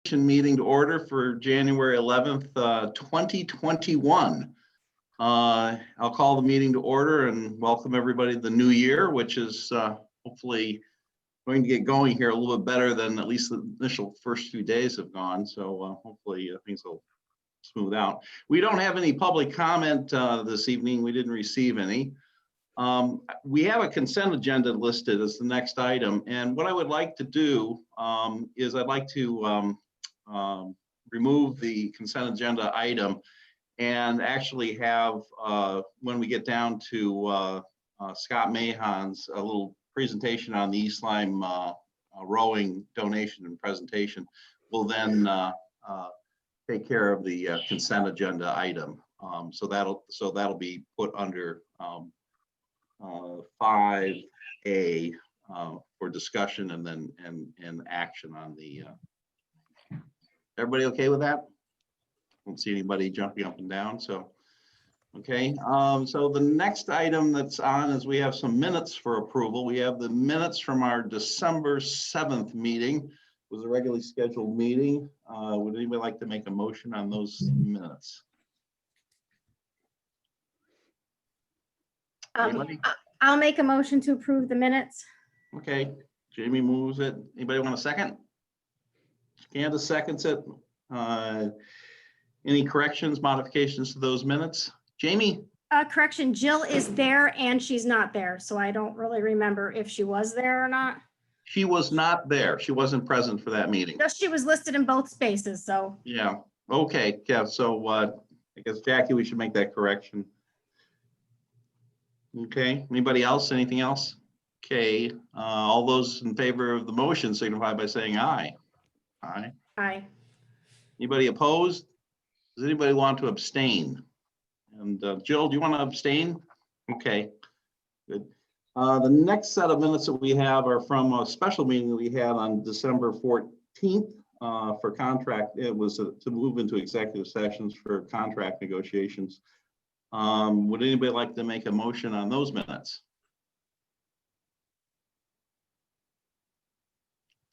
Meeting to order for January 11th, 2021. I'll call the meeting to order and welcome everybody to the new year, which is hopefully going to get going here a little bit better than at least the initial first few days have gone. So hopefully things will smooth out. We don't have any public comment this evening. We didn't receive any. We have a consent agenda listed as the next item, and what I would like to do is I'd like to remove the consent agenda item and actually have, when we get down to Scott Mahon's a little presentation on the East Lyme rowing donation and presentation, we'll then take care of the consent agenda item. So that'll be put under 5A for discussion and then and action on the. Everybody okay with that? Don't see anybody jumping up and down. So, okay. So the next item that's on is we have some minutes for approval. We have the minutes from our December 7th meeting. It was a regularly scheduled meeting. Would anybody like to make a motion on those minutes? I'll make a motion to approve the minutes. Okay, Jamie moves it. Anybody want a second? Candace seconds it. Any corrections, modifications to those minutes? Jamie? Correction, Jill is there and she's not there. So I don't really remember if she was there or not. She was not there. She wasn't present for that meeting. Just she was listed in both spaces, so. Yeah, okay, yeah, so I guess Jackie, we should make that correction. Okay, anybody else, anything else? Okay, all those in favor of the motion signify by saying aye. Aye. Aye. Anybody opposed? Does anybody want to abstain? And Jill, do you want to abstain? Okay, good. The next set of minutes that we have are from a special meeting that we had on December 14th for contract. It was to move into executive sessions for contract negotiations. Would anybody like to make a motion on those minutes?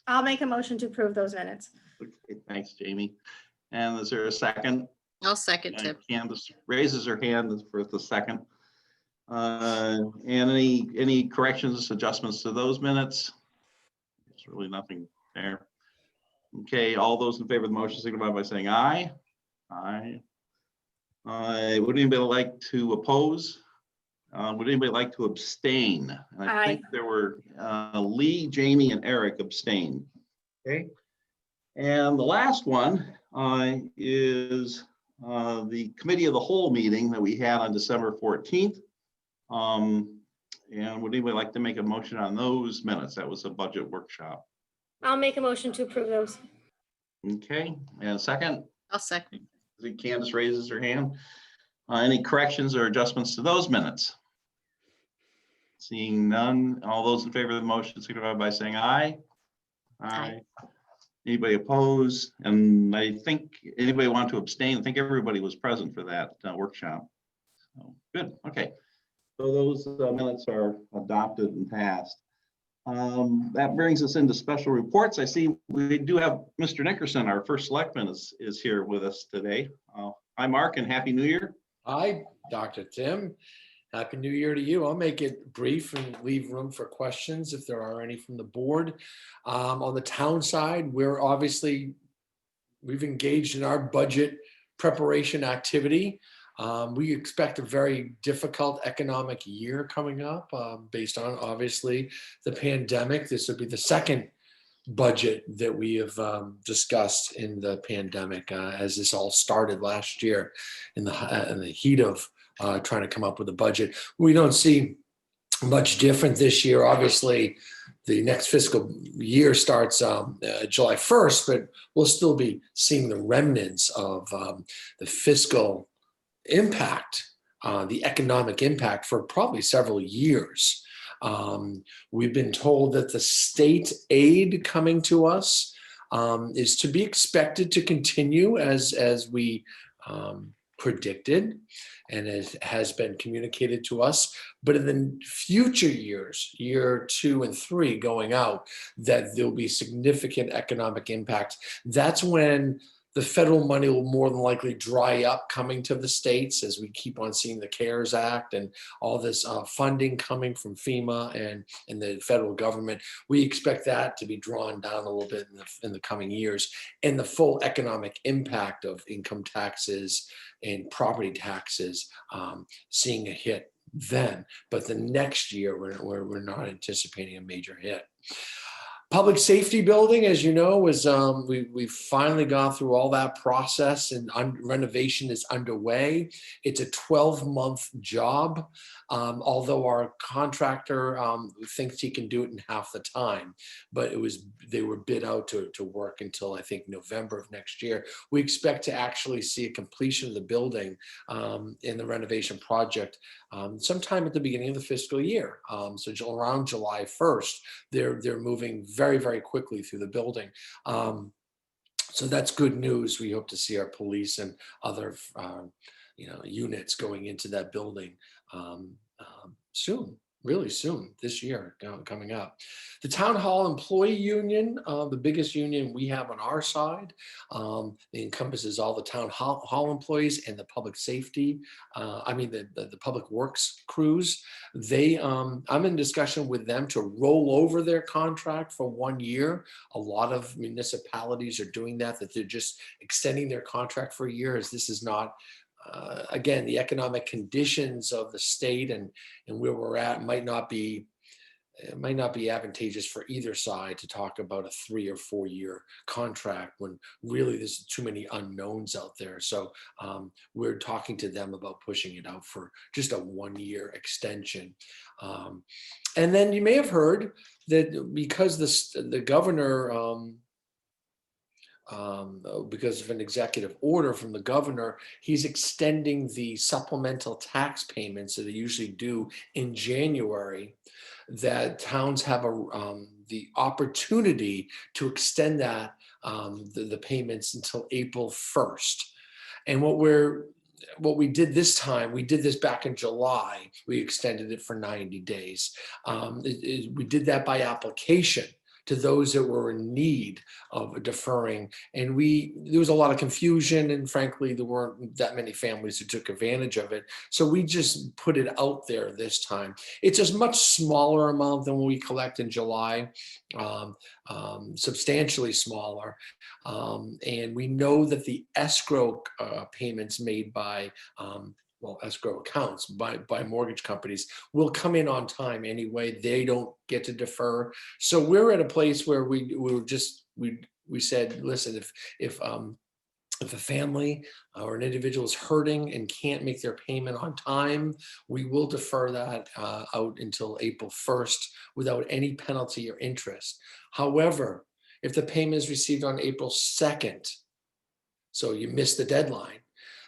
I'll make a motion to approve those minutes. Okay, thanks, Jamie. And is there a second? I'll second Tim. Candace raises her hand for the second. And any corrections, adjustments to those minutes? There's really nothing there. Okay, all those in favor of the motion signify by saying aye. Aye. Would anybody like to oppose? Would anybody like to abstain? And I think there were Lee, Jamie, and Eric abstain. Okay. And the last one is the committee of the whole meeting that we had on December 14th. And would anybody like to make a motion on those minutes? That was a budget workshop. I'll make a motion to approve those. Okay, and a second? I'll second. I think Candace raises her hand. Any corrections or adjustments to those minutes? Seeing none, all those in favor of the motion signify by saying aye. Aye. Anybody opposed? And I think anybody want to abstain? I think everybody was present for that workshop. So, good, okay. So those minutes are adopted and passed. That brings us into special reports. I see we do have Mr. Nickerson, our first selectman, is here with us today. Hi, Mark, and Happy New Year. Hi, Dr. Tim. Happy New Year to you. I'll make it brief and leave room for questions if there are any from the board. On the town side, we've engaged in our budget preparation activity. We expect a very difficult economic year coming up based on obviously the pandemic. This would be the second budget that we have discussed in the pandemic as this all started last year in the heat of trying to come up with a budget. We don't see much different this year. Obviously, the next fiscal year starts July 1st, but we'll still be seeing the remnants of the fiscal impact, the economic impact for probably several years. We've been told that the state aid coming to us is to be expected to continue as we predicted, and it has been communicated to us. But in the future years, year 2 and 3 going out, that there'll be significant economic impact. That's when the federal money will more than likely dry up coming to the states, as we keep on seeing the CARES Act and all this funding coming from FEMA and the federal government. We expect that to be drawn down a little bit in the coming years, and the full economic impact of income taxes and property taxes seeing a hit then. But the next year, we're not anticipating a major hit. Public safety building, as you know, is we've finally gone through all that process, and renovation is underway. It's a 12-month job, although our contractor thinks he can do it in half the time. But they were bid out to work until, I think, November of next year. We expect to actually see a completion of the building in the renovation project sometime at the beginning of the fiscal year. So around July 1st, they're moving very, very quickly through the building. So that's good news. We hope to see our police and other units going into that building soon. Really soon, this year coming up. The Town Hall Employee Union, the biggest union we have on our side, it encompasses all the Town Hall employees and the public safety, the public works crews. I'm in discussion with them to roll over their contract for 1 year. A lot of municipalities are doing that they're just extending their contract for a year, as this is not again, the economic conditions of the state and where we're at might not be advantageous for either side to talk about a 3 or 4 year contract when really there's too many unknowns out there. So we're talking to them about pushing it out for just a 1 year extension. And then you may have heard that because the governor, because of an executive order from the governor, he's extending the supplemental tax payments that they usually do in January, that towns have the opportunity to extend that, the payments until April 1st. And what we did this time, we did this back in July, we extended it for 90 days. We did that by application to those that were in need of deferring. And there was a lot of confusion, and frankly, there weren't that many families who took advantage of it. So we just put it out there this time. It's a much smaller amount than what we collect in July, substantially smaller. And we know that the escrow payments made by escrow accounts by mortgage companies will come in on time anyway. They don't get to defer. So we're at a place where we said, listen, if a family or an individual is hurting and can't make their payment on time, we will defer that out until April 1st without any penalty or interest. However, if the payment is received on April 2nd, so you missed the deadline,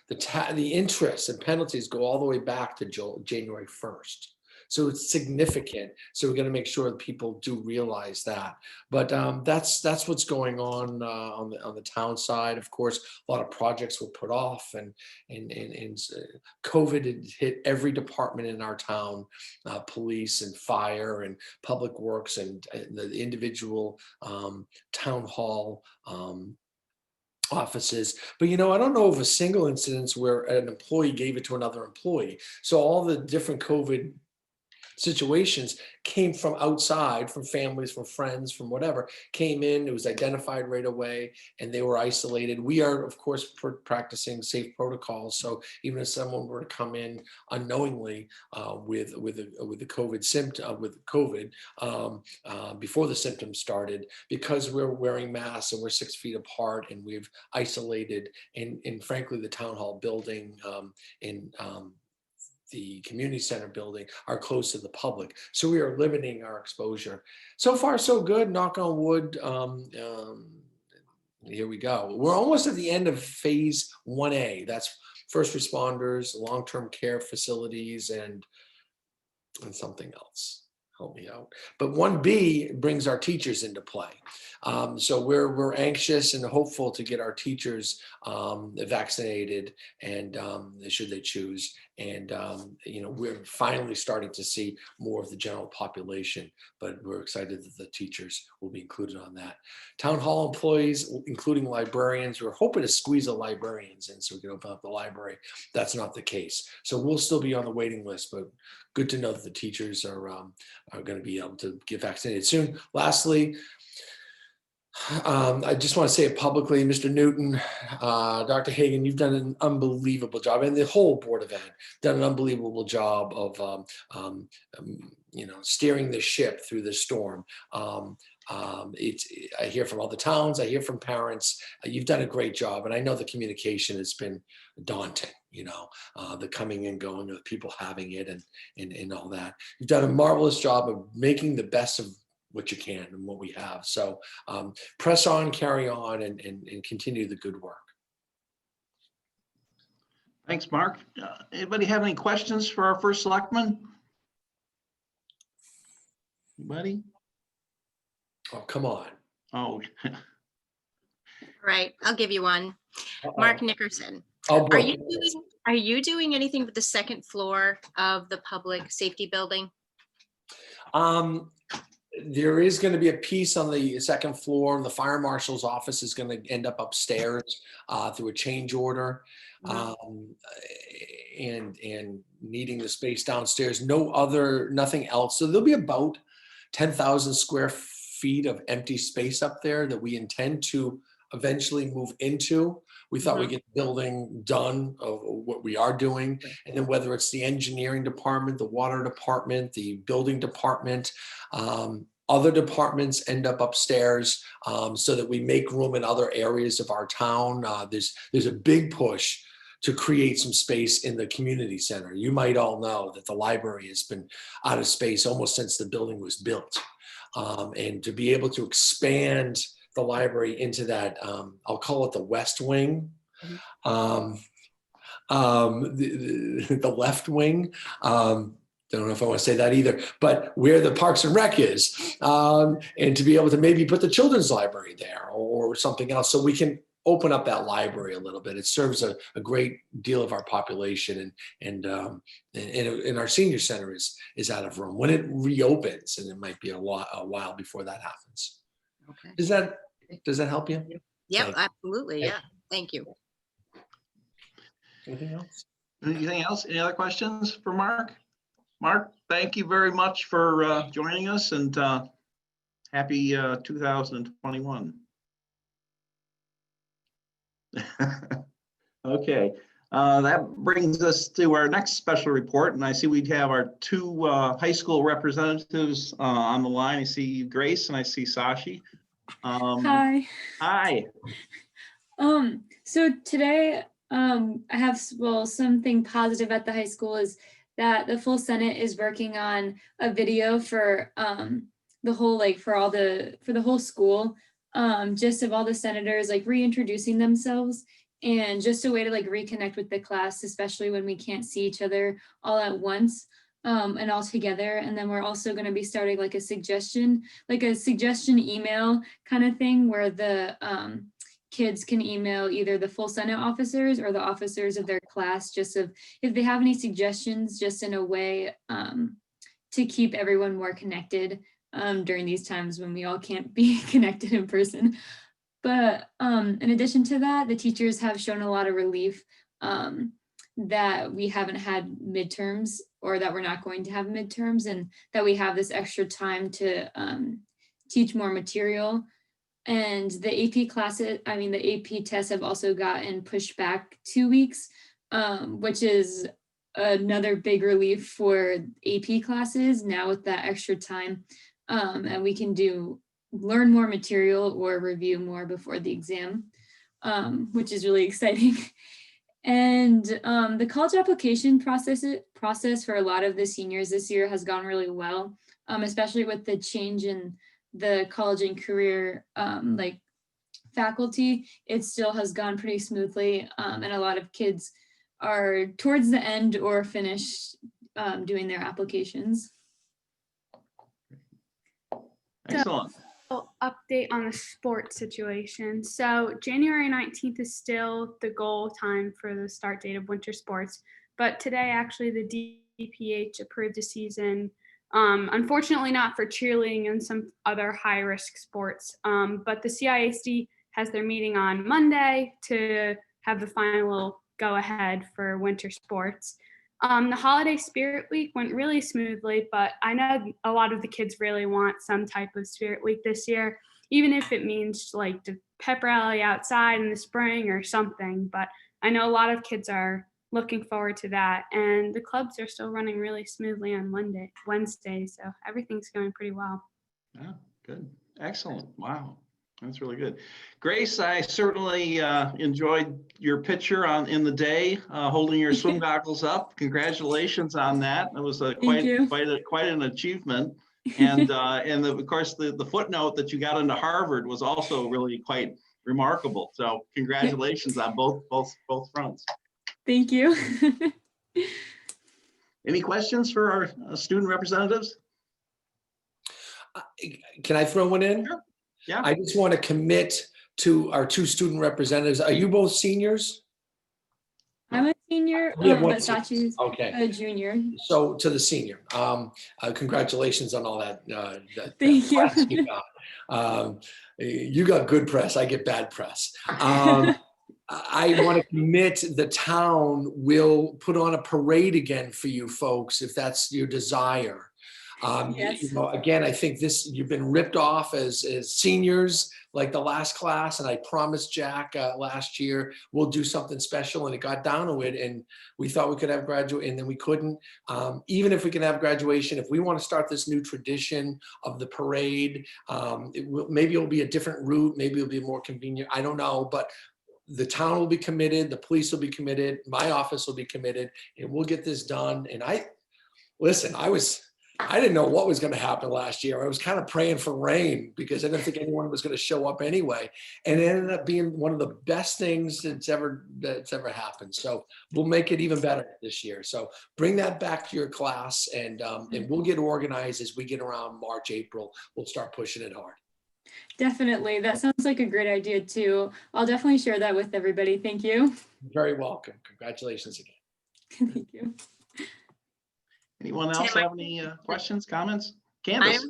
the interest and penalties go all the way back to January 1st. So it's significant. So we're going to make sure that people do realize that. But that's what's going on the town side. Of course, a lot of projects were put off, and COVID had hit every department in our town, police and fire and public works and the individual town hall offices. But I don't know of a single instance where an employee gave it to another employee. So all the different COVID situations came from outside, from families, from friends, from whatever, came in, it was identified right away, and they were isolated. We are, of course, practicing safe protocols. So even if someone were to come in unknowingly with the COVID symptom, with COVID, before the symptoms started, because we're wearing masks and we're 6 feet apart and we've isolated, and frankly, the town hall building the community center building are close to the public. So we are limiting our exposure. So far, so good, knock on wood. Here we go. We're almost at the end of phase 1A. That's first responders, long-term care facilities, and something else. help me out. But 1B brings our teachers into play. So we're anxious and hopeful to get our teachers vaccinated, and should they choose. And we're finally starting to see more of the general population, but we're excited that the teachers will be included on that. Town hall employees, including librarians, we're hoping to squeeze the librarians in so we can open up the library. That's not the case. So we'll still be on the waiting list, but good to know that the teachers are going to be able to get vaccinated soon. Lastly, I just want to say it publicly, Mr. Newton, Dr. Hagan, you've done an unbelievable job, and the whole Board of Ed done an unbelievable job of, steering the ship through the storm. I hear from other towns, I hear from parents. You've done a great job, and I know the communication has been daunting. The coming and going of people having it and all that. You've done a marvelous job of making the best of what you can and what we have. So press on, carry on, and continue the good work. Thanks, Mark. Anybody have any questions for our first selectman? Anybody? Oh, come on. Oh. Right, I'll give you one. Mark Nickerson. Oh, Are you doing anything with the second floor of the public safety building? There is going to be a piece on the second floor. The fire marshal's office is going to end up upstairs through a change order, and needing the space downstairs. Nothing else. So there'll be about 10,000 square feet of empty space up there that we intend to eventually move into. We thought we'd get the building done of what we are doing. And then whether it's the engineering department, the water department, the building department, other departments end up upstairs, so that we make room in other areas of our town. There's a big push to create some space in the community center. You might all know that the library has been out of space almost since the building was built. And to be able to expand the library into that, I'll call it the West Wing, the left wing. Don't know if I want to say that either, but where the Parks and Rec is, and to be able to maybe put the children's library there or something else, so we can open up that library a little bit. It serves a great deal of our population, and our senior center is out of room when it reopens, and it might be a while before that happens. Okay. Does that help you? Yep, absolutely. Yeah. Thank you. Anything else? Anything else? Any other questions for Mark? Mark, thank you very much for joining us, and happy 2021. Okay, that brings us to our next special report, and I see we'd have our two high school representatives on the line. I see Grace and I see Sashi. Hi. Hi. So today, I have, something positive at the high school is that the full Senate is working on a video for the whole, for the whole school, just of all the senators reintroducing themselves, and just a way to reconnect with the class, especially when we can't see each other all at once. And all together. And then we're also going to be starting a suggestion email kind of thing, where the kids can email either the full Senate officers or the officers of their class, just if they have any suggestions, just in a way to keep everyone more connected during these times when we all can't be connected in person. But in addition to that, the teachers have shown a lot of relief that we haven't had midterms, or that we're not going to have midterms, and that we have this extra time to teach more material. And the AP classes, the AP tests have also gotten pushed back 2 weeks, which is another big relief for AP classes now with that extra time. And we can learn more material or review more before the exam, which is really exciting. And the college application process for a lot of the seniors this year has gone really well, especially with the change in the college and career faculty. It still has gone pretty smoothly, and a lot of kids are towards the end or finished doing their applications. Excellent. Update on the sports situation. So January 19th is still the goal time for the start date of winter sports. But today, actually, the DPH approved a season. Unfortunately, not for cheerleading and some other high-risk sports. But the CISD has their meeting on Monday to have the final go-ahead for winter sports. The Holiday Spirit Week went really smoothly, but I know a lot of the kids really want some type of Spirit Week this year, even if it means like the pep rally outside in the spring or something. But I know a lot of kids are looking forward to that, and the clubs are still running really smoothly on Wednesday, so everything's going pretty well. Yeah, good. Excellent. Wow. That's really good. Grace, I certainly enjoyed your picture in the day, holding your swim goggles up. Congratulations on that. It was quite an achievement. And of course, the footnote that you got into Harvard was also really quite remarkable. So congratulations on both fronts. Thank you. Any questions for our student representatives? Can I throw one in? Sure. Yeah. I just want to commit to our two student representatives. Are you both seniors? I'm a senior, We have one but Sachi's Okay. a junior. So to the senior, congratulations on all that. Thank you. press you got. You got good press. I get bad press. I want to commit the town will put on a parade again for you folks if that's your desire. Yes. You know, again, I think you've been ripped off as seniors, like the last class, and I promised Jack last year we'll do something special, and it got down to it, and we thought we could have graduate, and then we couldn't. Even if we can have graduation, if we want to start this new tradition of the parade, maybe it'll be a different route, maybe it'll be more convenient. I don't know, but the town will be committed, the police will be committed, my office will be committed, and we'll get this done. And I didn't know what was going to happen last year. I was kind of praying for rain because I didn't think anyone was going to show up anyway. And it ended up being one of the best things that's ever happened. So we'll make it even better this year. So bring that back to your class, and we'll get organized as we get around March, April. We'll start pushing it hard. Definitely. That sounds like a great idea too. I'll definitely share that with everybody. Thank you. You're very welcome. Congratulations again. Thank you. Anyone else Tim, have any questions, comments? I Candace?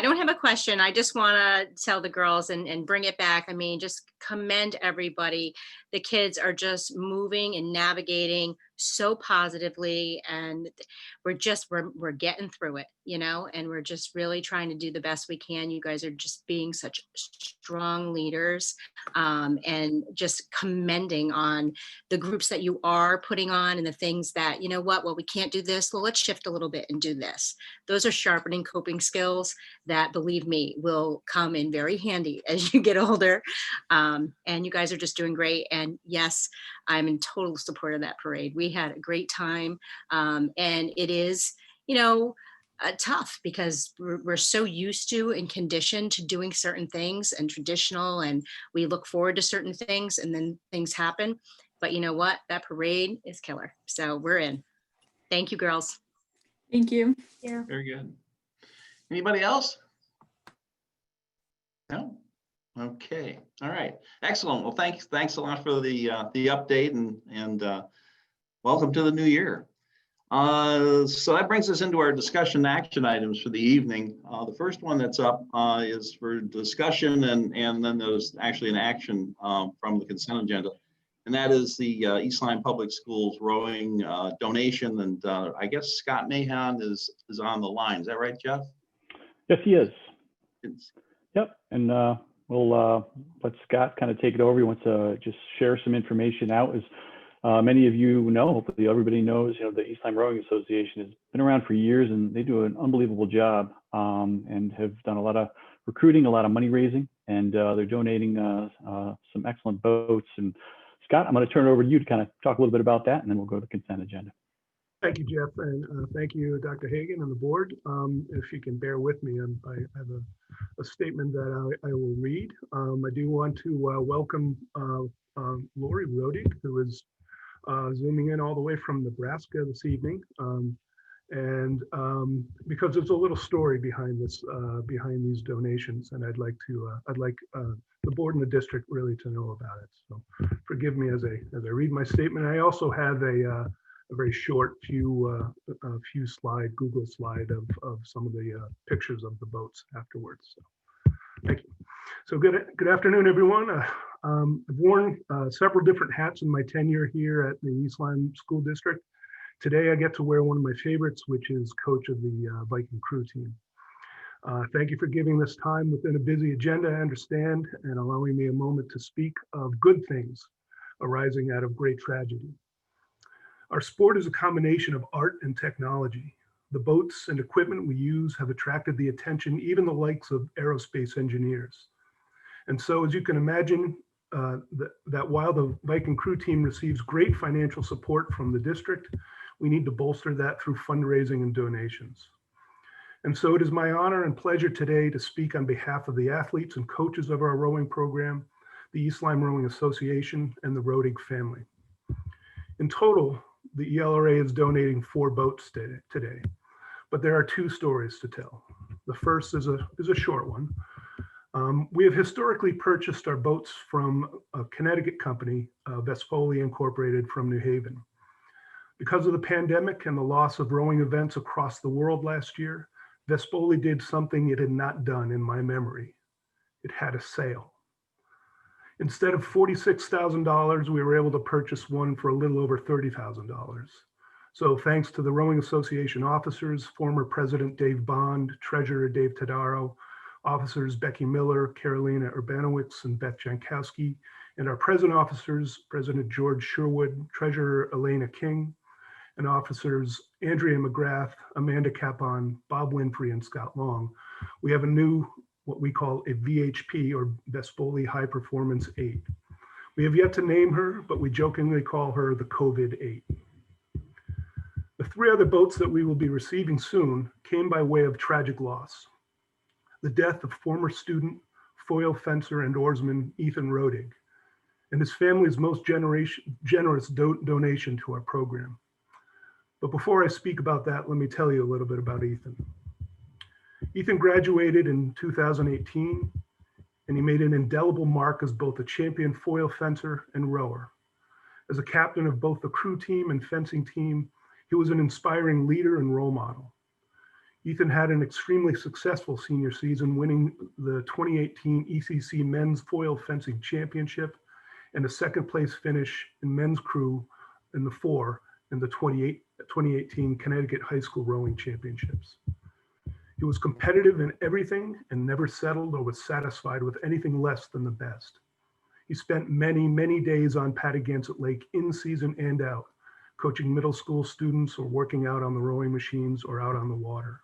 don't have a question. I just want to tell the girls and bring it back. I mean, just commend everybody. The kids are just moving and navigating so positively, and we're getting through it, you know, and we're just really trying to do the best we can. You guys are just being such strong leaders, and just commending on the groups that you are putting on and the things that, you know what, well, we can't do this. Well, let's shift a little bit and do this. Those are sharpening coping skills that, believe me, will come in very handy as you get older. And you guys are just doing great. And yes, I'm in total support of that parade. We had a great time. And it is, you know, tough because we're so used to and conditioned to doing certain things and traditional, and we look forward to certain things, and then things happen. But you know what? That parade is killer. So we're in. Thank you, girls. Thank you. Yeah. Very good. Anybody else? No? Okay. All right. Excellent. Well, thanks a lot for the update and welcome to the new year. So that brings us into our discussion action items for the evening. The first one that's up is for discussion, and then there's actually an action from the consent agenda. And that is the East Lyme Public Schools rowing donation. And I guess Scott Mahan is on the line. Is that right, Jeff? Yes, he is. It's, Yep. And we'll let Scott kind of take it over. He wants to just share some information out. As many of you know, hopefully everybody knows, you know, the East Lyme Rowing Association has been around for years, and they do an unbelievable job and have done a lot of recruiting, a lot of money raising, and they're donating some excellent boats. And Scott, I'm going to turn it over to you to kind of talk a little bit about that, and then we'll go to the consent agenda. Thank you, Jeff, and thank you, Dr. Hagan and the board. If you can bear with me, I have a statement that I will read. I do want to welcome Lori Rodig, who is zooming in all the way from Nebraska this evening. And because there's a little story behind this, behind these donations, and I'd like the board and the district really to know about it. So forgive me as I read my statement. I also have a very short few slide Google slide of some of the pictures of the boats afterwards. So thank you. So good afternoon, everyone. I've worn several different hats in my tenure here at the East Lyme School District. Today, I get to wear one of my favorites, which is coach of the Viking crew team. Thank you for giving this time within a busy agenda, I understand, and allowing me a moment to speak of good things arising out of great tragedy. Our sport is a combination of art and technology. The boats and equipment we use have attracted the attention, even the likes of aerospace engineers. And so, as you can imagine, that while the Viking crew team receives great financial support from the district, we need to bolster that through fundraising and donations. And so it is my honor and pleasure today to speak on behalf of the athletes and coaches of our rowing program, the East Lyme Rowing Association, and the Rodig family. In total, the ELRA is donating 4 boats today, but there are 2 stories to tell. The first is a short one. We have historically purchased our boats from a Connecticut company, Vespoli Incorporated from New Haven. Because of the pandemic and the loss of rowing events across the world last year, Vespoli did something it had not done in my memory. It had a sale. Instead of $46,000, we were able to purchase one for a little over $30,000. So thanks to the Rowing Association officers, former President Dave Bond, Treasurer Dave Tadaro, officers Becky Miller, Carolina Urbanowicz, and Beth Jankowski, and our present officers, President George Sherwood, Treasurer Elena King, and officers Andrea McGrath, Amanda Capon, Bob Winfrey, and Scott Long. We have a new, what we call a VHP, or Vespoli High Performance 8. We have yet to name her, but we jokingly call her the COVID 8. The 3 other boats that we will be receiving soon came by way of tragic loss. The death of former student, foil fencer, and oarsman Ethan Rodig, and his family's most generous donation to our program. But before I speak about that, let me tell you a little bit about Ethan. Ethan graduated in 2018, and he made an indelible mark as both a champion foil fencer and rower. As a captain of both the crew team and fencing team, he was an inspiring leader and role model. Ethan had an extremely successful senior season, winning the 2018 ECC Men's Foil Fencing Championship and a 2nd place finish in men's crew in the 4 in the 2018 Connecticut High School Rowing Championships. He was competitive in everything and never settled or was satisfied with anything less than the best. He spent many, many days on Patagonia Lake in season and out, coaching middle school students or working out on the rowing machines or out on the water.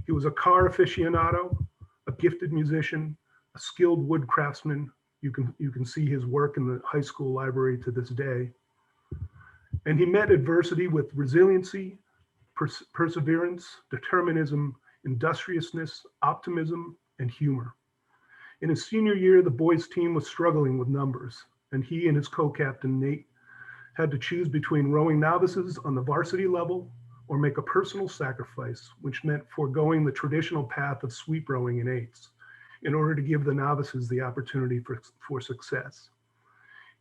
He was a car aficionado, a gifted musician, a skilled wood craftsman. You can see his work in the high school library to this day. And he met adversity with resiliency, perseverance, determinism, industriousness, optimism, and humor. In his senior year, the boys' team was struggling with numbers, and he and his co-captain, Nate, had to choose between rowing novices on the varsity level or make a personal sacrifice, which meant foregoing the traditional path of sweep rowing in 8s in order to give the novices the opportunity for success.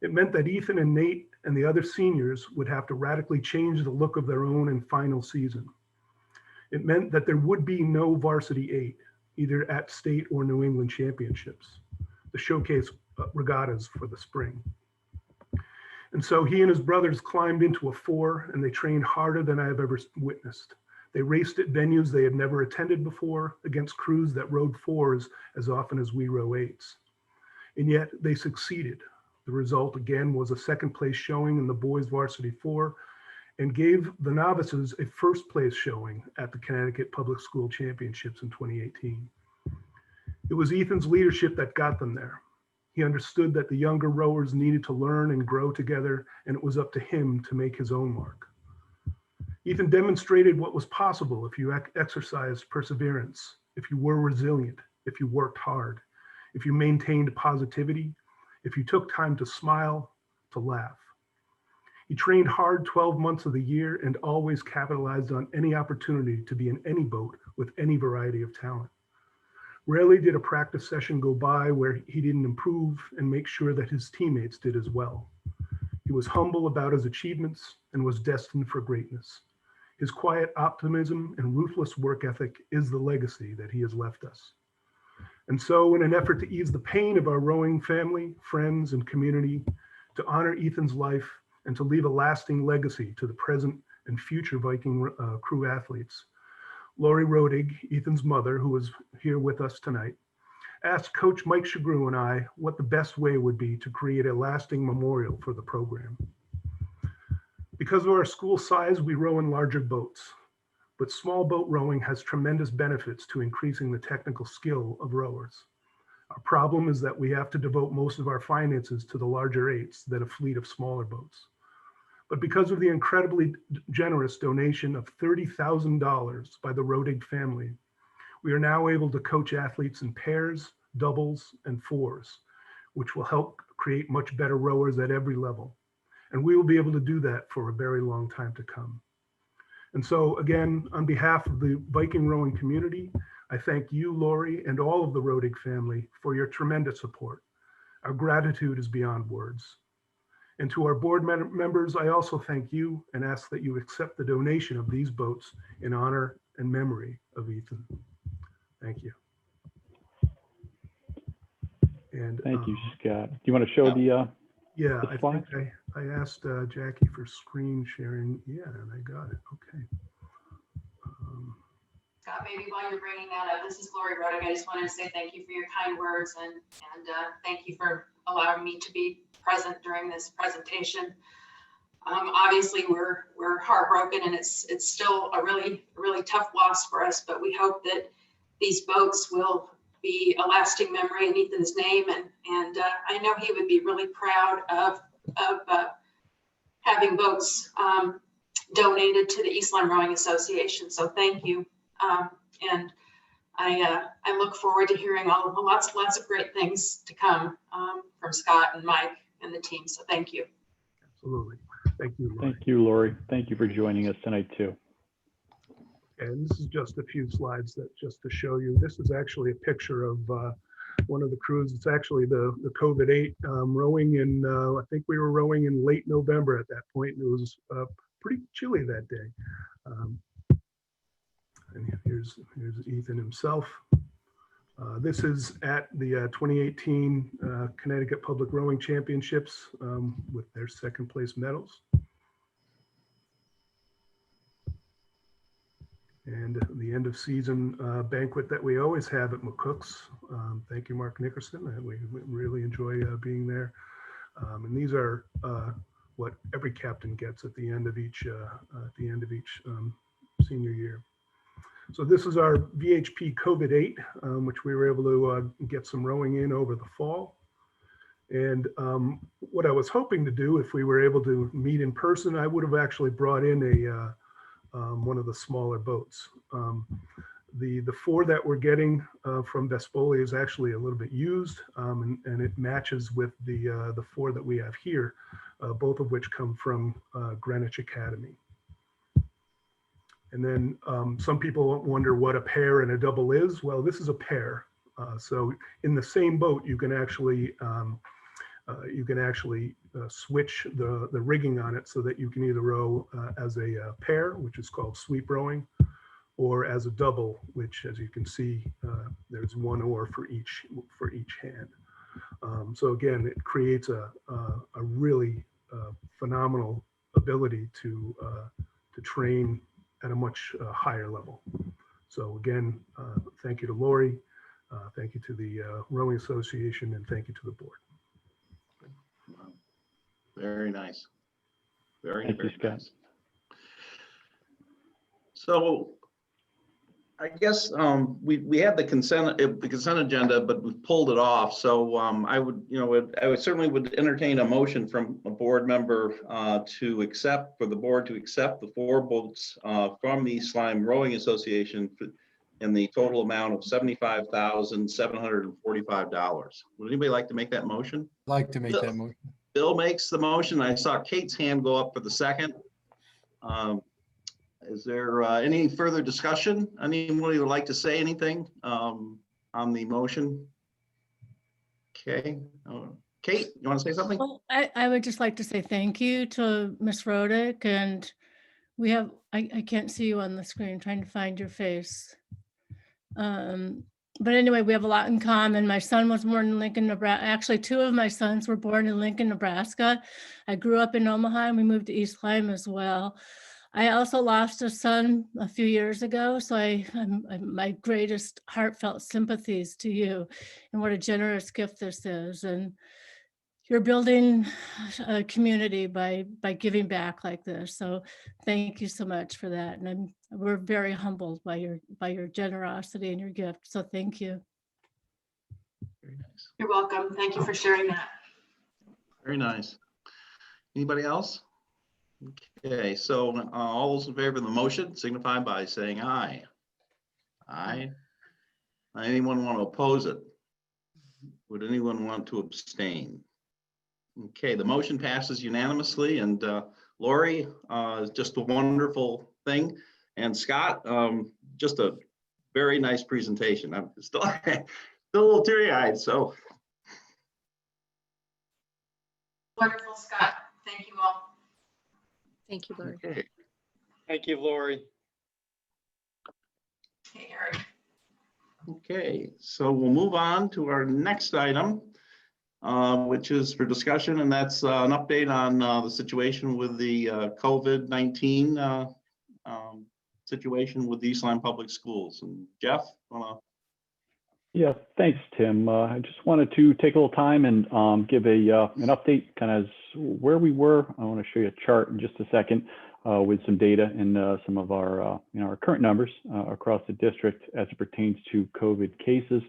It meant that Ethan and Nate and the other seniors would have to radically change the look of their own and final season. It meant that there would be no varsity 8, either at state or New England championships, the showcase regattas for the spring. And so he and his brothers climbed into a 4, and they trained harder than I have ever witnessed. They raced at venues they had never attended before against crews that rowed 4s as often as we row 8s. And yet they succeeded. The result again was a 2nd place showing in the boys varsity 4 and gave the novices a 1st place showing at the Connecticut Public School Championships in 2018. It was Ethan's leadership that got them there. He understood that the younger rowers needed to learn and grow together, and it was up to him to make his own mark. Ethan demonstrated what was possible if you exercised perseverance, if you were resilient, if you worked hard, if you maintained positivity, if you took time to smile, to laugh. He trained hard 12 months of the year and always capitalized on any opportunity to be in any boat with any variety of talent. Rarely did a practice session go by where he didn't improve and make sure that his teammates did as well. He was humble about his achievements and was destined for greatness. His quiet optimism and ruthless work ethic is the legacy that he has left us. And so, in an effort to ease the pain of our rowing family, friends, and community, to honor Ethan's life, and to leave a lasting legacy to the present and future Viking crew athletes, Lori Rodig, Ethan's mother, who is here with us tonight, asked Coach Mike Shagru and I what the best way would be to create a lasting memorial for the program. Because of our school size, we row in larger boats, but small boat rowing has tremendous benefits to increasing the technical skill of rowers. Our problem is that we have to devote most of our finances to the larger eights than a fleet of smaller boats. But because of the incredibly generous donation of $30,000 by the Rodig family, we are now able to coach athletes in pairs, doubles, and fours, which will help create much better rowers at every level. And we will be able to do that for a very long time to come. And so again, on behalf of the Viking rowing community, I thank you, Lori, and all of the Rodig family for your tremendous support. Our gratitude is beyond words. And to our board members, I also thank you and ask that you accept the donation of these boats in honor and memory of Ethan. Thank you. And Thank you, Scott. Do you want to show the yeah, the I slide? think I asked Jackie for screen sharing. Yeah, and I got it. Okay. Scott, maybe while you're bringing that up, this is Lori Rodig. I just wanted to say thank you for your kind words and thank you for allowing me to be present during this presentation. Obviously, we're heartbroken, and it's still a really tough loss for us. But we hope that these boats will be a lasting memory in Ethan's name, and I know he would be really proud of having boats donated to the East Lyme Rowing Association. So thank you. And I look forward to hearing lots of great things to come from Scott and Mike and the team. So thank you. Absolutely. Thank you, Lori. Thank you, Lori. Thank you for joining us tonight too. And this is just a few slides that just to show you. This is actually a picture of one of the crews. It's actually the COVID-8 rowing in, I think we were rowing in late November at that point. And it was pretty chilly that day. And here's Ethan himself. This is at the 2018 Connecticut Public Rowing Championships with their second place medals. And the end of season banquet that we always have at McCook's. Thank you, Mark Nickerson. We really enjoy being there. And these are what every captain gets at the end of each senior year. So this is our VHP COVID-8, which we were able to get some rowing in over the fall. And what I was hoping to do, if we were able to meet in person, I would have actually brought in one of the smaller boats. The four that we're getting from Vespoli is actually a little bit used, and it matches with the four that we have here, both of which come from Greenwich Academy. And then some people wonder what a pair and a double is. Well, this is a pair. So in the same boat, you can actually switch the rigging on it so that you can either row as a pair, which is called sweep rowing, or as a double, which, as you can see, there's one oar for each hand. So again, it creates a really phenomenal ability to train at a much higher level. So again, thank you to Lori, thank you to the Rowing Association, and thank you to the board. Wow. Very nice. Very, Thank you, very Scott. nice. So I guess we had the consent agenda, but we pulled it off. So I would certainly would entertain a motion from a board member for the board to accept the four boats from the East Lyme Rowing Association in the total amount of $75,745. Would anybody like to make that motion? Like to make that motion. Bill makes the motion. I saw Kate's hand go up for the second. Is there any further discussion? Anybody would like to say anything on the motion? Okay. Kate, you want to say something? Well, I would just like to say thank you to Ms. Rodick, and we have, I can't see you on the screen, trying to find your face. But anyway, we have a lot in common. My son was born in Lincoln, Nebraska. Actually, two of my sons were born in Lincoln, Nebraska. I grew up in Omaha and we moved to East Lyme as well. I also lost a son a few years ago, so my greatest heartfelt sympathies to you, and what a generous gift this is. And you're building a community by giving back like this. So thank you so much for that. And we're very humbled by your generosity and your gift. So thank you. Very nice. You're welcome. Thank you for sharing that. Very nice. Anybody else? Okay, so all those in favor of the motion signify by saying aye. Aye. Anyone want to oppose it? Would anyone want to abstain? Okay, the motion passes unanimously, and Lori, just a wonderful thing. And Scott, just a very nice presentation. I'm still a little teary-eyed, so. Wonderful, Scott. Thank you all. Thank you, Lori. Okay. Thank you, Lori. Hey, Eric. Okay, so we'll move on to our next item, which is for discussion, and that's an update on the situation with the COVID-19 situation with the East Lyme Public Schools. And Jeff, Yeah, thanks, Tim. I just wanted to take a little time and give an update kind of where we were. I want to show you a chart in just a second with some data and some of our our current numbers across the district as it pertains to COVID cases.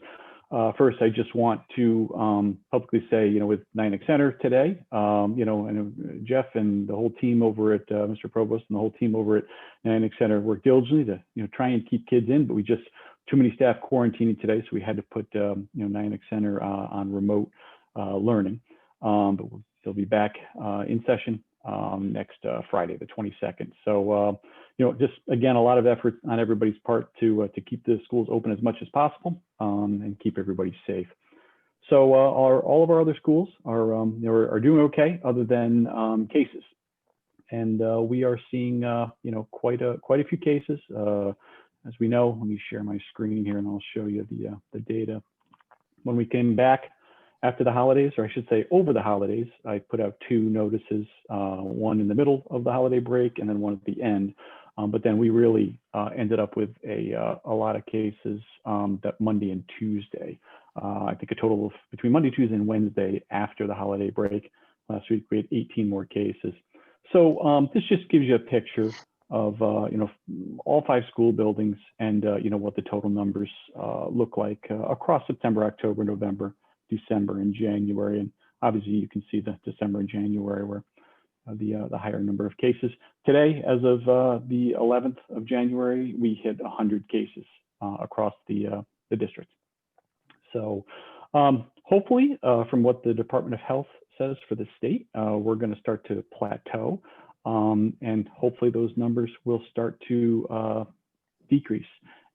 First, I just want to publicly say, with Nyack Center today, and Jeff and the whole team over at Mr. Provost and the whole team over at Nyack Center worked diligently to try and keep kids in, but we just too many staff quarantining today, so we had to put Nyack Center on remote learning. But they'll be back in session next Friday, the 22nd. So just again, a lot of effort on everybody's part to keep the schools open as much as possible and keep everybody safe. So all of our other schools are doing okay, other than cases, and we are seeing quite a few cases. As we know, let me share my screen here and I'll show you the data. When we came back after the holidays, or I should say over the holidays, I put out two notices, one in the middle of the holiday break and then one at the end. But then we really ended up with a lot of cases that Monday and Tuesday. I think a total of between Monday, Tuesday, and Wednesday after the holiday break. Last week we had 18 more cases. So this just gives you a picture of all 5 school buildings and what the total numbers look like across September, October, November, December, and January. And obviously you can see the December and January where the higher number of cases. Today, as of the 11th of January, we hit 100 cases across the district. So hopefully, from what the Department of Health says for the state, we're going to start to plateau. And hopefully those numbers will start to decrease,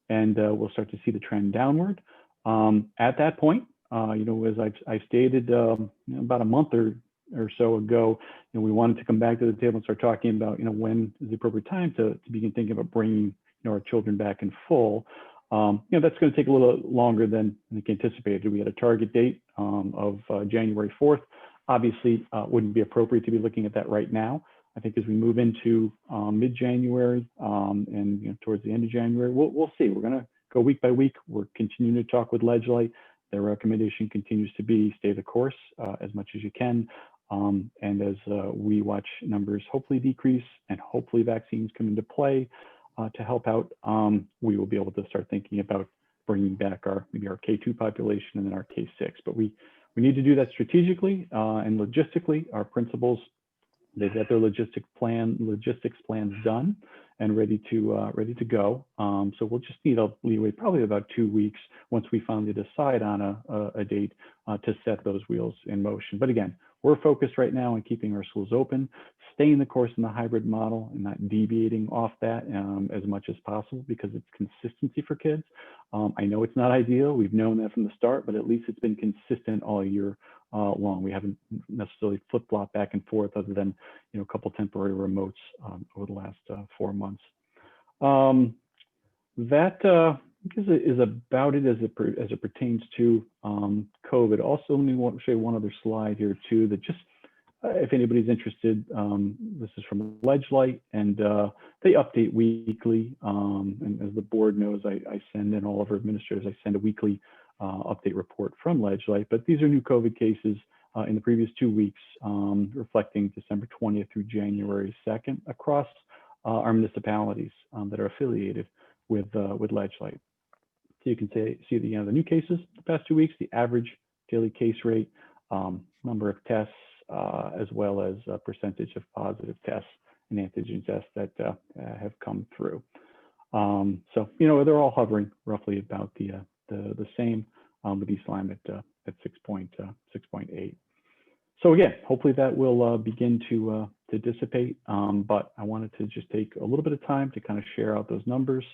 and we'll start to see the trend downward. At that point, as I've stated about a month or so ago, we wanted to come back to the table and start talking about when is the appropriate time to begin thinking about bringing our children back in full. That's going to take a little longer than we anticipated. We had a target date of January 4th. Obviously, wouldn't be appropriate to be looking at that right now. I think as we move into mid-January and towards the end of January, we'll see. We're going to go week by week. We're continuing to talk with Ledgelight. Their recommendation continues to be stay the course as much as you can. And as we watch numbers hopefully decrease and hopefully vaccines come into play to help out, we will be able to start thinking about bringing back maybe our K2 population and then our K6. But we need to do that strategically and logistically. Our principals, they've got their logistics plans done, and ready to go. So we'll just need a leeway, probably about 2 weeks once we finally decide on a date to set those wheels in motion. But again, we're focused right now on keeping our schools open, staying the course in the hybrid model and not deviating off that as much as possible because it's consistency for kids. I know it's not ideal. We've known that from the start, but at least it's been consistent all year long. We haven't necessarily flip-flopped back and forth other than, a couple temporary remotes over the last 4 months. That is about it as it pertains to COVID. Also, let me show you one other slide here too, that just, if anybody's interested, this is from Ledgelight, and they update weekly. And as the board knows, I send in all of our administrators, I send a weekly update report from Ledgelight, but these are new COVID cases in the previous 2 weeks, reflecting December 20th through January 2nd across our municipalities that are affiliated with Ledgelight. So you can see the new cases the past 2 weeks, the average daily case rate, number of tests, as well as a percentage of positive tests and antigen tests that have come through. So they're all hovering roughly about the same, with East Lyme at 6.8. So again, hopefully that will begin to dissipate. But I wanted to just take a little bit of time to kind of share out those numbers.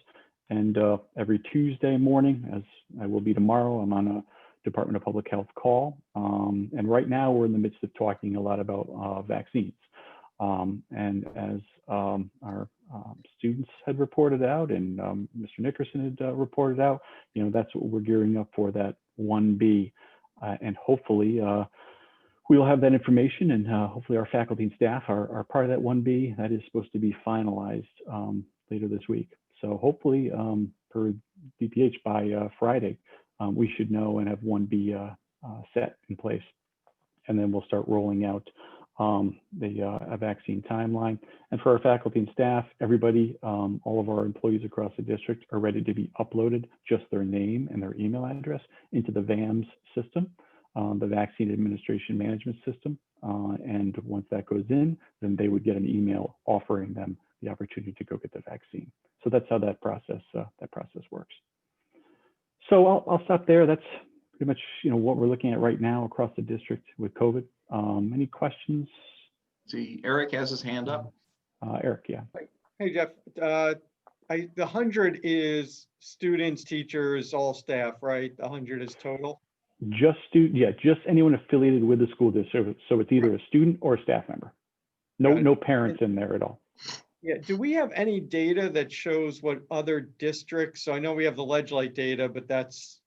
And every Tuesday morning, as I will be tomorrow, I'm on a Department of Public Health call. And right now we're in the midst of talking a lot about vaccines. And as our students had reported out and Mr. Nickerson had reported out, that's what we're gearing up for, that 1B. And hopefully we'll have that information, and hopefully our faculty and staff are part of that 1B. That is supposed to be finalized later this week. So hopefully per DPH by Friday, we should know and have 1B set in place. And then we'll start rolling out a vaccine timeline. And for our faculty and staff, everybody, all of our employees across the district are ready to be uploaded, just their name and their email address, into the VAMS system, the Vaccine Administration Management System. And once that goes in, then they would get an email offering them the opportunity to go get the vaccine. So that's how that process works. So I'll stop there. That's pretty much what we're looking at right now across the district with COVID. Any questions? See, Eric has his hand up. Eric, yeah. Hey, Jeff. The 100 is students, teachers, all staff, right? The 100 is total? Just anyone affiliated with the school district. So it's either a student or a staff member. No parents in there at all. Yeah. Do we have any data that shows what other districts? So I know we have the Ledgelight data, but that's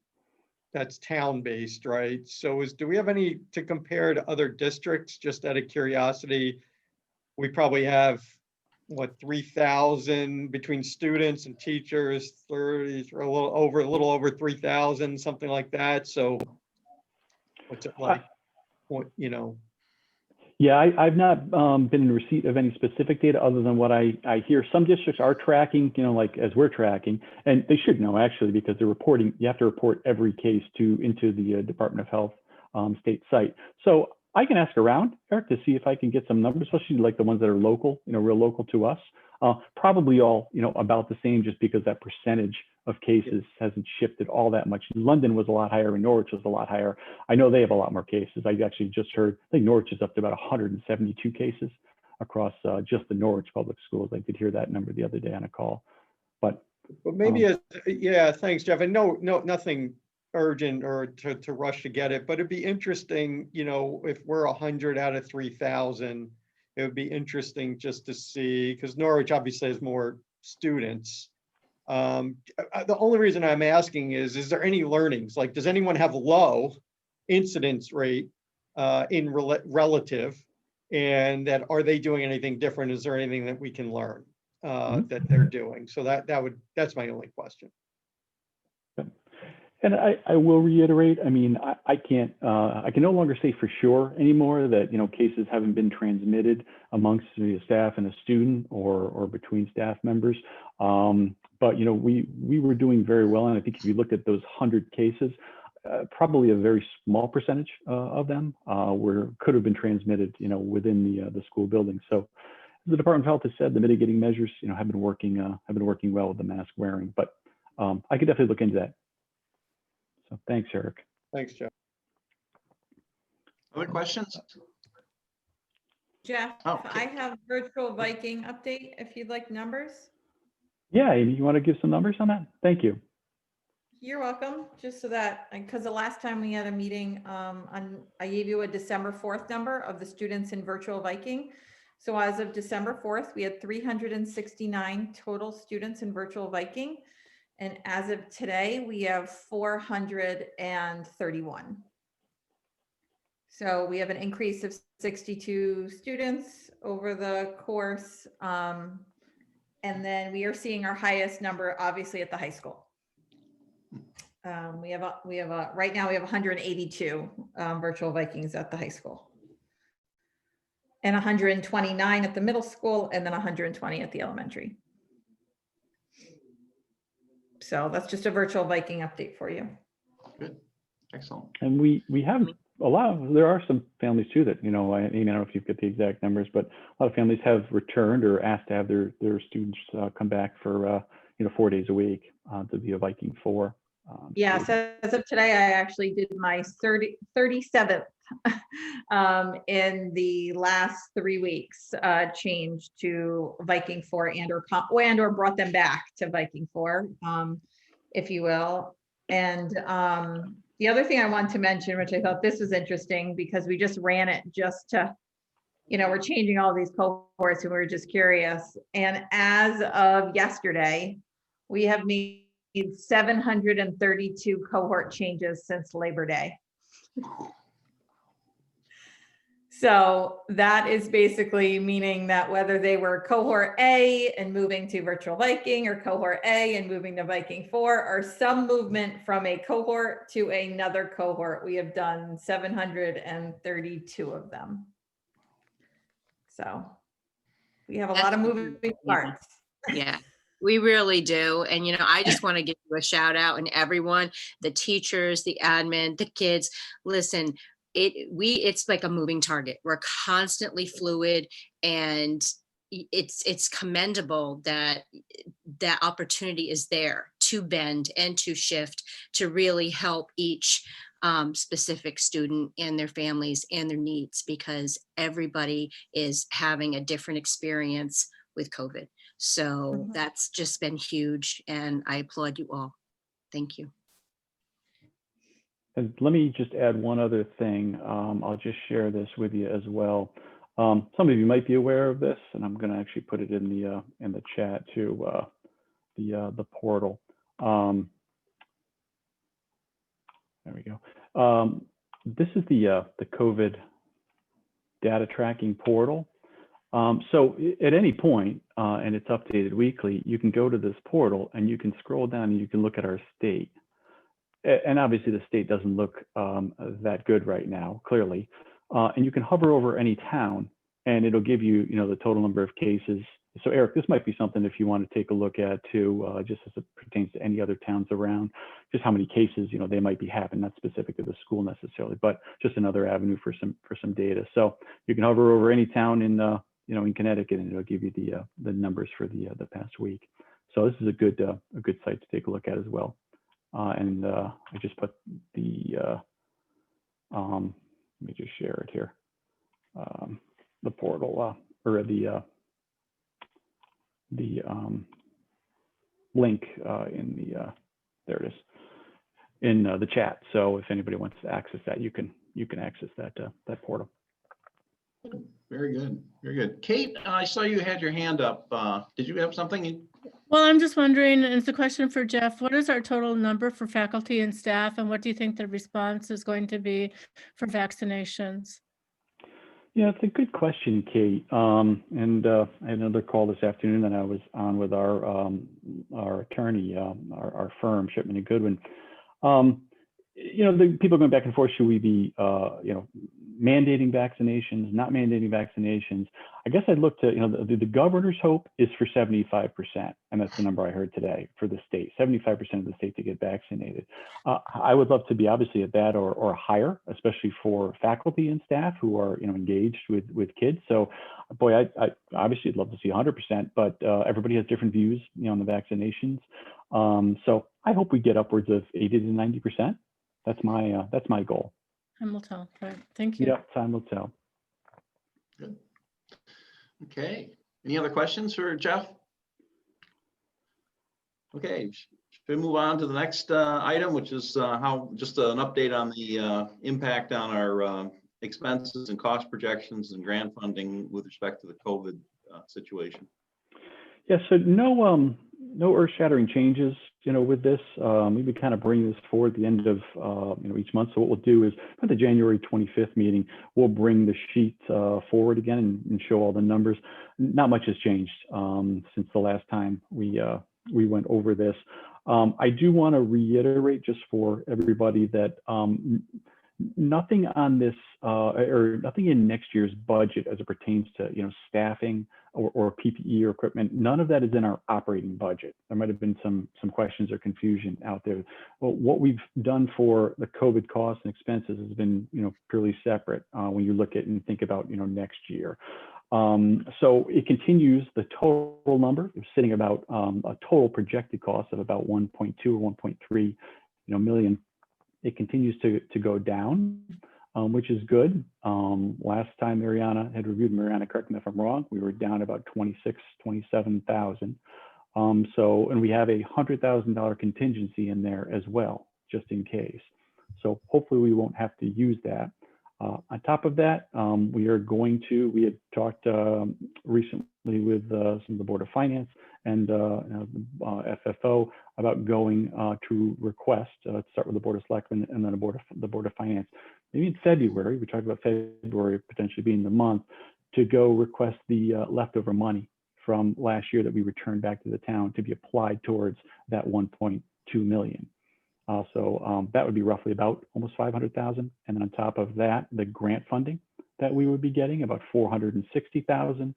town-based, right? So do we have any to compare to other districts? Just out of curiosity, we probably have what, 3,000 between students and teachers, 30 or a little over 3,000, something like that. So what's it like? Yeah, I've not been in receipt of any specific data other than what I hear. Some districts are tracking, like as we're tracking, and they should know actually, because they're reporting. You have to report every case into the Department of Health state site. So I can ask around, Eric, to see if I can get some numbers, especially like the ones that are local, real local to us. Probably all, about the same, just because that percentage of cases hasn't shifted all that much. London was a lot higher and Norwich was a lot higher. I know they have a lot more cases. I actually just heard, I think Norwich is up to about 172 cases across just the Norwich public schools. I did hear that number the other day on a call. But maybe, thanks, Jeff. And no, nothing urgent or to rush to get it, but it'd be interesting, if we're 100 out of 3,000, it would be interesting just to see, because Norwich obviously has more students. The only reason I'm asking is there any learnings? Like, does anyone have low incidence rate in relative, and that are they doing anything different? Is there anything that we can learn that they're doing? So that's my only question. And I will reiterate, I mean, I can no longer say for sure anymore that, cases haven't been transmitted amongst the staff and a student or between staff members. But, we were doing very well. And I think if you look at those 100 cases, probably a very small percentage of them could have been transmitted, within the school building. So the Department of Health has said, the mitigating measures, have been working well with the mask wearing. But I could definitely look into that. So thanks, Eric. Thanks, Jeff. Other questions? Jeff, Oh, I have virtual Viking update if you'd like numbers. Yeah, Amy, you want to give some numbers on that? Thank you. You're welcome, just so that, because the last time we had a meeting, I gave you a December 4th number of the students in virtual Viking. So as of December 4th, we had 369 total students in virtual Viking. And as of today, we have 431. So we have an increase of 62 students over the course. And then we are seeing our highest number, obviously, at the high school. Right now we have 182 virtual Vikings at the high school. And 129 at the middle school, and then 120 at the elementary. So that's just a virtual Viking update for you. Good. Excellent. And we have there are some families too that, Amy, I don't know if you've got the exact numbers, but a lot of families have returned or asked to have their students come back for, 4 days a week to be a Viking 4. Yeah, so as of today, I actually did my 37th in the last 3 weeks, change to Viking 4 and or brought them back to Viking 4, if you will. And the other thing I want to mention, which I thought this was interesting because we just ran it just to, we're changing all these cohorts and we were just curious. And as of yesterday, we have made 732 cohort changes since Labor Day. So that is basically meaning that whether they were cohort A and moving to virtual Viking or cohort A and moving to Viking 4 or some movement from a cohort to another cohort, we have done 732 of them. So we have a lot of moving parts. Yeah, we really do. And, I just want to give you a shout out and everyone, the teachers, the admin, the kids, listen, it's like a moving target. We're constantly fluid, and it's commendable that that opportunity is there to bend and to shift, to really help each specific student and their families and their needs, because everybody is having a different experience with COVID. So that's just been huge, and I applaud you all. Thank you. And let me just add one other thing. I'll just share this with you as well. Some of you might be aware of this, and I'm going to actually put it in the chat too. The portal. There we go. This is the COVID data tracking portal. So at any point, and it's updated weekly, you can go to this portal and you can scroll down and you can look at our state. And obviously the state doesn't look that good right now, clearly. And you can hover over any town and it'll give you, the total number of cases. So Eric, this might be something if you want to take a look at too, just as it pertains to any other towns around, just how many cases, they might be having, not specific to the school necessarily, but just another avenue for some data. So you can hover over any town in, in Connecticut, and it'll give you the numbers for the past week. So this is a good site to take a look at as well. And I just put the, let me just share it here, the portal or the link in the, there it is, in the chat. So if anybody wants to access that, you can access that portal. Very good. Very good. Kate, I saw you had your hand up. Did you have something? Well, I'm just wondering, and it's a question for Jeff, what is our total number for faculty and staff, and what do you think the response is going to be for vaccinations? Yeah, it's a good question, Kate. And I had another call this afternoon that I was on with our attorney, our firm, Shipman and Goodwin. The people going back and forth, should we be, mandating vaccinations, not mandating vaccinations. I guess I'd look to, the governor's hope is for 75%, and that's the number I heard today for the state, 75% of the state to get vaccinated. I would love to be obviously at that or higher, especially for faculty and staff who are, engaged with kids. So, boy, I obviously would love to see 100%, but everybody has different views, on the vaccinations. So I hope we get upwards of 80 to 90%. That's my goal. Time will tell. Right. Thank you. Yeah, time will tell. Good. Okay. Any other questions for Jeff? Okay. Should we move on to the next item, which is just an update on the impact on our expenses and cost projections and grant funding with respect to the COVID situation? Yeah, so no earth-shattering changes, with this. We kind of bring this forward at the end of, each month. So what we'll do is at the January 25th meeting, we'll bring the sheet forward again and show all the numbers. Not much has changed since the last time we went over this. I do want to reiterate just for everybody that nothing on this or nothing in next year's budget as it pertains to staffing or PPE or equipment, none of that is in our operating budget. There might have been some questions or confusion out there. Well, what we've done for the COVID costs and expenses has been purely separate when you look at and think about next year. So it continues, the total number is sitting about a total projected cost of about 1.2 or 1.3 million. It continues to go down, which is good. Last time Mariana had reviewed, Mariana, correct me if I'm wrong, we were down about 27,000. And we have a $100,000 contingency in there as well, just in case. So hopefully we won't have to use that. On top of that, we had talked recently with some of the Board of Finance and FFO about going to request, start with the Board of Selectmen and then the Board of Finance. Maybe in February, we talked about February potentially being the month to go request the leftover money from last year that we returned back to the town to be applied towards that 1.2 million. So that would be roughly about almost 500,000. And then on top of that, the grant funding that we would be getting about 460,000.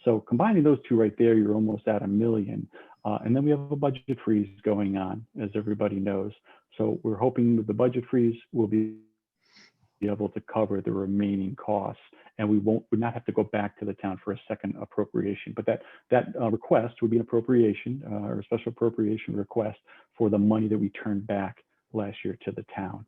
So combining those two right there, you're almost at $1 million. And then we have a budget freeze going on, as everybody knows. So we're hoping with the budget freeze, we'll be able to cover the remaining costs, and we would not have to go back to the town for a second appropriation. But that request would be an appropriation or a special appropriation request for the money that we turned back last year to the town.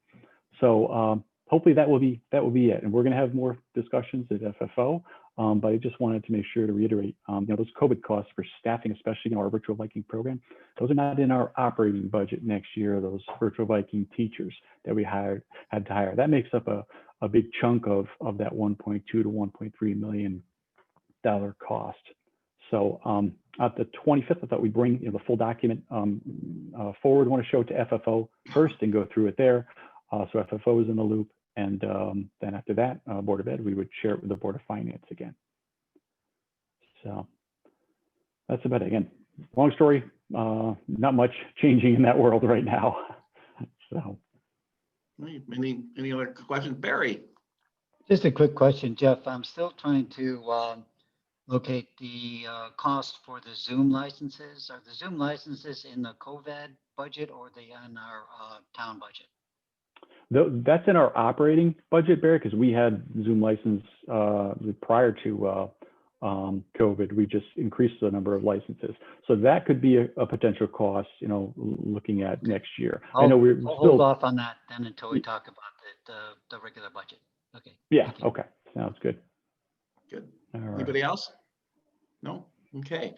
So hopefully that will be it. And we're going to have more discussions at FFO. But I just wanted to make sure to reiterate, those COVID costs for staffing, especially in our virtual Viking program, those are not in our operating budget next year. Those virtual Viking teachers that we had to hire, that makes up a big chunk of that 1.2 to 1.3 million dollar cost. So at the 25th, I thought we'd bring the full document forward. I want to show it to FFO first and go through it there. So FFO is in the loop. And then after that, Board of Ed, we would share it with the Board of Finance again. So that's about it. Again, long story, not much changing in that world right now. So. Any other questions? Barry? Just a quick question, Jeff. I'm still trying to locate the cost for the Zoom licenses. Are the Zoom licenses in the COVID budget or are they on our town budget? That's in our operating budget, Barry, because we had Zoom license prior to COVID. We just increased the number of licenses. So that could be a potential cost, looking at next year. I know we're I'll still hold off on that then until we talk about the regular budget. Okay. Yeah. Okay. Sounds good. Good. All right. Anybody else? No? Okay.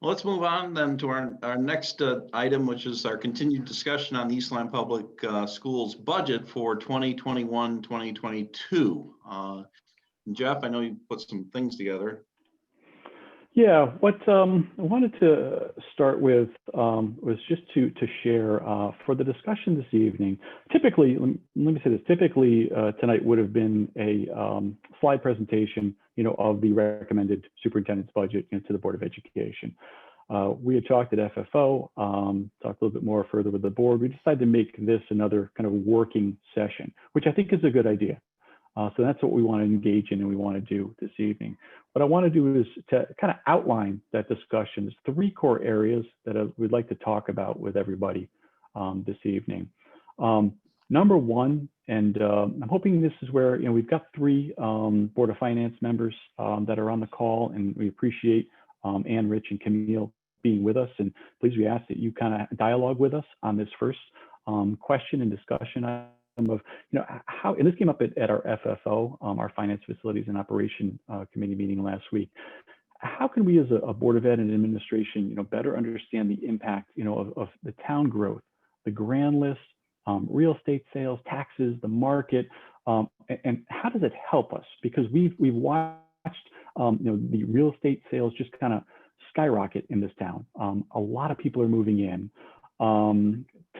Well, let's move on then to our next item, which is our continued discussion on the East Lyme Public Schools budget for 2021, 2022. Jeff, I know you put some things together. Yeah, what I wanted to start with was just to share for the discussion this evening. Typically, let me say this, typically tonight would have been a slide presentation, of the recommended superintendent's budget to the Board of Education. We had talked at FFO, talked a little bit more further with the board. We decided to make this another kind of working session, which I think is a good idea. So that's what we want to engage in and we want to do this evening. What I want to do is to kind of outline that discussion. There's 3 core areas that we'd like to talk about with everybody this evening. Number one, and I'm hoping this is where, we've got 3 Board of Finance members that are on the call, and we appreciate Ann, Rich, and Camille being with us. And please, we ask that you kind of dialogue with us on this first question and discussion of, how, and this came up at our FFO, our Finance Facilities and Operation Committee meeting last week. How can we as a Board of Ed and administration, better understand the impact, of the town growth, the grand list, real estate sales, taxes, the market, and how does it help us? Because we've watched, the real estate sales just kind of skyrocket in this town. A lot of people are moving in.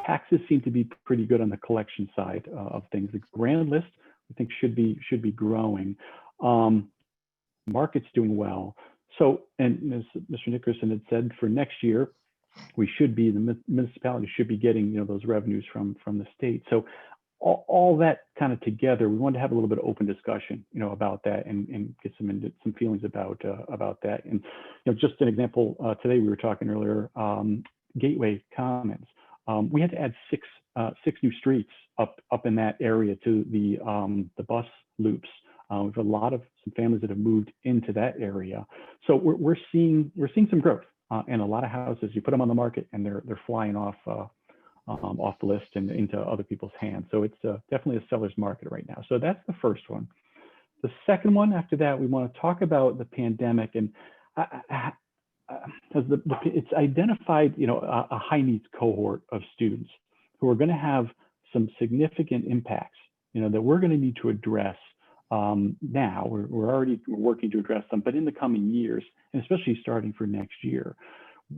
Taxes seem to be pretty good on the collection side of things. The grand list, I think, should be growing. Market's doing well. So, and as Mr. Nickerson had said, for next year, the municipality should be getting, those revenues from the state. So all that kind of together, we wanted to have a little bit of open discussion, about that and get some feelings about that. And, just an example, today we were talking earlier, Gateway Commons. We had to add six new streets up in that area to the bus loops. We've a lot of some families that have moved into that area. So we're seeing some growth in a lot of houses. You put them on the market and they're flying off the list and into other people's hands. So it's definitely a seller's market right now. So that's the first one. The second one after that, we want to talk about the pandemic, and as it's identified, a high needs cohort of students who are going to have some significant impacts, that we're going to need to address now. We're already working to address them, but in the coming years, and especially starting for next year,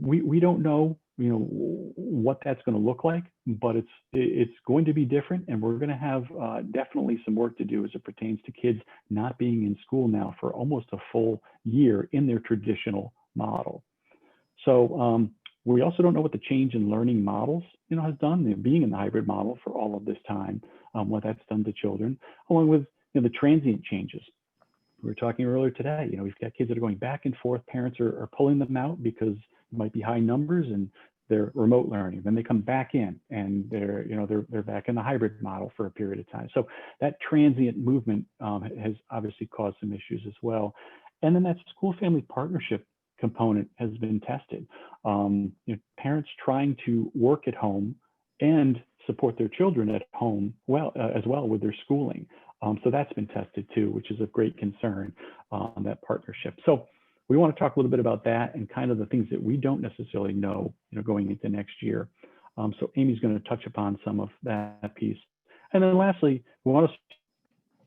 we don't know, what that's going to look like, but it's going to be different, and we're going to have definitely some work to do as it pertains to kids not being in school now for almost a full year in their traditional model. So we also don't know what the change in learning models, has done, being in the hybrid model for all of this time, what that's done to children, along with the transient changes. We were talking earlier today, we've got kids that are going back and forth. Parents are pulling them out because it might be high numbers and they're remote learning. Then they come back in and they're back in the hybrid model for a period of time. So that transient movement has obviously caused some issues as well. And then that school family partnership component has been tested. Parents trying to work at home and support their children at home as well with their schooling. So that's been tested too, which is a great concern on that partnership. So we want to talk a little bit about that and kind of the things that we don't necessarily know, going into next year. So Amy's going to touch upon some of that piece. And then lastly, we want to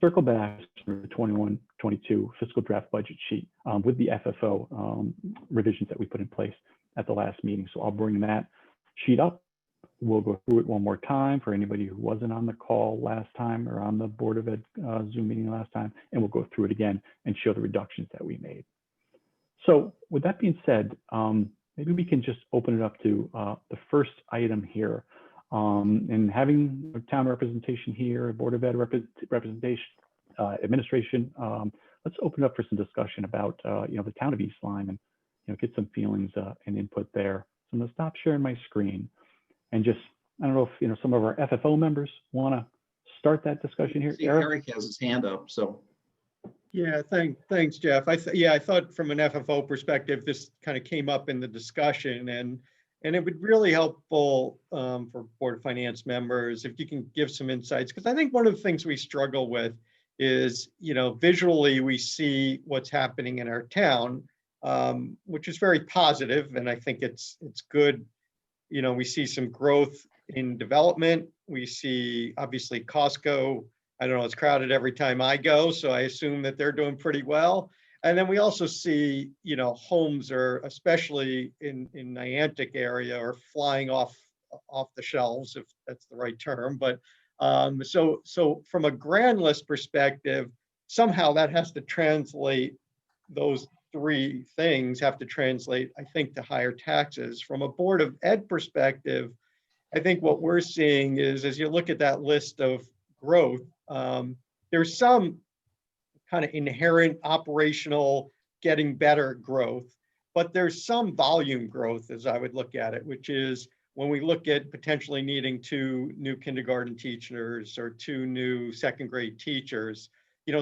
circle back to the 21-22 fiscal draft budget sheet with the FFO revisions that we put in place at the last meeting. So I'll bring that sheet up. We'll go through it one more time for anybody who wasn't on the call last time or on the Board of Ed Zoom meeting last time, and we'll go through it again and show the reductions that we made. So with that being said, maybe we can just open it up to the first item here. And having town representation here, Board of Ed representation, administration, let's open up for some discussion about the town of East Lyme and get some feelings and input there. So I'm going to stop sharing my screen and just, I don't know if some of our FFO members want to start that discussion here. Eric has his hand up, so. Yeah, thanks, Jeff. I thought from an FFO perspective, this kind of came up in the discussion, and it would really helpful for Board of Finance members if you can give some insights, because I think one of the things we struggle with is, visually we see what's happening in our town, which is very positive, and I think it's good. We see some growth in development. We see obviously Costco. I don't know, it's crowded every time I go, so I assume that they're doing pretty well. And then we also see, homes are, especially in Niantic area, are flying off the shelves, if that's the right term. But so from a grand list perspective, somehow that has to translate, those three things have to translate, I think, to higher taxes. From a Board of Ed perspective, I think what we're seeing is, as you look at that list of growth, there's some kind of inherent operational getting better growth, but there's some volume growth as I would look at it, which is when we look at potentially needing 2 new kindergarten teachers or 2 new second grade teachers,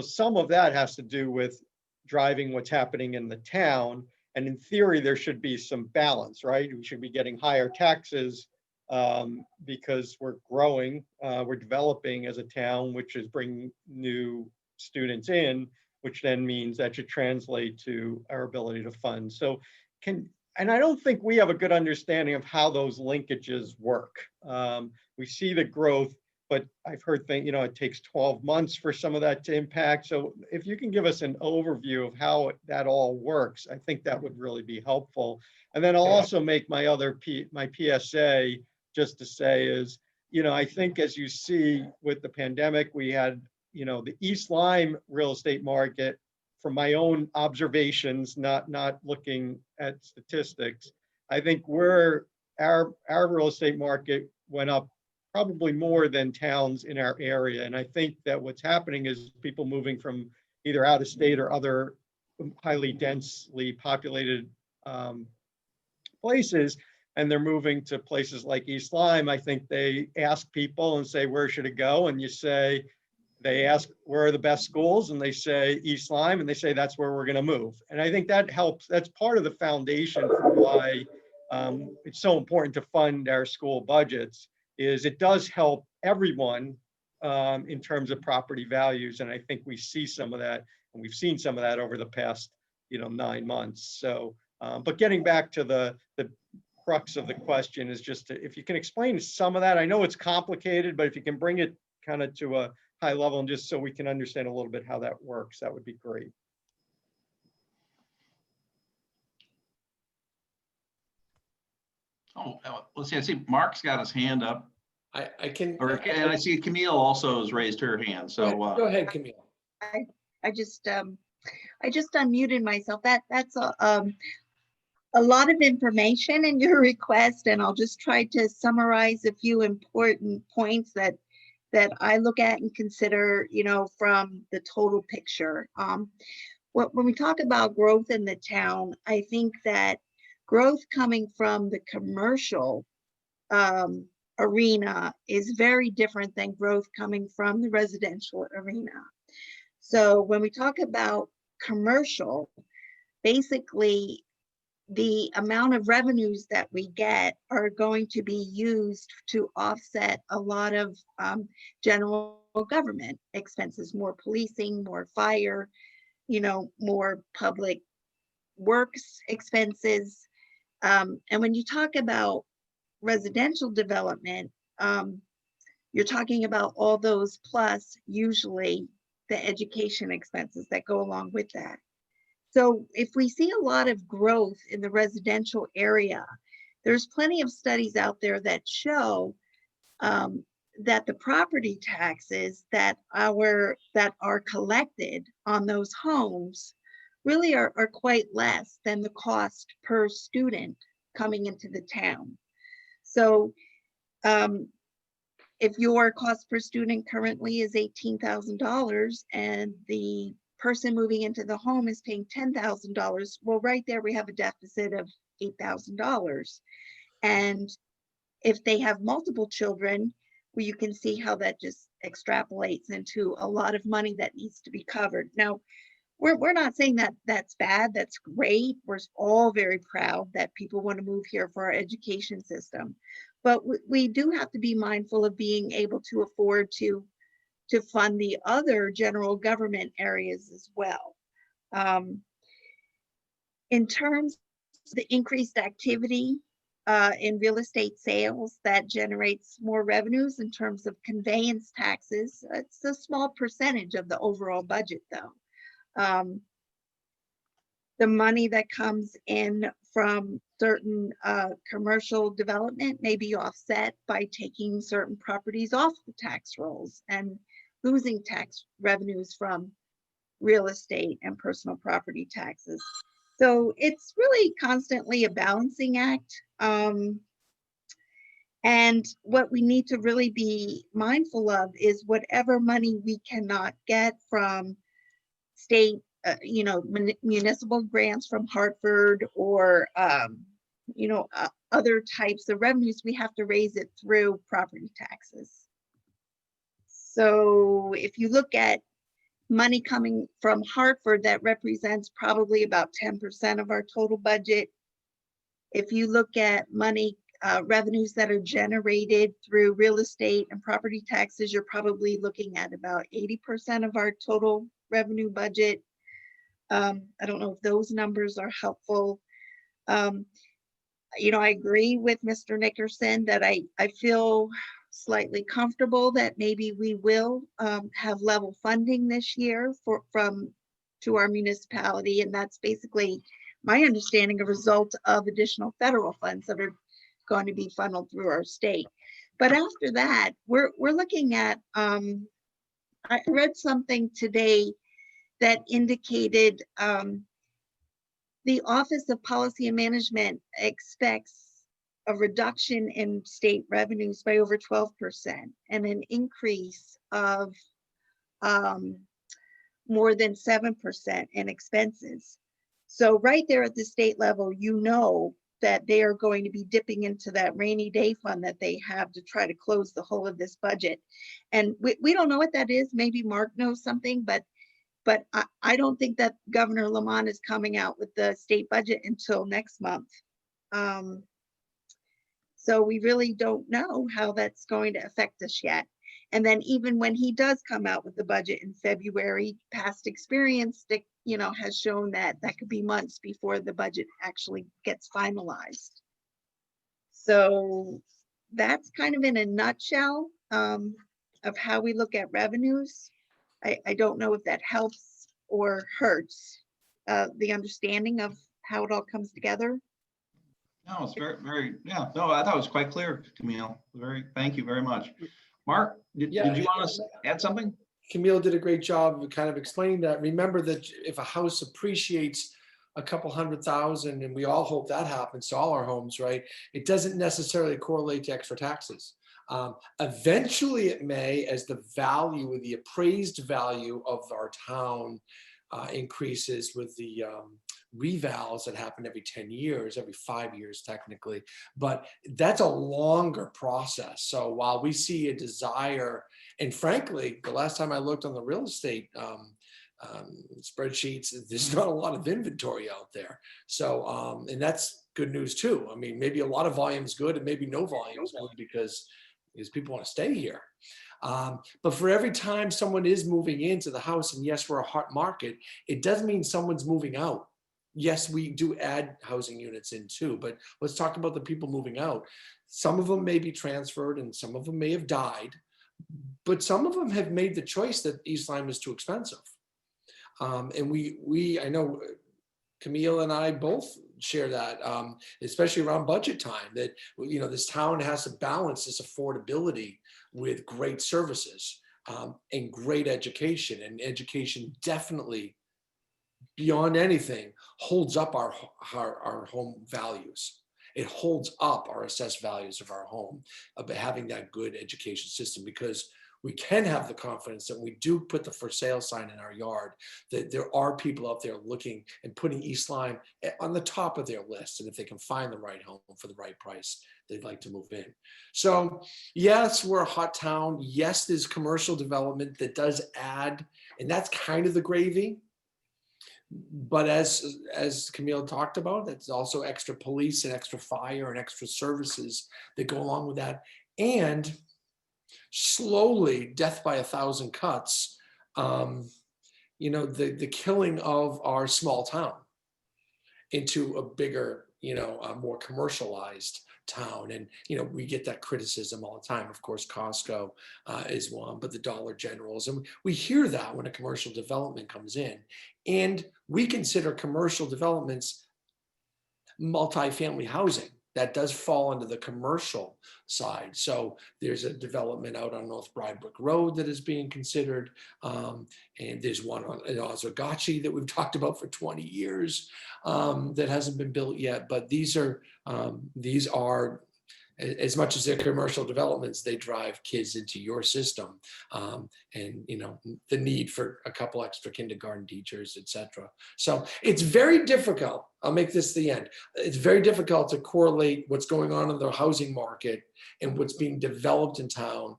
some of that has to do with driving what's happening in the town. And in theory, there should be some balance, right? We should be getting higher taxes because we're growing, we're developing as a town, which is bringing new students in, which then means that should translate to our ability to fund. So and I don't think we have a good understanding of how those linkages work. We see the growth, but I've heard it takes 12 months for some of that to impact. So if you can give us an overview of how that all works, I think that would really be helpful. And then I'll also make my my PSA just to say is, I think as you see with the pandemic, we had, the East Lyme real estate market, from my own observations, not looking at statistics, I think our real estate market went up probably more than towns in our area. And I think that what's happening is people moving from either out of state or other highly densely populated places, and they're moving to places like East Lyme. I think they ask people and say, where should it go? And they ask, where are the best schools? And they say East Lyme, and they say, that's where we're going to move. And I think that helps. That's part of the foundation for why it's so important to fund our school budgets, is it does help everyone in terms of property values. And I think we see some of that, and we've seen some of that over the past, 9 months. So, but getting back to the crux of the question is just if you can explain some of that. I know it's complicated, but if you can bring it kind of to a high level and just so we can understand a little bit how that works, that would be great. Oh, let's see. I see Mark's got his hand up. I can. And I see Camille also has raised her hand. So go ahead, Camille. I just unmuted myself. That's a lot of information in your request, and I'll just try to summarize a few important points that I look at and consider, from the total picture. When we talk about growth in the town, I think that growth coming from the commercial arena is very different than growth coming from the residential arena. So when we talk about commercial, basically the amount of revenues that we get are going to be used to offset a lot of general government expenses, more policing, more fire, more public works expenses. And when you talk about residential development, you're talking about all those plus usually the education expenses that go along with that. So if we see a lot of growth in the residential area, there's plenty of studies out there that show that the property taxes that are collected on those homes really are quite less than the cost per student coming into the town. So if your cost per student currently is $18,000 and the person moving into the home is paying $10,000, well, right there we have a deficit of $8,000. And if they have multiple children, well, you can see how that just extrapolates into a lot of money that needs to be covered. Now, we're not saying that that's bad, that's great. We're all very proud that people want to move here for our education system. But we do have to be mindful of being able to afford to fund the other general government areas as well. In terms of the increased activity in real estate sales, that generates more revenues in terms of conveyance taxes. It's a small percentage of the overall budget though. The money that comes in from certain commercial development may be offset by taking certain properties off the tax rolls and losing tax revenues from real estate and personal property taxes. So it's really constantly a balancing act. And what we need to really be mindful of is whatever money we cannot get from state, municipal grants from Hartford or, other types of revenues, we have to raise it through property taxes. So if you look at money coming from Hartford, that represents probably about 10% of our total budget. If you look at money, revenues that are generated through real estate and property taxes, you're probably looking at about 80% of our total revenue budget. I don't know if those numbers are helpful. I agree with Mr. Nickerson that I feel slightly comfortable that maybe we will have level funding this year to our municipality, and that's basically my understanding, a result of additional federal funds that are going to be funneled through our state. But after that, we're looking at, I read something today that indicated the Office of Policy and Management expects a reduction in state revenues by over 12% and an increase of more than 7% in expenses. So right there at the state level, that they are going to be dipping into that rainy day fund that they have to try to close the whole of this budget. And we don't know what that is. Maybe Mark knows something, but I don't think that Governor Lamont is coming out with the state budget until next month. So we really don't know how that's going to affect us yet. And then even when he does come out with the budget in February, past experience, has shown that could be months before the budget actually gets finalized. So that's kind of in a nutshell of how we look at revenues. I don't know if that helps or hurts the understanding of how it all comes together. No, it's very, very, yeah, no, I thought it was quite clear, Camille. Thank you very much. Mark, did you want to add something? Camille did a great job of kind of explaining that. Remember that if a house appreciates a couple $100,000, and we all hope that happens to all our homes, right? It doesn't necessarily correlate to extra taxes. Eventually it may, as the value, the appraised value of our town increases with the revals that happen every 10 years, every 5 years technically, but that's a longer process. So while we see a desire, and frankly, the last time I looked on the real estate spreadsheets, there's not a lot of inventory out there. So, and that's good news too. I mean, maybe a lot of volume is good and maybe no volume is good because people want to stay here. But for every time someone is moving into the house, and yes, we're a hot market, it doesn't mean someone's moving out. Yes, we do add housing units in too, but let's talk about the people moving out. Some of them may be transferred and some of them may have died, but some of them have made the choice that East Lyme is too expensive. And I know Camille and I both share that, especially around budget time, that, this town has to balance this affordability with great services and great education, and education definitely, beyond anything, holds up our home values. It holds up our assessed values of our home, of having that good education system, because we can have the confidence that we do put the for sale sign in our yard, that there are people out there looking and putting East Lyme on the top of their list. And if they can find the right home for the right price, they'd like to move in. So yes, we're a hot town. Yes, there's commercial development that does add, and that's kind of the gravy. But as Camille talked about, that's also extra police and extra fire and extra services that go along with that. And slowly, death by 1,000 cuts, the killing of our small town into a bigger, a more commercialized town. And, we get that criticism all the time. Of course, Costco is one, but the Dollar Generals. And we hear that when a commercial development comes in. And we consider commercial developments multifamily housing. That does fall under the commercial side. So there's a development out on North Brybrook Road that is being considered. And there's one in Oswegatchie that we've talked about for 20 years that hasn't been built yet. But these are, as much as they're commercial developments, they drive kids into your system. And, you know, the need for a couple extra kindergarten teachers, et cetera. So it's very difficult. I'll make this the end. It's very difficult to correlate what's going on in the housing market and what's being developed in town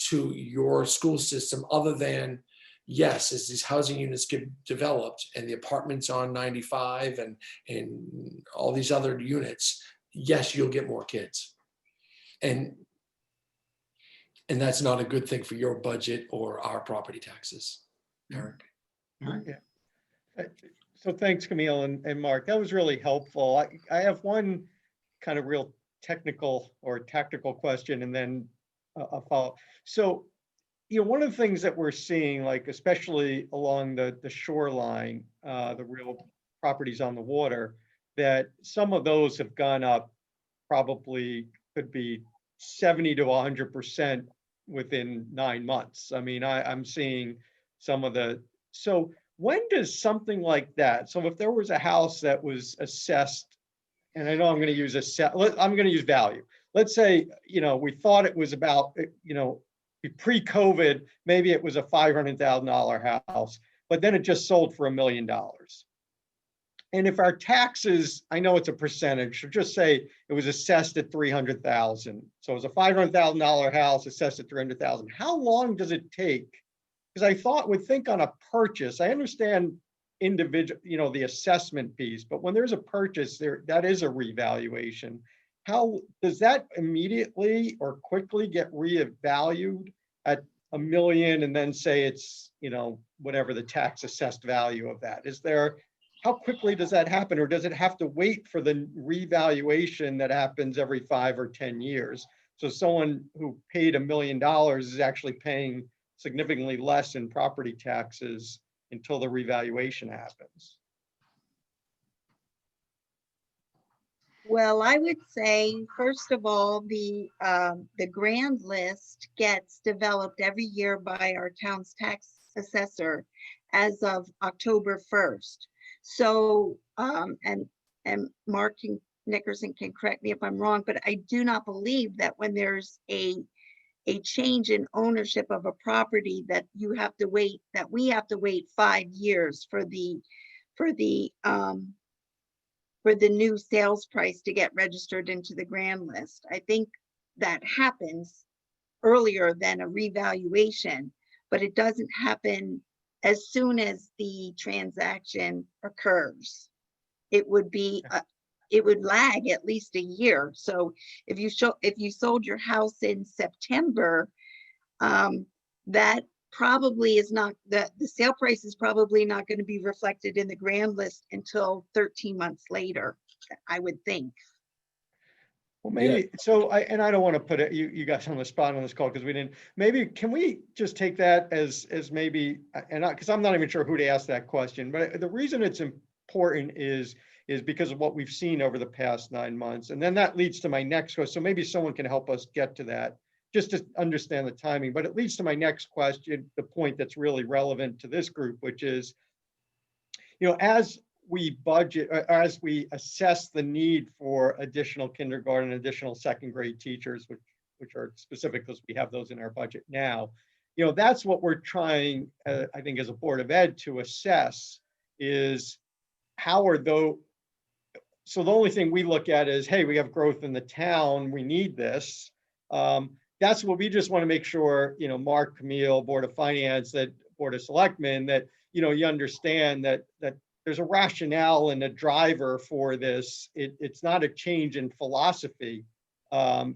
to your school system, other than, yes, as these housing units get developed and the apartments on 95 and all these other units, yes, you'll get more kids. And that's not a good thing for your budget or our property taxes. Eric? Yeah. So thanks, Camille and Mark. That was really helpful. I have one kind of real technical or tactical question and then a follow. So, you know, one of the things that we're seeing, like especially along the shoreline, the real properties on the water, that some of those have gone up, probably could be 70 to 100% within 9 months. I mean, I'm seeing some of the, so when does something like that, so if there was a house that was assessed, and I know I'm going to use I'm going to use value. Let's say, you know, we thought it was about, you know, pre-COVID, maybe it was a $500,000 house, but then it just sold for $1 million. And if our taxes, I know it's a percentage, so just say it was assessed at 300,000. So it was a $500,000 house assessed at 300,000. How long does it take? Because I would think on a purchase, I understand individual, you know, the assessment piece, but when there's a purchase there, that is a revaluation. How does that immediately or quickly get revalued at $1 million and then say it's, you know, whatever the tax assessed value of that? Is there, how quickly does that happen? Or does it have to wait for the revaluation that happens every 5 or 10 years? So someone who paid $1 million is actually paying significantly less in property taxes until the revaluation happens. Well, I would say, first of all, the grand list gets developed every year by our town's tax assessor as of October 1st. So, and Mark Nickerson can correct me if I'm wrong, but I do not believe that when there's a change in ownership of a property that you have to wait, that we have to wait 5 years for the new sales price to get registered into the grand list. I think that happens earlier than a revaluation, but it doesn't happen as soon as the transaction occurs. It would be, it would lag at least a year. So if you sold your house in September, that probably is not, the sale price is probably not going to be reflected in the grand list until 13 months later, I would think. Well, maybe, so I don't want to put you guys on the spot on this call because we didn't, maybe, can we just take that as maybe, and because I'm not even sure who to ask that question, but the reason it's important is because of what we've seen over the past 9 months. And then that leads to my next question. So maybe someone can help us get to that, just to understand the timing, but it leads to my next question, the point that's really relevant to this group, which is, you know, as we budget, as we assess the need for additional kindergarten, additional second grade teachers, which are specific because we have those in our budget now, you know, that's what we're trying, I think, as a Board of Ed to assess is how are those. So the only thing we look at is, hey, we have growth in the town, we need this. That's what we just want to make sure, you know, Mark, Camille, Board of Finance, that Board of Selectmen, that, you know, you understand that there's a rationale and a driver for this. It's not a change in philosophy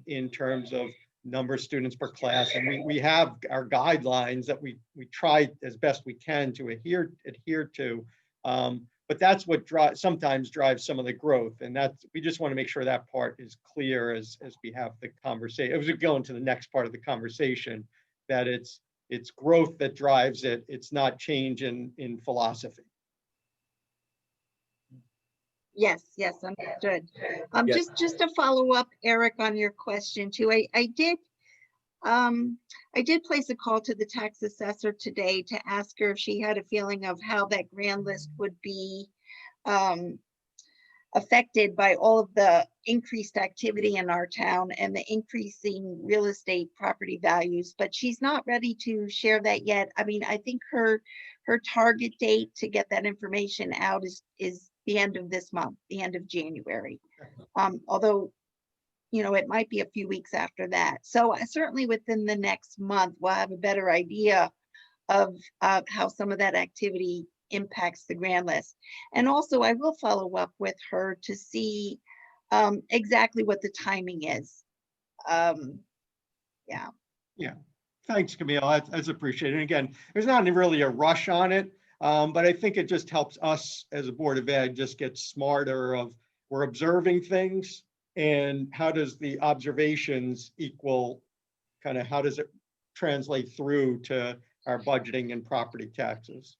in terms of number of students per class. And we have our guidelines that we try as best we can to adhere to. But that's what sometimes drives some of the growth. And we just want to make sure that part is clear as we have the conversation. As we go into the next part of the conversation, that it's growth that drives it. It's not change in philosophy. Yes, understood. Yes. Just to follow up, Eric, on your question too, I did place a call to the tax assessor today to ask her if she had a feeling of how that grand list would be affected by all of the increased activity in our town and the increasing real estate property values, but she's not ready to share that yet. I mean, I think her target date to get that information out is the end of this month, the end of January. Although, you know, it might be a few weeks after that. So certainly within the next month, we'll have a better idea of how some of that activity impacts the grand list. And also I will follow up with her to see exactly what the timing is. Yeah. Yeah, thanks, Camille. That's appreciated. And again, there's not really a rush on it, but I think it just helps us as a Board of Ed just get smarter of we're observing things and how does the observations equal, kind of how does it translate through to our budgeting and property taxes.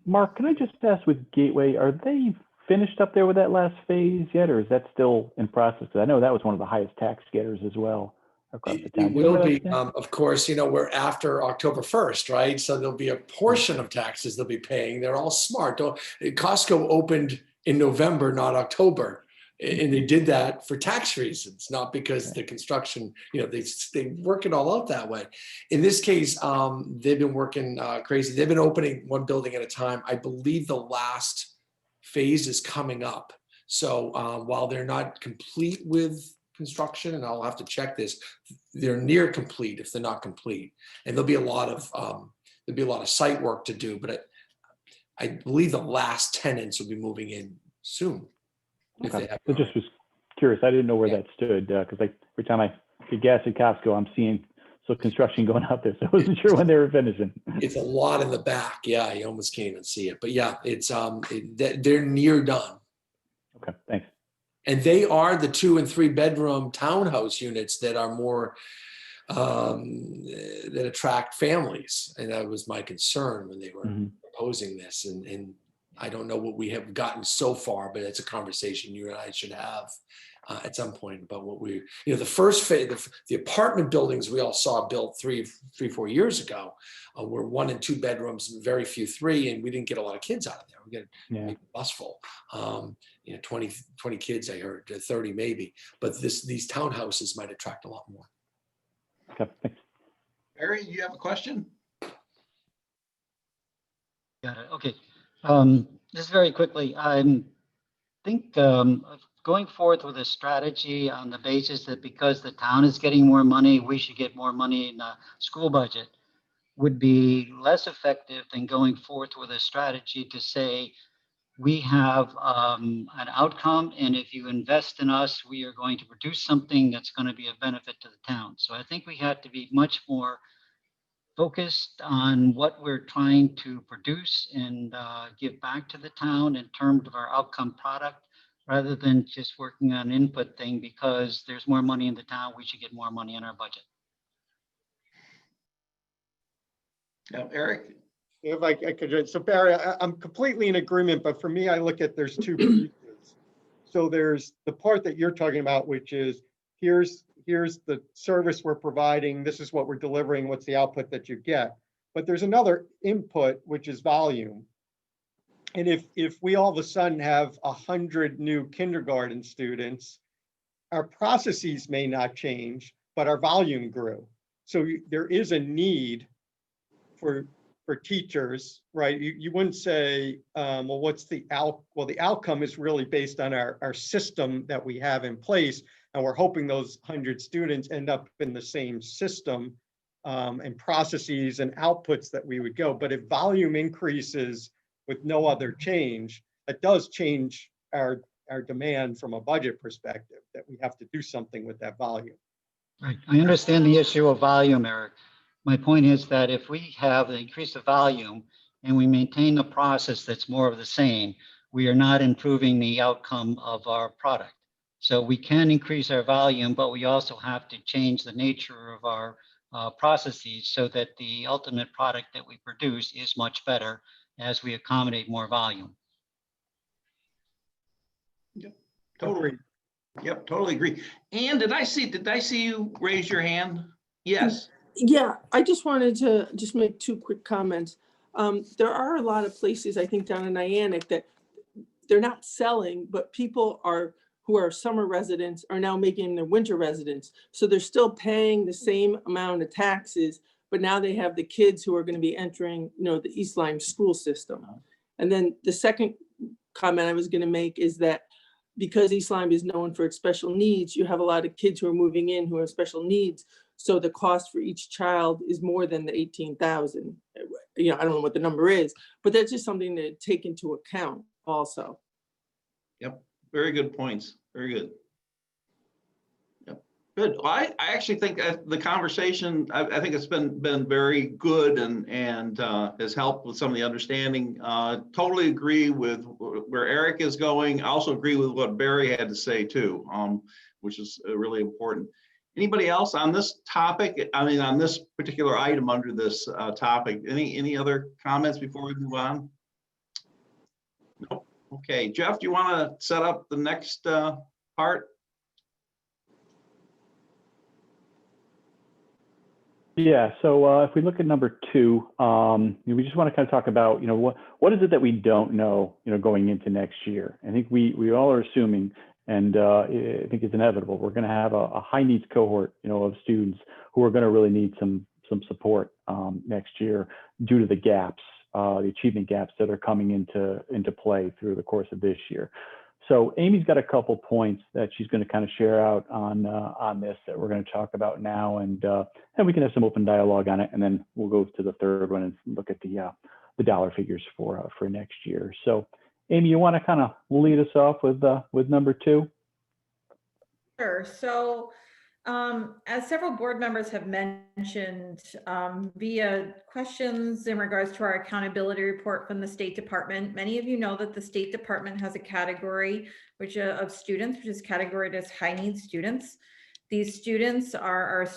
Mark, can I just ask with Gateway, are they finished up there with that last phase yet, or is that still in process? 'Cause I know that was one of the highest tax getters as well across the It town. Do you know will where be, that's at? of course, you know, we're after October 1st, right? So there'll be a portion of taxes they'll be paying. They're all smart. Costco opened in November, not October. And they did that for tax reasons, not because the construction, you know, they work it all out that way. In this case, they've been working crazy. They've been opening one building at a time. I believe the last phase is coming up. So while they're not complete with construction, and I'll have to check this, they're near complete if they're not complete. And there'll be a lot of site work to do, but I believe the last tenants will be moving in soon. Okay. I just was curious. I didn't know where that stood because every time I get gas at Costco, I'm seeing construction going out there. So I wasn't sure when they were finishing. It's a lot in the back. Yeah, you almost can't even see it. But yeah, it's they're near done. Okay, thanks. And they are the 2 and 3 bedroom townhouse units that are more that attract families. And that was my concern when they were proposing this. And I don't know what we have gotten so far, but it's a conversation you and I should have at some point about what we, you know, the first phase, the apartment buildings we all saw built 3-4 years ago were 1 and 2 bedrooms, very few 3, and we didn't get a lot of kids out of there. We got a bus full, you know, 20 kids, I heard, 30 maybe, but these townhouses might attract a lot more. Okay, thanks. Barry, you have a question? Got it. Okay. Just very quickly, I think going forth with a strategy on the basis that because the town is getting more money, we should get more money in the school budget would be less effective than going forth with a strategy to say, we have an outcome, and if you invest in us, we are going to produce something that's going to be of benefit to the town. So I think we have to be much more focused on what we're trying to produce and give back to the town in terms of our outcome product, rather than just working on an input thing because there's more money in the town, we should get more money in our budget. Yeah, Eric? If I could, so Barry, I'm completely in agreement, but for me, I look at there's 2 pieces. So there's the part that you're talking about, which is here's the service we're providing, this is what we're delivering, what's the output that you get. But there's another input, which is volume. And if we all of a sudden have 100 new kindergarten students, our processes may not change, but our volume grew. So there is a need for teachers, right? You wouldn't say, well, what's the the outcome is really based on our system that we have in place. And we're hoping those 100 students end up in the same system and processes and outputs that we would go. But if volume increases with no other change, it does change our demand from a budget perspective, that we have to do something with that volume. Right. I understand the issue of volume, Eric. My point is that if we have an increase of volume and we maintain a process that's more of the same, we are not improving the outcome of our product. So we can increase our volume, but we also have to change the nature of our processes so that the ultimate product that we produce is much better as we accommodate more volume. Yep, totally. Yep, totally agree. Ann, did I see you raise your hand? Yes. Yeah, I just wanted to make 2 quick comments. There are a lot of places, I think, down in Niantic that they're not selling, but people who are summer residents are now making their winter residents. So they're still paying the same amount of taxes, but now they have the kids who are going to be entering, the East Lyme school system. And then the second comment I was going to make is that because East Lyme is known for its special needs, you have a lot of kids who are moving in who have special needs. So the cost for each child is more than the 18,000. I don't know what the number is, but that's just something to take into account also. Yep, very good points. Very good. Yep, good. Well, I actually think the conversation, I think it's been very good and has helped with some of the understanding. Totally agree with where Eric is going. I also agree with what Barry had to say too, which is really important. Anybody else on this topic? I mean, on this particular item under this topic, any other comments before we move on? Nope. Okay, Jeff, do you want to set up the next part? Yeah, so if we look at number 2, we just want to kind of talk about, what is it that we don't know, going into next year? I think we all are assuming, and I think it's inevitable, we're going to have a high needs cohort, of students who are going to really need some support next year due to the gaps, the achievement gaps that are coming into play through the course of this year. So Amy's got a couple points that she's going to kind of share out on this that we're going to talk about now, and we can have some open dialogue on it, and then we'll go to the third one and look at the dollar figures for next year. So Amy, you want to kind of lead us off with number 2? Sure. So as several board members have mentioned via questions in regards to our accountability report from the State Department, many of you know that the State Department has a category of students, which is categorized as high needs students. These students are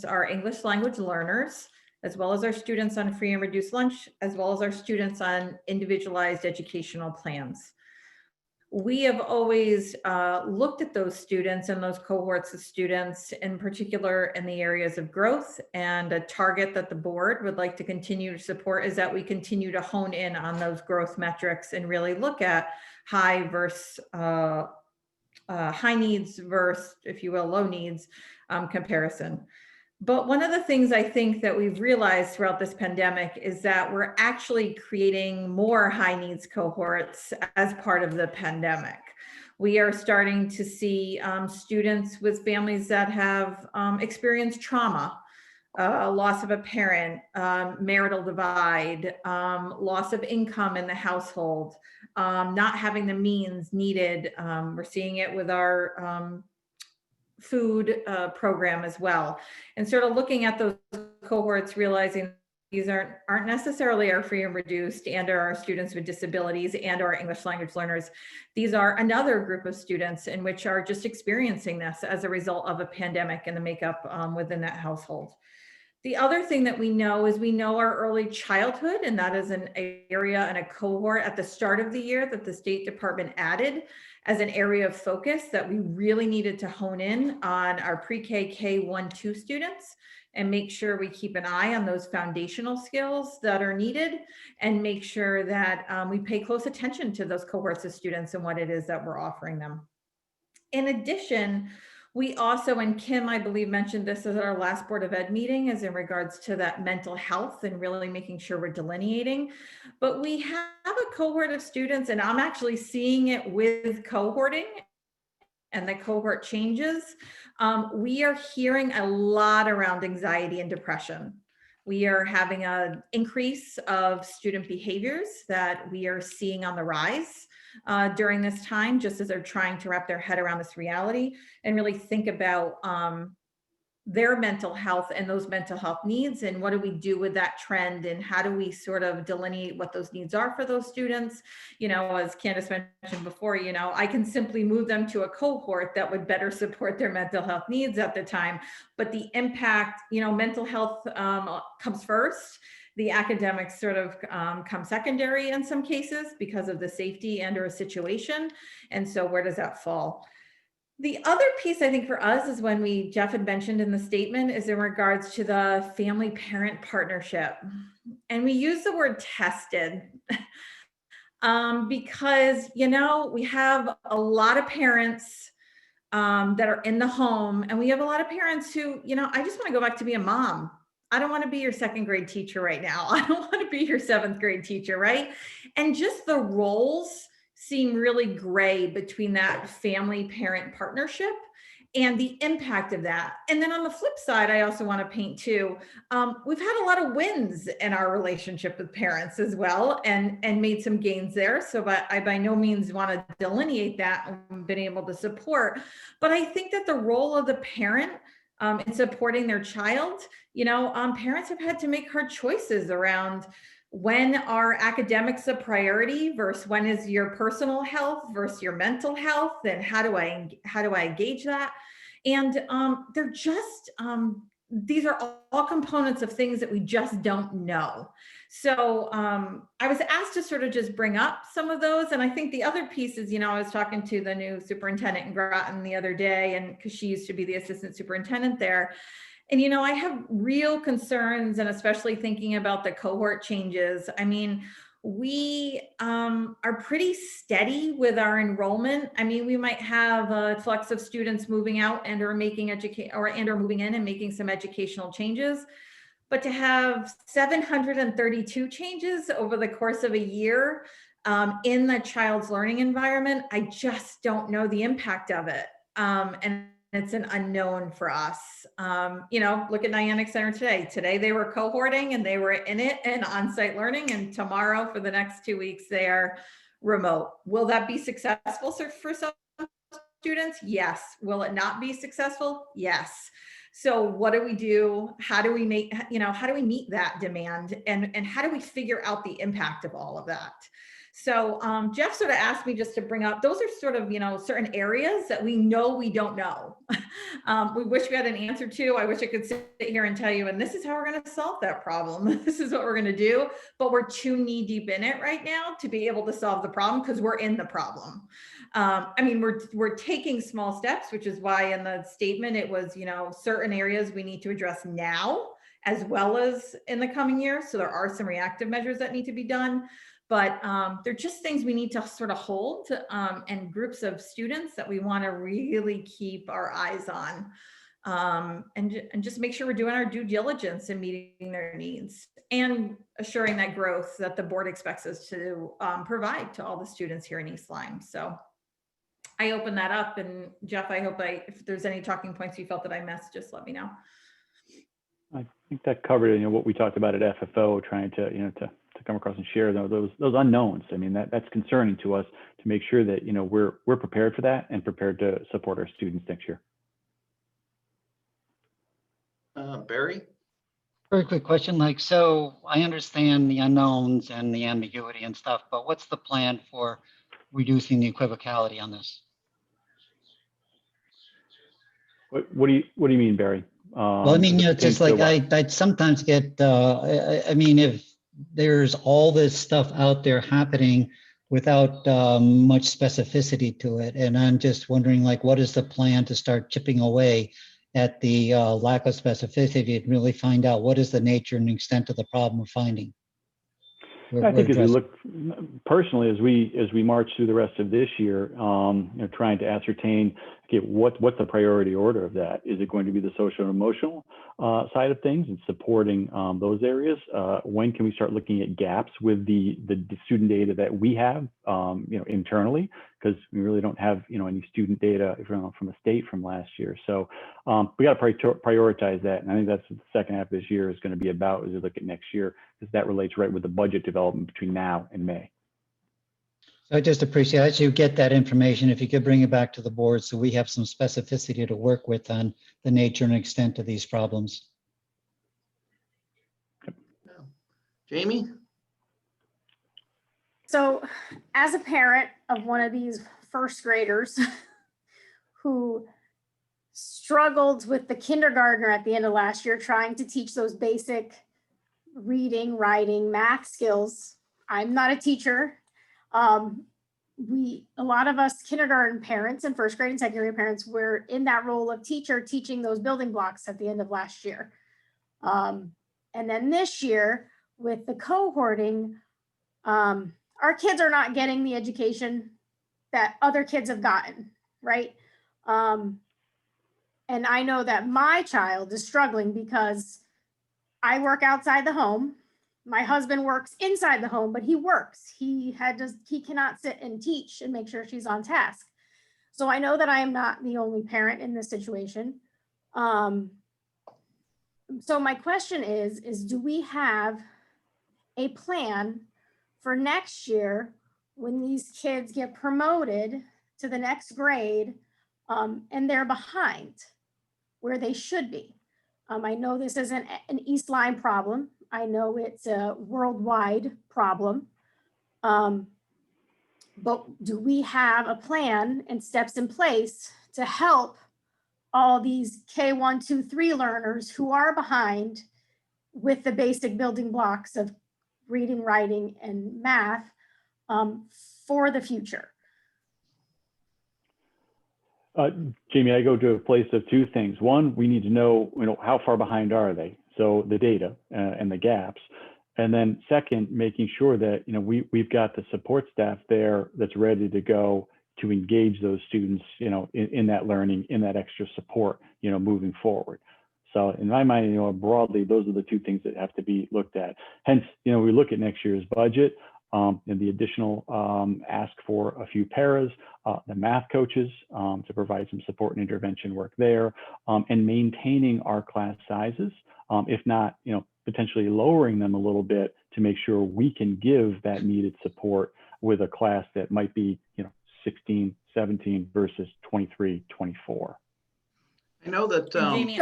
our English language learners, as well as our students on free and reduced lunch, as well as our students on individualized educational plans. We have always looked at those students and those cohorts of students, in particular in the areas of growth, and a target that the board would like to continue to support is that we continue to hone in on those growth metrics and really look at high versus high needs versus, if you will, low needs comparison. But one of the things I think that we've realized throughout this pandemic is that we're actually creating more high needs cohorts as part of the pandemic. We are starting to see students with families that have experienced trauma, loss of a parent, marital divide, loss of income in the household, not having the means needed. We're seeing it with our food program as well, and sort of looking at those cohorts, realizing these aren't necessarily our free and reduced and our students with disabilities and our English language learners. These are another group of students in which are just experiencing this as a result of a pandemic and the makeup within that household. The other thing that we know is we know our early childhood, and that is an area and a cohort at the start of the year that the State Department added as an area of focus that we really needed to hone in on our pre-K, K1, 2 students and make sure we keep an eye on those foundational skills that are needed and make sure that we pay close attention to those cohorts of students and what it is that we're offering them. In addition, we also, and Kim, I believe, mentioned this at our last Board of Ed meeting, is in regards to that mental health and really making sure we're delineating. But we have a cohort of students, and I'm actually seeing it with cohorting and the cohort changes. We are hearing a lot around anxiety and depression. We are having an increase of student behaviors that we are seeing on the rise during this time, just as they're trying to wrap their head around this reality and really think about their mental health and those mental health needs, and what do we do with that trend, and how do we sort of delineate what those needs are for those students. As Candace mentioned before, I can simply move them to a cohort that would better support their mental health needs at the time, but the impact, mental health comes first. The academics sort of come secondary in some cases because of the safety and or situation. And so where does that fall? The other piece I think for us is when Jeff had mentioned in the statement is in regards to the family parent partnership. And we use the word tested. Because, you know, we have a lot of parents that are in the home, and we have a lot of parents who, you know, I just want to go back to be a mom. I don't want to be your second grade teacher right now. I don't want to be your seventh grade teacher, right? And just the roles seem really gray between that family parent partnership and the impact of that. And then on the flip side, I also want to paint too, we've had a lot of wins in our relationship with parents as well, and made some gains there. So I by no means want to delineate that and been able to support. But I think that the role of the parent in supporting their child, you know, parents have had to make hard choices around when are academics a priority versus when is your personal health versus your mental health, and how do I gauge that? And they're just these are all components of things that we just don't know. So I was asked to sort of just bring up some of those, and I think the other piece is, you know, I was talking to the new superintendent in Groton the other day, and because she used to be the assistant superintendent there. And, you know, I have real concerns, and especially thinking about the cohort changes. I mean, we are pretty steady with our enrollment. I mean, we might have a flux of students moving out and or moving in and making some educational changes. But to have 732 changes over the course of a year in the child's learning environment, I just don't know the impact of it. And it's an unknown for us. You know, look at Niantic Center today. Today they were cohorting and they were in it and on-site learning, and tomorrow for the next 2 weeks they are remote. Will that be successful for some students? Yes. Will it not be successful? Yes. So what do we do? How do we make, you know, how do we meet that demand, and how do we figure out the impact of all of that? So Jeff sort of asked me just to bring up, those are sort of, you know, certain areas that we know we don't know. We wish we had an answer to. I wish I could sit here and tell you, and this is how we're going to solve that problem. This is what we're going to do. But we're too knee deep in it right now to be able to solve the problem, because we're in the problem. I mean, we're taking small steps, which is why in the statement it was, you know, certain areas we need to address now as well as in the coming year. So there are some reactive measures that need to be done. But they're just things we need to sort of hold, and groups of students that we want to really keep our eyes on, and just make sure we're doing our due diligence in meeting their needs and assuring that growth that the board expects us to provide to all the students here in East Lyme. So I open that up, and Jeff, I hope if there's any talking points you felt that I missed, just let me know. I think that covered, you know, what we talked about at FFO, trying to, you know, to come across and share those unknowns. I mean, that's concerning to us, to make sure that, you know, we're prepared for that and prepared to support our students next year. Barry? Very quick question, like, so I understand the unknowns and the ambiguity and stuff, but what's the plan for reducing the equivocality on this? What do you mean, Barry? Well, I mean, you know, it's just like I sometimes get, I mean, if there's all this stuff out there happening without much specificity to it, and I'm just wondering, like, what is the plan to start chipping away at the lack of specificity and really find out what is the nature and extent of the problem we're finding? I think as we look personally, as we march through the rest of this year, you know, trying to ascertain, okay, what's the priority order of that? Is it going to be the social and emotional side of things and supporting those areas? When can we start looking at gaps with the student data that we have, you know, internally? Because we really don't have, you know, any student data from the state from last year. So we got to prioritize that, and I think that's what the second half of this year is going to be about as we look at next year, because that relates right with the budget development between now and May. So I just appreciate as you get that information, if you could bring it back to the board so we have some specificity to work with on the nature and extent of these problems. Jamie? So as a parent of one of these first graders who struggled with the kindergartner at the end of last year, trying to teach those basic reading, writing, math skills. I'm not a teacher. A lot of us kindergarten parents and first grade and second grade parents were in that role of teacher, teaching those building blocks at the end of last year. And then this year with the cohorting, our kids are not getting the education that other kids have gotten, right? And I know that my child is struggling because I work outside the home. My husband works inside the home, but he works. He cannot sit and teach and make sure she's on task. So I know that I am not the only parent in this situation. So my question is do we have a plan for next year when these kids get promoted to the next grade and they're behind where they should be? I know this isn't an East Lyme problem. I know it's a worldwide problem. But do we have a plan and steps in place to help all these K1, 2, 3 learners who are behind with the basic building blocks of reading, writing, and math for the future? Jamie, I go to a place of two things. One, we need to know, how far behind are they? So the data and the gaps. And then second, making sure that, we've got the support staff there that's ready to go to engage those students, in that learning, in that extra support, moving forward. So in my mind, broadly, those are the two things that have to be looked at. Hence, we look at next year's budget and the additional ask for a few paras, the math coaches to provide some support and intervention work there, and maintaining our class sizes, if not, potentially lowering them a little bit to make sure we can give that needed support with a class that might be, 16, 17 versus 23, 24. I know that Jamie,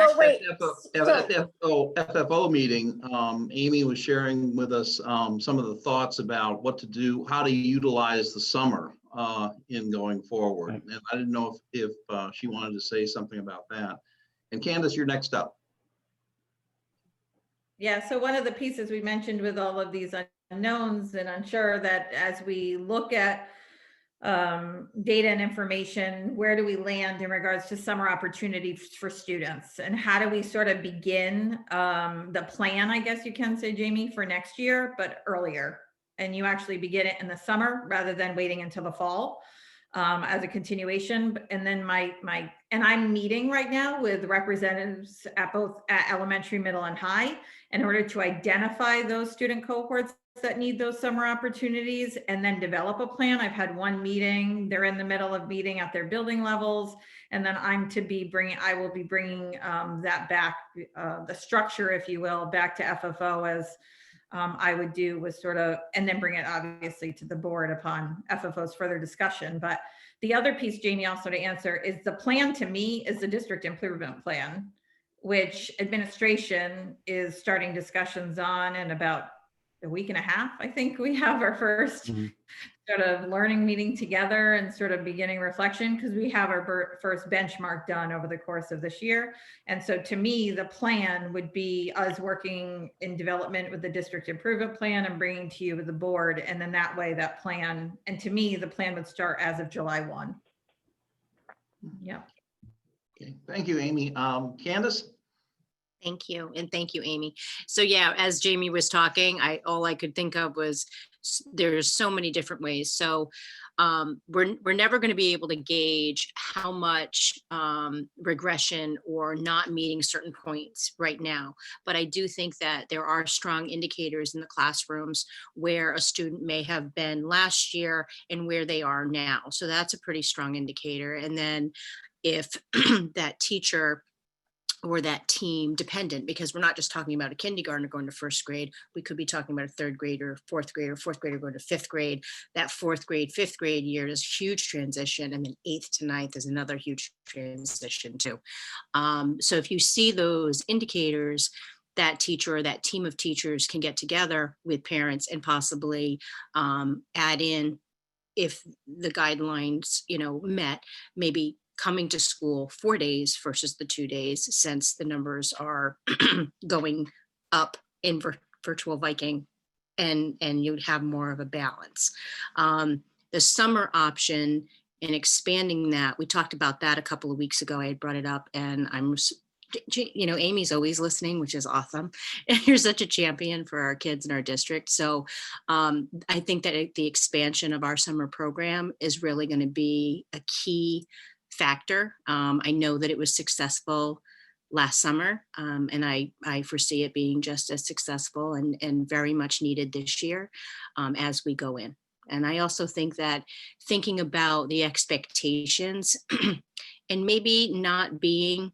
FFO meeting, Amy was sharing with us some of the thoughts about what to do, how to utilize the summer in going forward. Right. And I didn't know if she wanted to say something about that. And Candace, you're next up. Yeah, so one of the pieces we mentioned with all of these unknowns and unsure that as we look at data and information, where do we land in regards to summer opportunities for students, and how do we sort of begin the plan, I guess you can say, Jamie, for next year, but earlier, and you actually begin it in the summer rather than waiting until the fall as a continuation. And then I'm meeting right now with representatives at both elementary, middle, and high in order to identify those student cohorts that need those summer opportunities and then develop a plan. I've had one meeting, they're in the middle of meeting at their building levels. And then I will be bringing that back, the structure, if you will, back to FFO as I would do was sort of, and then bring it obviously to the board upon FFO's further discussion. But the other piece, Jamie, also to answer is the plan to me is the district improvement plan, which administration is starting discussions on in about a week and a half. I think we have our first sort of learning meeting together and sort of beginning reflection, because we have our first benchmark done over the course of this year. And so to me, the plan would be us working in development with the district improvement plan and bringing to you with the board. And then that way that plan, and to me, the plan would start as of July 1. Yeah. Okay, thank you, Amy. Candace? Thank you. And thank you, Amy. So yeah, as Jamie was talking, all I could think of was there's so many different ways. So we're never going to be able to gauge how much regression or not meeting certain points right now. But I do think that there are strong indicators in the classrooms where a student may have been last year and where they are now. So that's a pretty strong indicator. And then if that teacher or that team dependent, because we're not just talking about a kindergartner going to first grade, we could be talking about a third grader, fourth grader going to fifth grade. That fourth grade, fifth grade year is a huge transition. And then 8th to 9th is another huge transition too. So if you see those indicators, that teacher or that team of teachers can get together with parents and possibly add in, if the guidelines, met, maybe coming to school 4 days versus the 2 days, since the numbers are going up in virtual Viking, and you'd have more of a balance. The summer option and expanding that, we talked about that a couple of weeks ago. I had brought it up, and I'm you know, Amy's always listening, which is awesome. And you're such a champion for our kids in our district. So I think that the expansion of our summer program is really going to be a key factor. I know that it was successful last summer, and I foresee it being just as successful and very much needed this year as we go in. And I also think that thinking about the expectations and maybe not being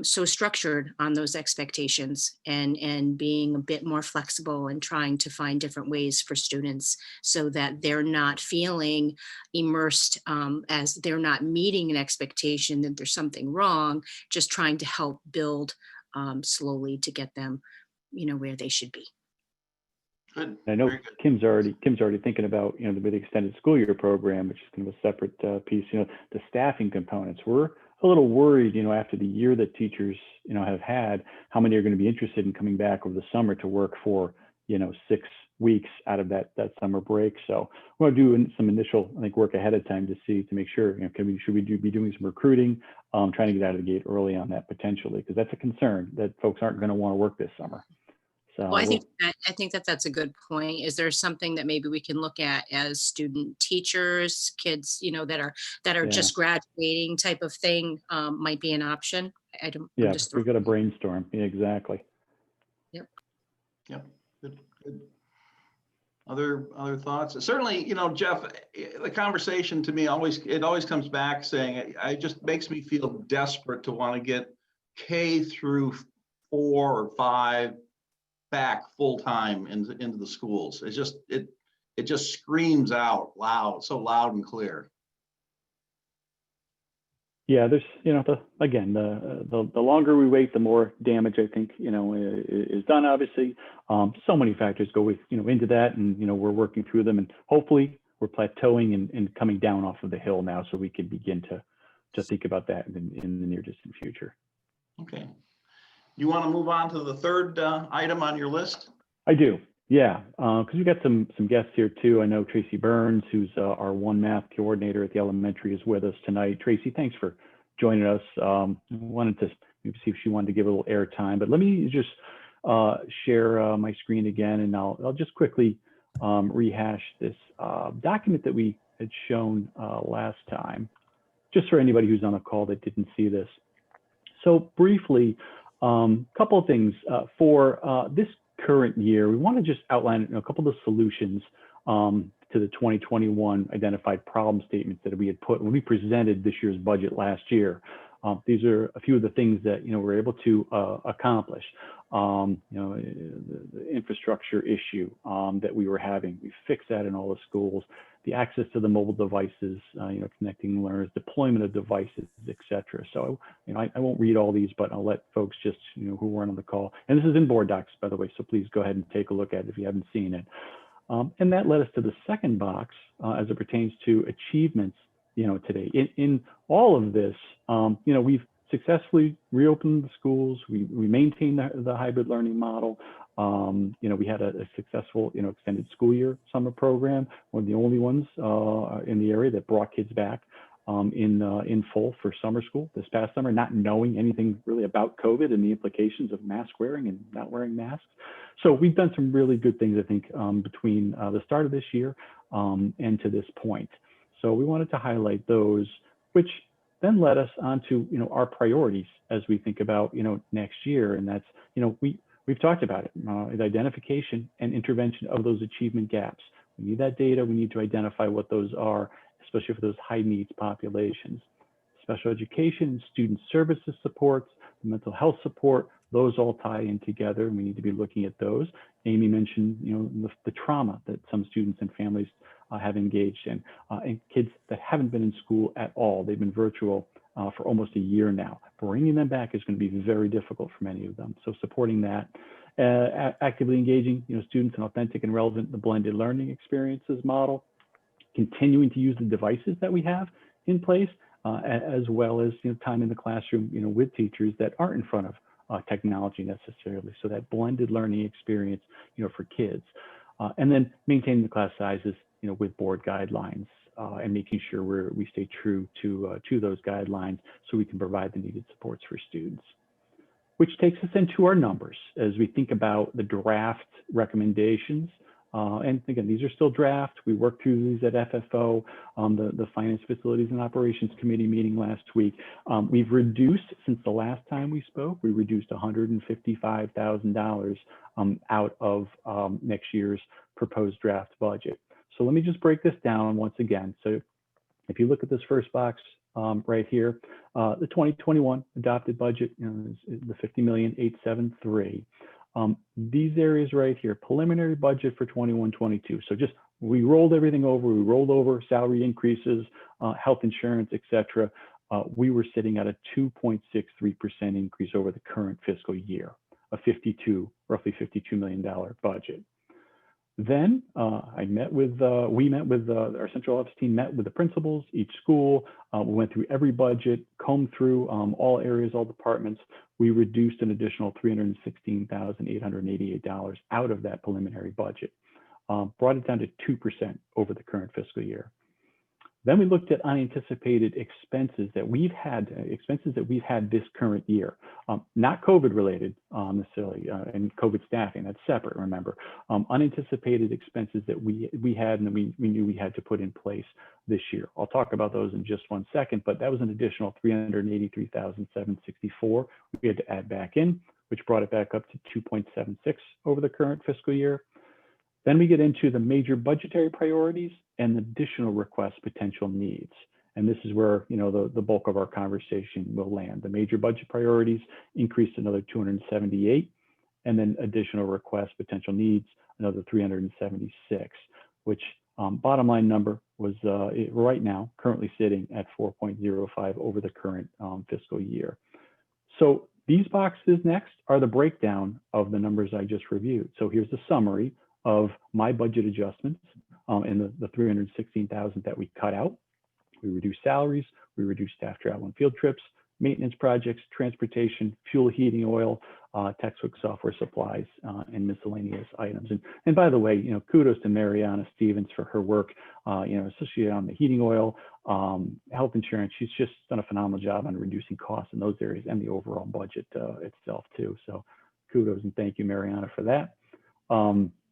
so structured on those expectations and being a bit more flexible and trying to find different ways for students so that they're not feeling immersed as they're not meeting an expectation that there's something wrong, just trying to help build slowly to get them, you know, where they should be. Good. I know Very good. Kim's already thinking about, you know, the extended school year program, which is kind of a separate piece, you know, the staffing components. We're a little worried, you know, after the year that teachers, you know, have had, how many are going to be interested in coming back over the summer to work for, you know, 6 weeks out of that summer break. So we're doing some initial, I think, work ahead of time to make sure, you know, should we be doing some recruiting, trying to get out of the gate early on that potentially, because that's a concern that folks aren't going to want to work this summer. So Well, I think that that's a good point. Is there something that maybe we can look at as student teachers, kids, you know, that are Yeah. just graduating type of thing might be an option? I'm yeah, just we got to brainstorm. Yeah, exactly. Yep. Good. Other thoughts? Certainly, you know, Jeff, the conversation to me always comes back saying, it just makes me feel desperate to want to get K through 4 or 5 back full time into the schools. It just screams out loud, so loud and clear. Yeah, there's, you know, the longer we wait, the more damage I think, you know, is done. Obviously, so many factors go with, you know, into that, and you know, we're working through them, and hopefully we're plateauing and coming down off of the hill now, so we can begin to think about that in the near distant future. Okay. You want to move on to the third item on your list? I do, yeah, because we got some guests here too. I know Tracy Burns, who's our one math coordinator at the elementary, is with us tonight. Tracy, thanks for joining us. Wanted to maybe see if she wanted to give a little airtime, but let me just share my screen again, and I'll just quickly rehash this document that we had shown last time, just for anybody who's on the call that didn't see this. So briefly, couple of things for this current year. We want to just outline a couple of the solutions to the 2021 identified problem statements that we had put when we presented this year's budget last year. These are a few of the things that, you know, we're able to accomplish. You know, the infrastructure issue that we were having, we fixed that in all the schools. The access to the mobile devices, you know, connecting learners, deployment of devices, et cetera. So, you know, I won't read all these, but I'll let folks just, you know, who weren't on the call. And this is in board docs, by the way, so please go ahead and take a look at it if you haven't seen it. And that led us to the second box as it pertains to achievements, you know, today. In all of this, you know, we've successfully reopened the schools. We maintained the hybrid learning model. You know, we had a successful, you know, extended school year summer program, one of the only ones in the area that brought kids back in full for summer school this past summer, not knowing anything really about COVID and the implications of mask wearing and not wearing masks. So we've done some really good things, I think, between the start of this year and to this point. So we wanted to highlight those, which then led us onto, you know, our priorities as we think about, you know, next year. And that's, you know, we've talked about it, the identification and intervention of those achievement gaps. We need that data. We need to identify what those are, especially for those high needs populations. Special education and student services supports, the mental health support, those all tie in together, and we need to be looking at those. Amy mentioned, you know, the trauma that some students and families have engaged in, and kids that haven't been in school at all. They've been virtual for almost a year now. Bringing them back is going to be very difficult for many of them. So supporting that, actively engaging, you know, students in authentic and relevant the blended learning experiences model, continuing to use the devices that we have in place, as well as, you know, time in the classroom, you know, with teachers that aren't in front of technology necessarily. So that blended learning experience, you know, for kids, and then maintaining the class sizes, you know, with board guidelines, and making sure we stay true to those guidelines so we can provide the needed supports for students. which takes us into our numbers as we think about the draft recommendations. And again, these are still draft. We worked through these at FFO, the Finance Facilities and Operations Committee meeting last week. We've reduced, since the last time we spoke, we reduced $155,000 out of next year's proposed draft budget. So let me just break this down once again. So if you look at this first box right here, the 2021 adopted budget, is the $50,873,000. These areas right here, preliminary budget for 21-22. So just we rolled everything over. We rolled over salary increases, health insurance, et cetera. We were sitting at a 2.63% increase over the current fiscal year, a roughly $52 million budget. Then we met with our central office team, met with the principals, each school. We went through every budget, combed through all areas, all departments. We reduced an additional $316,888 out of that preliminary budget, brought it down to 2% over the current fiscal year. Then we looked at unanticipated expenses that we've had this current year, not COVID related necessarily, and COVID staffing, that's separate, remember. Unanticipated expenses that we had and we knew we had to put in place this year. I'll talk about those in just one second, but that was an additional $383,764 we had to add back in, which brought it back up to 2.76 over the current fiscal year. Then we get into the major budgetary priorities and additional request potential needs. And this is where, the bulk of our conversation will land. The major budget priorities increased another 278, and then additional request potential needs, another 376, which bottom line number was right now currently sitting at 4.05 over the current fiscal year. So these boxes next are the breakdown of the numbers I just reviewed. So here's the summary of my budget adjustments and the $316,000 that we cut out. We reduced salaries, we reduced staff travel and field trips, maintenance projects, transportation, fuel, heating, oil, textbook, software, supplies, and miscellaneous items. And by the way, kudos to Mariana Stevens for her work, especially on the heating oil, health insurance. She's just done a phenomenal job on reducing costs in those areas and the overall budget itself too. So kudos and thank you, Mariana, for that.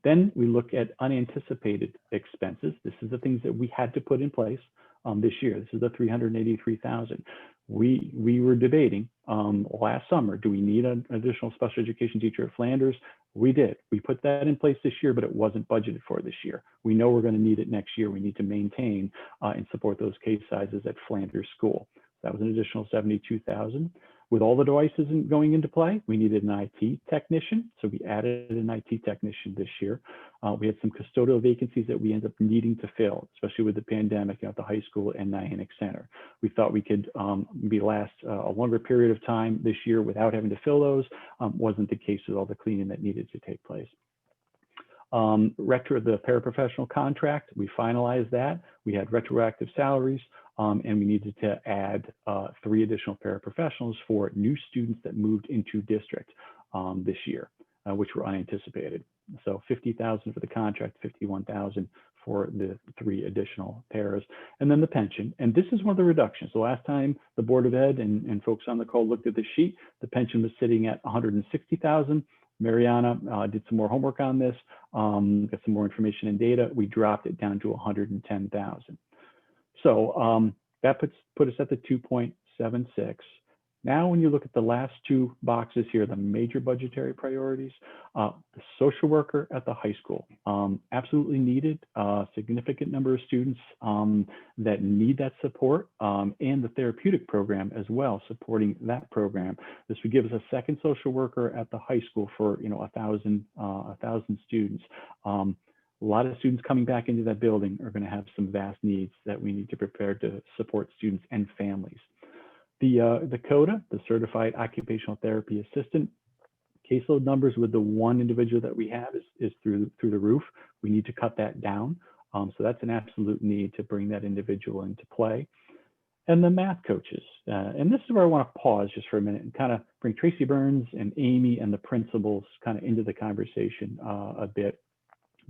Then we look at unanticipated expenses. This is the things that we had to put in place this year. This is the $383,000. We were debating last summer, do we need an additional special education teacher at Flanders? We did. We put that in place this year, but it wasn't budgeted for this year. We know we're going to need it next year. We need to maintain and support those case sizes at Flanders School. That was an additional $72,000. With all the devices going into play, we needed an IT technician. So we added an IT technician this year. We had some custodial vacancies that we ended up needing to fill, especially with the pandemic at the high school and Niantic Center. We thought we could last a longer period of time this year without having to fill those. Wasn't the case with all the cleaning that needed to take place. The paraprofessional contract, we finalized that. We had retroactive salaries. And we needed to add 3 additional paraprofessionals for new students that moved into district this year, which were unanticipated. So $50,000 for the contract, $51,000 for the 3 additional paras. And then the pension. And this is one of the reductions. The last time the Board of Ed and folks on the call looked at the sheet, the pension was sitting at $160,000. Mariana did some more homework on this, got some more information and data. We dropped it down to $110,000. So that put us at the 2.76. Now, when you look at the last 2 boxes here, the major budgetary priorities, the social worker at the high school, absolutely needed, a significant number of students that need that support, and the therapeutic program as well, supporting that program. This would give us a second social worker at the high school for 1,000 students. A lot of students coming back into that building are going to have some vast needs that we need to prepare to support students and families. The CODA, the Certified Occupational Therapy Assistant, caseload numbers with the one individual that we have is through the roof. We need to cut that down. So that's an absolute need to bring that individual into play. And the math coaches. And this is where I want to pause just for a minute and kind of bring Tracy Burns and Amy and the principals kind of into the conversation a bit.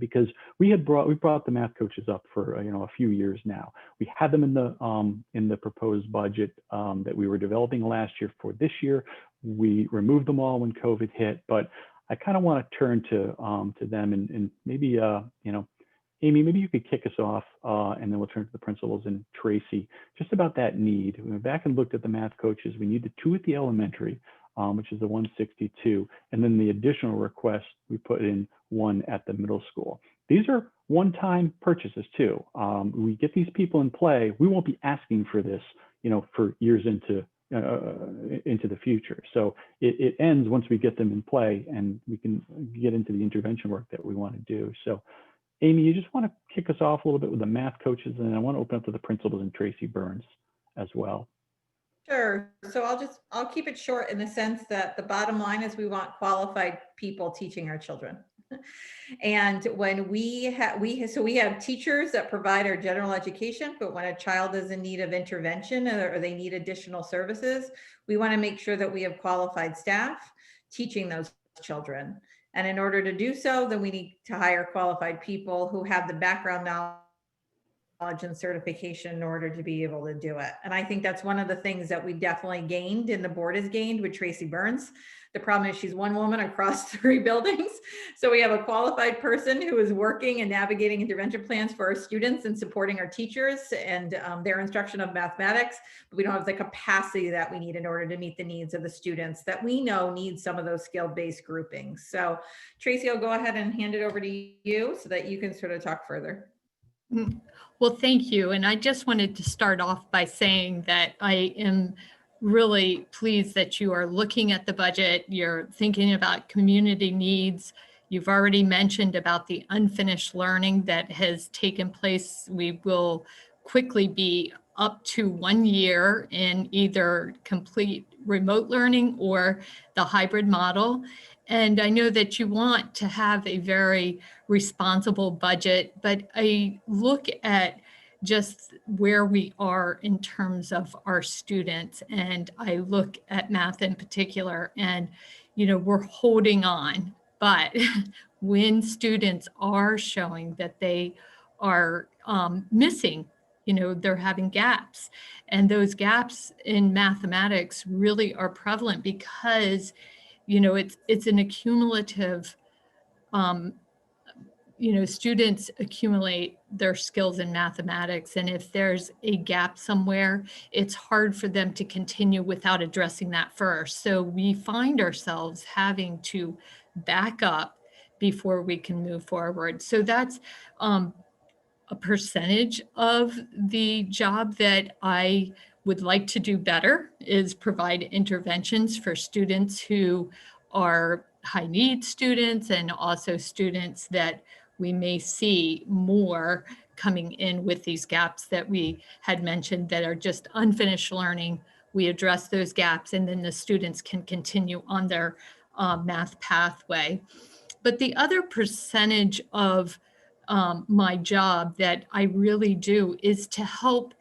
Because we brought the math coaches up for a few years now. We had them in the proposed budget that we were developing last year for this year. we removed them all when COVID hit, but I kind of want to turn to them and maybe, you know, Amy, maybe you could kick us off and then we'll turn to the principals and Tracy, just about that need. We went back and looked at the math coaches. We need the 2 at the elementary, which is the 162. And then the additional request, we put in 1 at the middle school. These are one-time purchases too. We get these people in play. We won't be asking for this, you know, for years into the future. So it ends once we get them in play and we can get into the intervention work that we want to do. So Amy, you just want to kick us off a little bit with the math coaches, and then I want to open up to the principals and Tracy Burns as well. Sure. So I'll keep it short in the sense that the bottom line is we want qualified people teaching our children. And when we have teachers that provide our general education, but when a child is in need of intervention or they need additional services, we want to make sure that we have qualified staff teaching those children. And in order to do so, then we need to hire qualified people who have the background knowledge and certification in order to be able to do it. And I think that's one of the things that we definitely gained and the board has gained with Tracy Burns. The problem is she's one woman across 3 buildings. So we have a qualified person who is working and navigating intervention plans for our students and supporting our teachers and their instruction of mathematics, but we don't have the capacity that we need in order to meet the needs of the students that we know need some of those skill-based groupings. So Tracy, I'll go ahead and hand it over to you so that you can sort of talk further. Well, thank you. And I just wanted to start off by saying that I am really pleased that you are looking at the budget. You're thinking about community needs. You've already mentioned about the unfinished learning that has taken place. We will quickly be up to 1 year in either complete remote learning or the hybrid model. And I know that you want to have a very responsible budget, but I look at just where we are in terms of our students. And I look at math in particular, and, you know, we're holding on. But when students are showing that they are missing, you know, they're having gaps. And those gaps in mathematics really are prevalent because, you know, it's an accumulative, you know, students accumulate their skills in mathematics. And if there's a gap somewhere, it's hard for them to continue without addressing that first. So we find ourselves having to back up before we can move forward. So that's a percentage of the job that I would like to do better, is provide interventions for students who are high need students and also students that we may see more coming in with these gaps that we had mentioned that are just unfinished learning. We address those gaps and then the students can continue on their math pathway. But the other percentage of my job that I really do is to help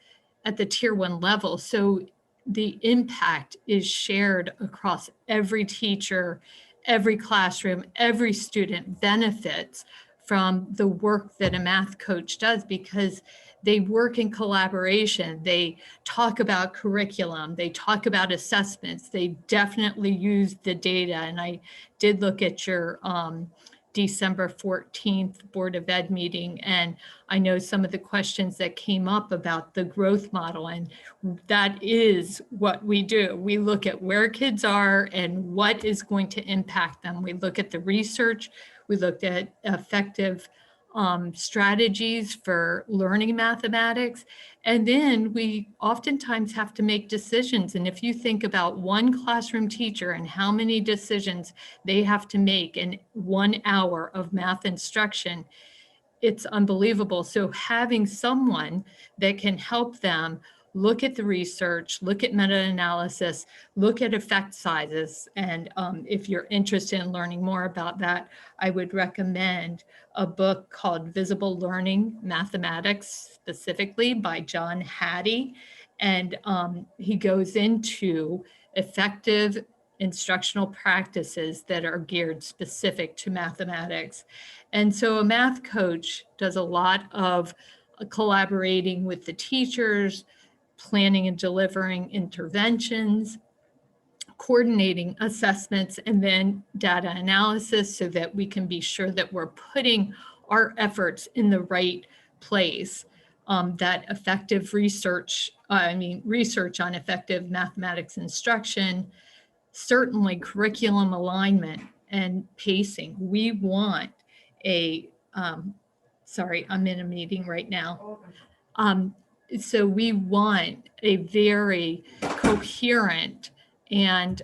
at the tier 1 level. So the impact is shared across every teacher, every classroom, every student benefits from the work that a math coach does because they work in collaboration. They talk about curriculum, they talk about assessments, they definitely use the data. And I did look at your December 14th Board of Ed meeting, and I know some of the questions that came up about the growth model, and that is what we do. We look at where kids are and what is going to impact them. We look at the research, we looked at effective strategies for learning mathematics. And then we oftentimes have to make decisions. And if you think about one classroom teacher and how many decisions they have to make in 1 hour of math instruction, it's unbelievable. So having someone that can help them look at the research, look at meta-analysis, look at effect sizes. And if you're interested in learning more about that, I would recommend a book called Visible Learning Mathematics, specifically by John Hattie. And he goes into effective instructional practices that are geared specific to mathematics. And so a math coach does a lot of collaborating with the teachers, planning and delivering interventions, coordinating assessments and then data analysis so that we can be sure that we're putting our efforts in the right place. That effective research, research on effective mathematics instruction, certainly curriculum alignment and pacing. We want a, sorry, I'm in a meeting right now. So we want a very coherent and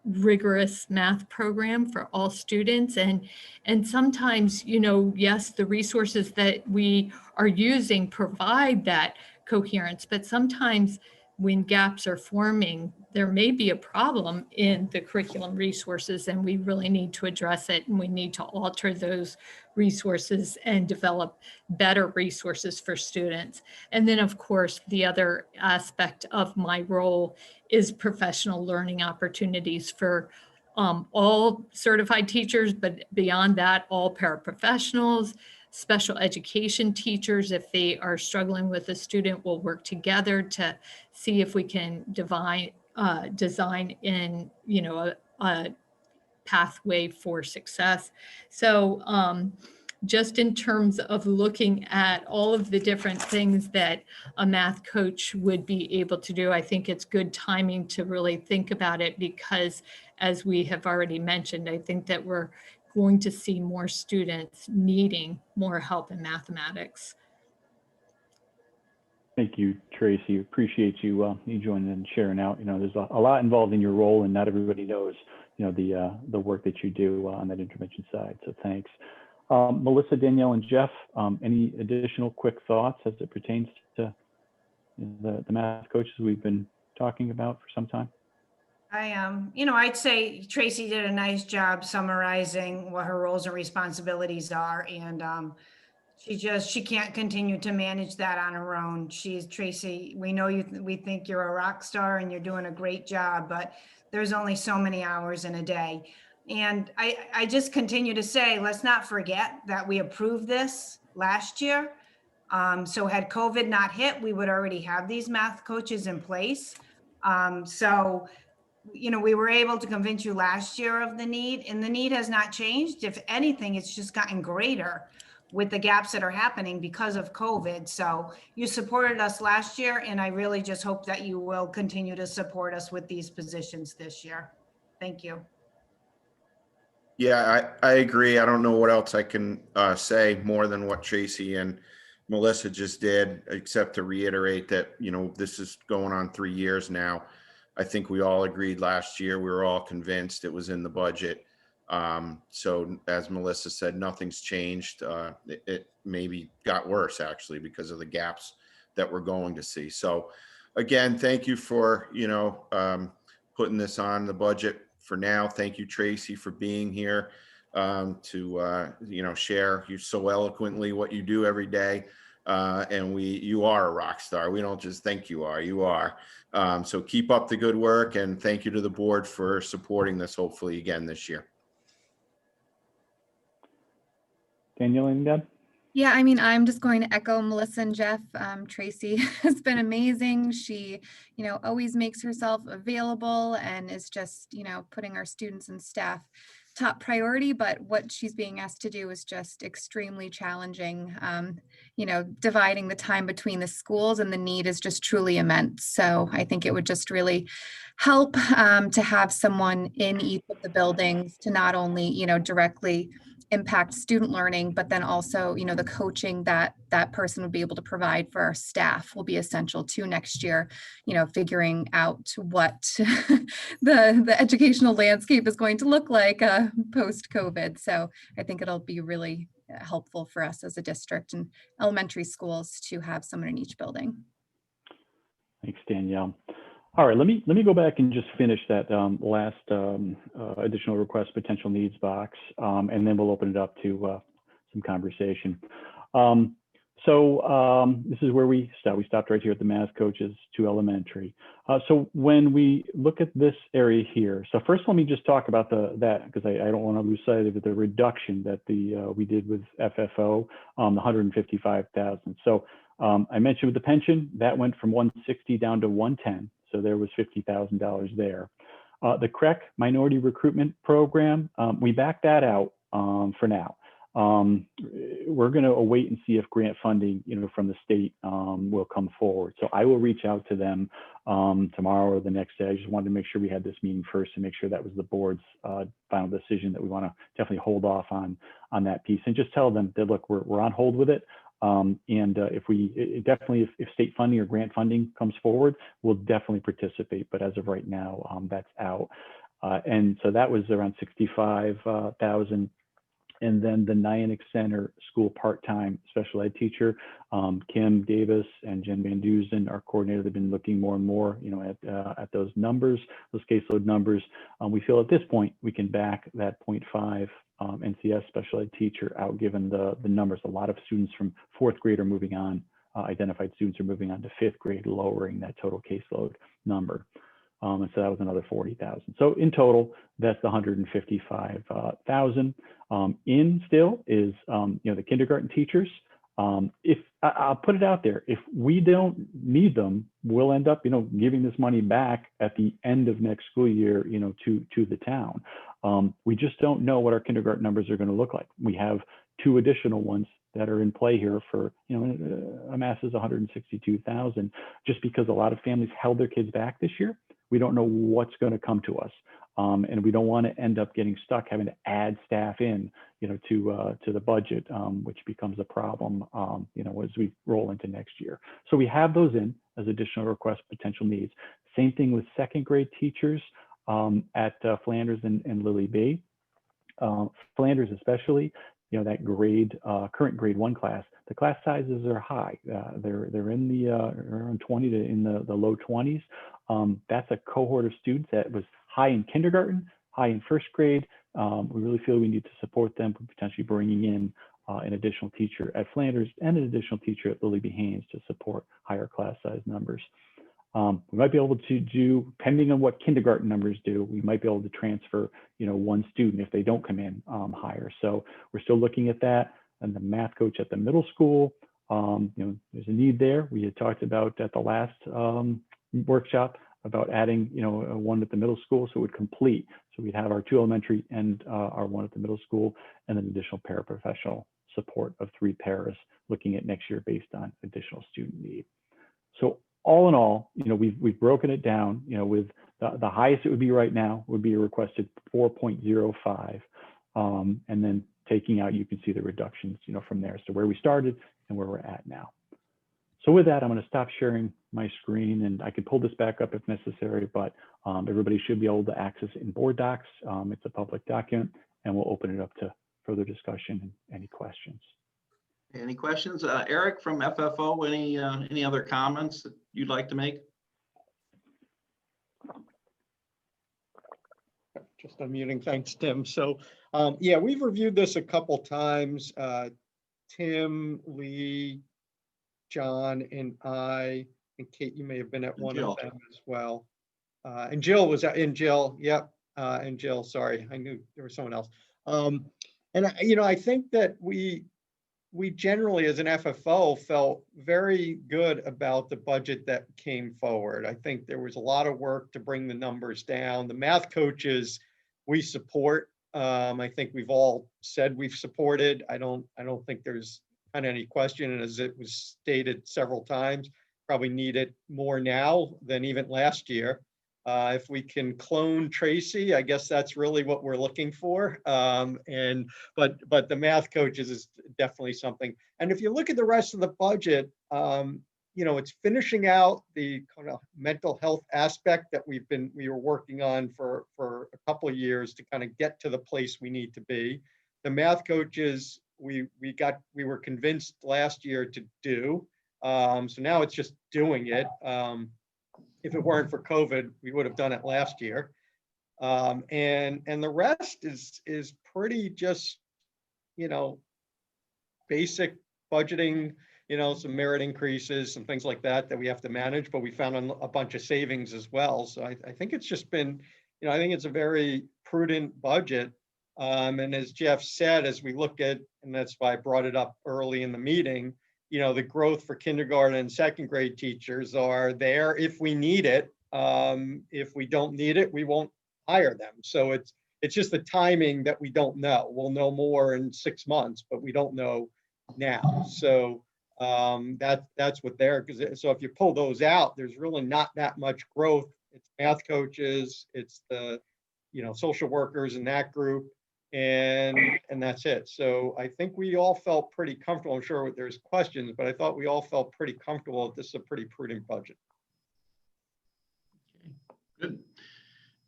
rigorous math program for all students. And sometimes, yes, the resources that we are using provide that coherence, but sometimes when gaps are forming, there may be a problem in the curriculum resources, and we really need to address it, and we need to alter those resources and develop better resources for students. And then, of course, the other aspect of my role is professional learning opportunities for all certified teachers, but beyond that, all paraprofessionals, special education teachers. If they are struggling with a student, we'll work together to see if we can design in, a pathway for success. So just in terms of looking at all of the different things that a math coach would be able to do, I think it's good timing to really think about it, because as we have already mentioned, I think that we're going to see more students needing more help in mathematics. Thank you, Tracy. Appreciate you joining and sharing out. There's a lot involved in your role, and not everybody knows, the work that you do on that intervention side. So thanks. Melissa, Danielle, and Jeff, any additional quick thoughts as it pertains to the math coaches we've been talking about for some time? I'd say Tracy did a nice job summarizing what her roles and responsibilities are. And she can't continue to manage that on her own. Tracy, we know we think you're a rock star and you're doing a great job, but there's only so many hours in a day. And I just continue to say, let's not forget that we approved this last year. So had COVID not hit, we would already have these math coaches in place. We were able to convince you last year of the need, and the need has not changed. If anything, it's just gotten greater with the gaps that are happening because of COVID. So you supported us last year, and I really just hope that you will continue to support us with these positions this year. Thank you. Yeah, I agree. I don't know what else I can say more than what Tracy and Melissa just did, except to reiterate that, this is going on 3 years now. I think we all agreed last year, we were all convinced it was in the budget. So as Melissa said, nothing's changed. It maybe got worse actually because of the gaps that we're going to see. So again, thank you for, putting this on the budget for now. Thank you, Tracy, for being here to, share you so eloquently what you do every day. And you are a rock star. We don't just think you are. So keep up the good work, and thank you to the board for supporting this, hopefully again this year. Danielle and Deb? Yeah, I'm just going to echo Melissa and Jeff. Tracy has been amazing. She, always makes herself available and is just, putting our students and staff top priority, but what she's being asked to do is just extremely challenging. Dividing the time between the schools, and the need is just truly immense. So I think it would just really help to have someone in each of the buildings to not only, directly impact student learning, but then also, the coaching that that person would be able to provide for our staff will be essential too next year, figuring out what the educational landscape is going to look like post-COVID. So I think it'll be really helpful for us as a district and elementary schools to have someone in each building. Thanks, Danielle. All right, let me go back and just finish that last additional request potential needs box, and then we'll open it up to some conversation. This is where we stopped. We stopped right here at the math coaches to elementary. So when we look at this area here, so first let me just talk about that because I don't want to lose sight of the reduction that we did with FFO, the 155,000. So I mentioned with the pension that went from 160 down to 110. So there was $50,000 there. The CREC Minority Recruitment Program, we backed that out for now. We're going to await and see if grant funding, from the state will come forward. So I will reach out to them tomorrow or the next day. I just wanted to make sure we had this meeting first and make sure that was the board's final decision, that we want to definitely hold off on that piece, and just tell them that, look, we're on hold with it. If state funding or grant funding comes forward, we'll definitely participate. But as of right now, that's out. And so that was around 65,000. And then the Nyack Center School part-time special ed teacher, Kim Davis and Jen Van Duzen, our coordinator, have been looking more and more, at those numbers, those caseload numbers. We feel at this point we can back that 0.5 NCS special ed teacher out, given the numbers. A lot of students from 4th grade are moving on. Identified students are moving on to 5th grade, lowering that total caseload number. And so that was another 40,000. So in total, that's the 155,000. In still is, the kindergarten teachers. If I'll put it out there, if we don't need them, we'll end up, giving this money back at the end of next school year, to the town. We just don't know what our kindergarten numbers are going to look like. We have 2 additional ones that are in play here for, amasses 162,000, just because a lot of families held their kids back this year. We don't know what's going to come to us. And we don't want to end up getting stuck having to add staff in, to the budget, which becomes a problem, as we roll into next year. So we have those in as additional request potential needs. Same thing with 2nd grade teachers at Flanders and Lily B. Flanders especially, that current grade 1 class, the class sizes are high. They're in the around 20 to in the low 20s. That's a cohort of students that was high in kindergarten, high in 1st grade. We really feel we need to support them, potentially bringing in an additional teacher at Flanders and an additional teacher at Lily B. Haynes to support higher class size numbers. We might be able to do, depending on what kindergarten numbers do, we might be able to transfer, 1 student if they don't come in higher. So we're still looking at that. And the math coach at the middle school, there's a need there. We had talked about at the last workshop about adding, one at the middle school, so it would complete. So we'd have our 2 elementary and our 1 at the middle school, and then additional paraprofessional support of 3 paras, looking at next year based on additional student need. So all in all, we've broken it down, with the highest it would be right now would be a requested 4.05. And then taking out, you can see the reductions, from there. So where we started and where we're at now. So with that, I'm going to stop sharing my screen, and I can pull this back up if necessary, but everybody should be able to access it in board docs. It's a public document, and we'll open it up to further discussion and any questions. Any questions? Eric from FFO, any other comments that you'd like to make? Just unmuting. Thanks, Tim. So, yeah, we've reviewed this a couple times. Tim, Lee, John, and I, and Kate, you may have been at one of them as well. And Jill was in Jill. Yep. And Jill, sorry, I knew there was someone else. And I think that we generally as an FFO felt very good about the budget that came forward. I think there was a lot of work to bring the numbers down. The math coaches we support. I think we've all said we've supported. I don't think there's kind of any question. And as it was stated several times, probably need it more now than even last year. If we can clone Tracy, I guess that's really what we're looking for. But the math coaches is definitely something. And if you look at the rest of the budget, it's finishing out the kind of mental health aspect that we were working on for a couple of years to kind of get to the place we need to be. The math coaches, we were convinced last year to do. So now it's just doing it. If it weren't for COVID, we would have done it last year. And the rest is pretty just, basic budgeting, some merit increases, some things like that we have to manage, but we found a bunch of savings as well. So I think it's just been, I think it's a very prudent budget. And as Jeff said, as we look at, and that's why I brought it up early in the meeting, the growth for kindergarten and 2nd grade teachers are there if we need it. If we don't need it, we won't hire them. So it's just the timing that we don't know. We'll know more in 6 months, but we don't know now. So that's what they're, because so if you pull those out, there's really not that much growth. It's math coaches, it's the, social workers in that group, and that's it. So I think we all felt pretty comfortable. I'm sure there's questions, but I thought we all felt pretty comfortable that this is a pretty prudent budget. Good.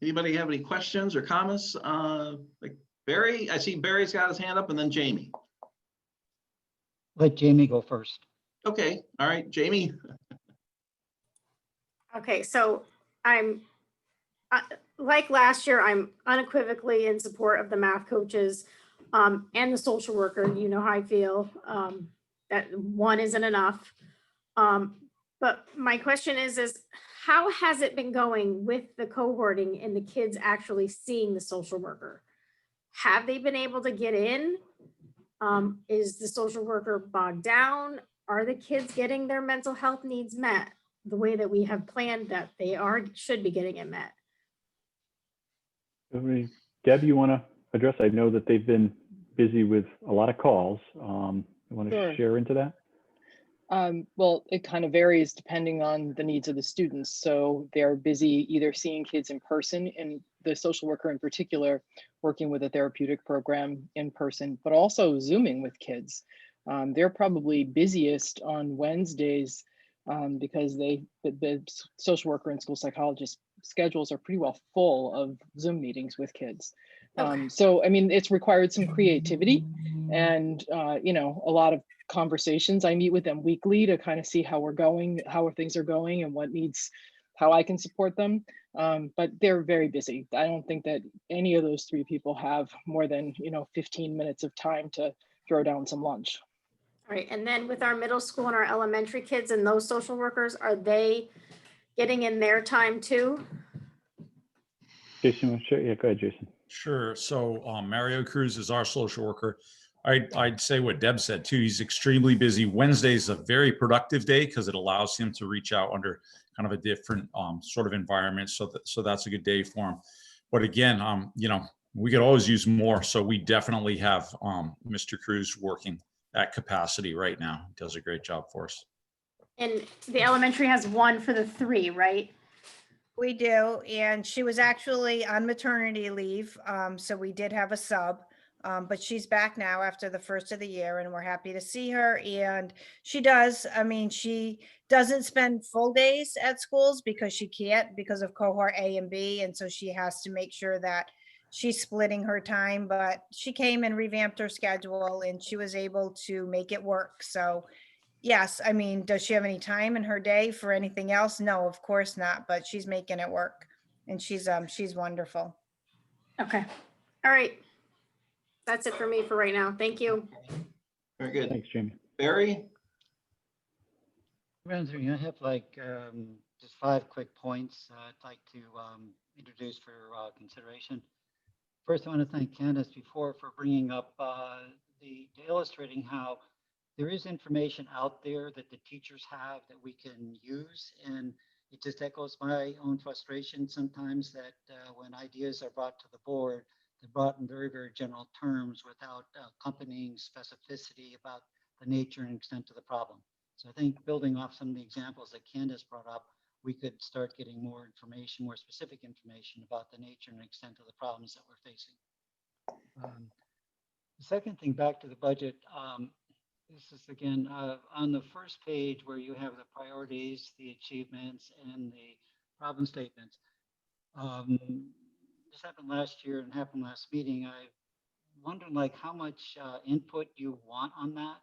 Anybody have any questions or comments? Like Barry, I see Barry's got his hand up, and then Jamie. Let Jamie go first. Okay, all right, Jamie. Okay, so I'm, like last year, I'm unequivocally in support of the math coaches and the social worker. You know how I feel, that one isn't enough. But my question is how has it been going with the cohorting and the kids actually seeing the social worker? Have they been able to get in? Is the social worker bogged down? Are the kids getting their mental health needs met the way that we have planned that they should be getting it met? Deb, you want to address? I know that they've been busy with a lot of calls. You want to Sure. share into that? Well, it kind of varies depending on the needs of the students. So they're busy either seeing kids in person, and the social worker in particular, working with a therapeutic program in person, but also Zooming with kids. They're probably busiest on Wednesdays because the social worker and school psychologist schedules are pretty well full of Zoom meetings with kids. So, I mean, it's required some creativity and, a lot of conversations. I meet with them weekly to kind of see how we're going, how things are going, and how I can support them. But they're very busy. I don't think that any of those three people have more than, 15 minutes of time to throw down some lunch. All right, and then with our middle school and our elementary kids and those social workers, are they getting in their time too? Jason, sure. Yeah, go ahead, Jason. Sure. So Mario Cruz is our social worker. I'd say what Deb said too. He's extremely busy. Wednesday is a very productive day because it allows him to reach out under kind of a different sort of environment. So that's a good day for him. But again, we could always use more. So we definitely have Mr. Cruz working at capacity right now. He does a great job for us. And the elementary has one for the three, right? We do, and she was actually on maternity leave, so we did have a sub, but she's back now after the first of the year, and we're happy to see her. And she doesn't spend full days at schools because she can't, because of cohort A and B, and so she has to make sure that she's splitting her time. But she came and revamped her schedule, and she was able to make it work. So yes, I mean, does she have any time in her day for anything else? No, of course not, but she's making it work, and she's wonderful. Okay, all right. That's it for me for right now. Thank you. Very good. Thanks, Jamie. Barry? I have just 5 quick points I'd like to introduce for consideration. First, I want to thank Candace before for bringing up illustrating how there is information out there that the teachers have that we can use, and it just echoes my own frustration sometimes that when ideas are brought to the board, they're brought in very, very general terms without accompanying specificity about the nature and extent of the problem. So I think building off some of the examples that Candace brought up, we could start getting more information, more specific information about the nature and extent of the problems that we're facing. The second thing, back to the budget, this is again on the first page where you have the priorities, the achievements, and the problem statements. This happened last year and happened last meeting. I wonder how much input you want on that,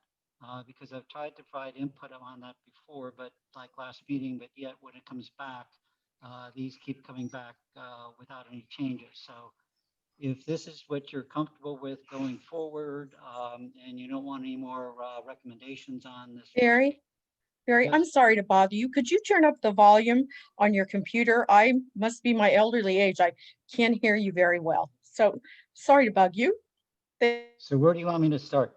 because I've tried to provide input on that before, but like last meeting, but yet when it comes back, these keep coming back without any changes. So if this is what you're comfortable with going forward, and you don't want any more recommendations on this. Barry, Yes. I'm sorry to bother you. Could you turn up the volume on your computer? I must be my elderly age. I can't hear you very well. So sorry to bug you. So where do you want me to start?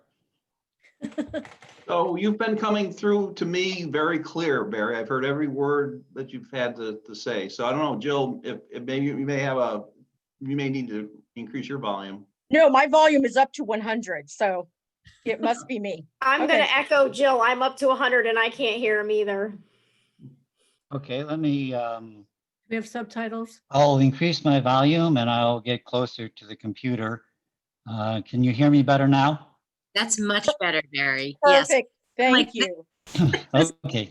So you've been coming through to me very clear, Barry. I've heard every word that you've had to say. So I don't know, Jill, if maybe you may need to increase your volume. No, my volume is up to 100, so it must be me. I'm Okay. gonna echo Jill. I'm up to 100 and I can't hear him either. Okay, let me, We have subtitles. I'll increase my volume and I'll get closer to the computer. Can you hear me better now? That's much better, Barry. Yes. Perfect. Like Thank you. Okay.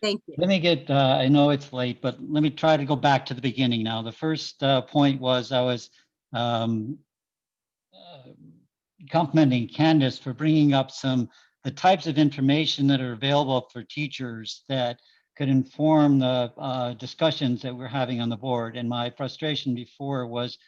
Thank you. Let me get, I know it's late, but let me try to go back to the beginning now. The first point was I was complimenting Candace for bringing up the types of information that are available for teachers that could inform the discussions that we're having on the board. And my frustration before was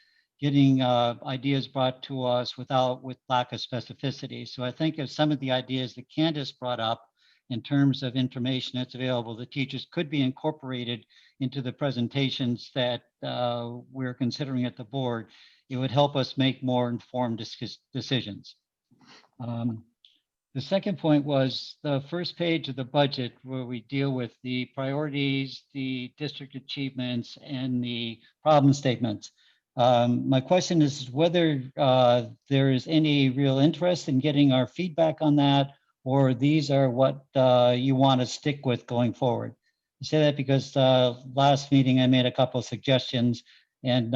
getting ideas brought to us with lack of specificity. So I think of some of the ideas that Candace brought up in terms of information that's available, the teachers could be incorporated into the presentations that we're considering at the board. It would help us make more informed decisions. The second point was the first page of the budget where we deal with the priorities, the district achievements, and the problem statements. My question is whether there is any real interest in getting our feedback on that, or these are what you want to stick with going forward. I say that because last meeting I made a couple of suggestions, and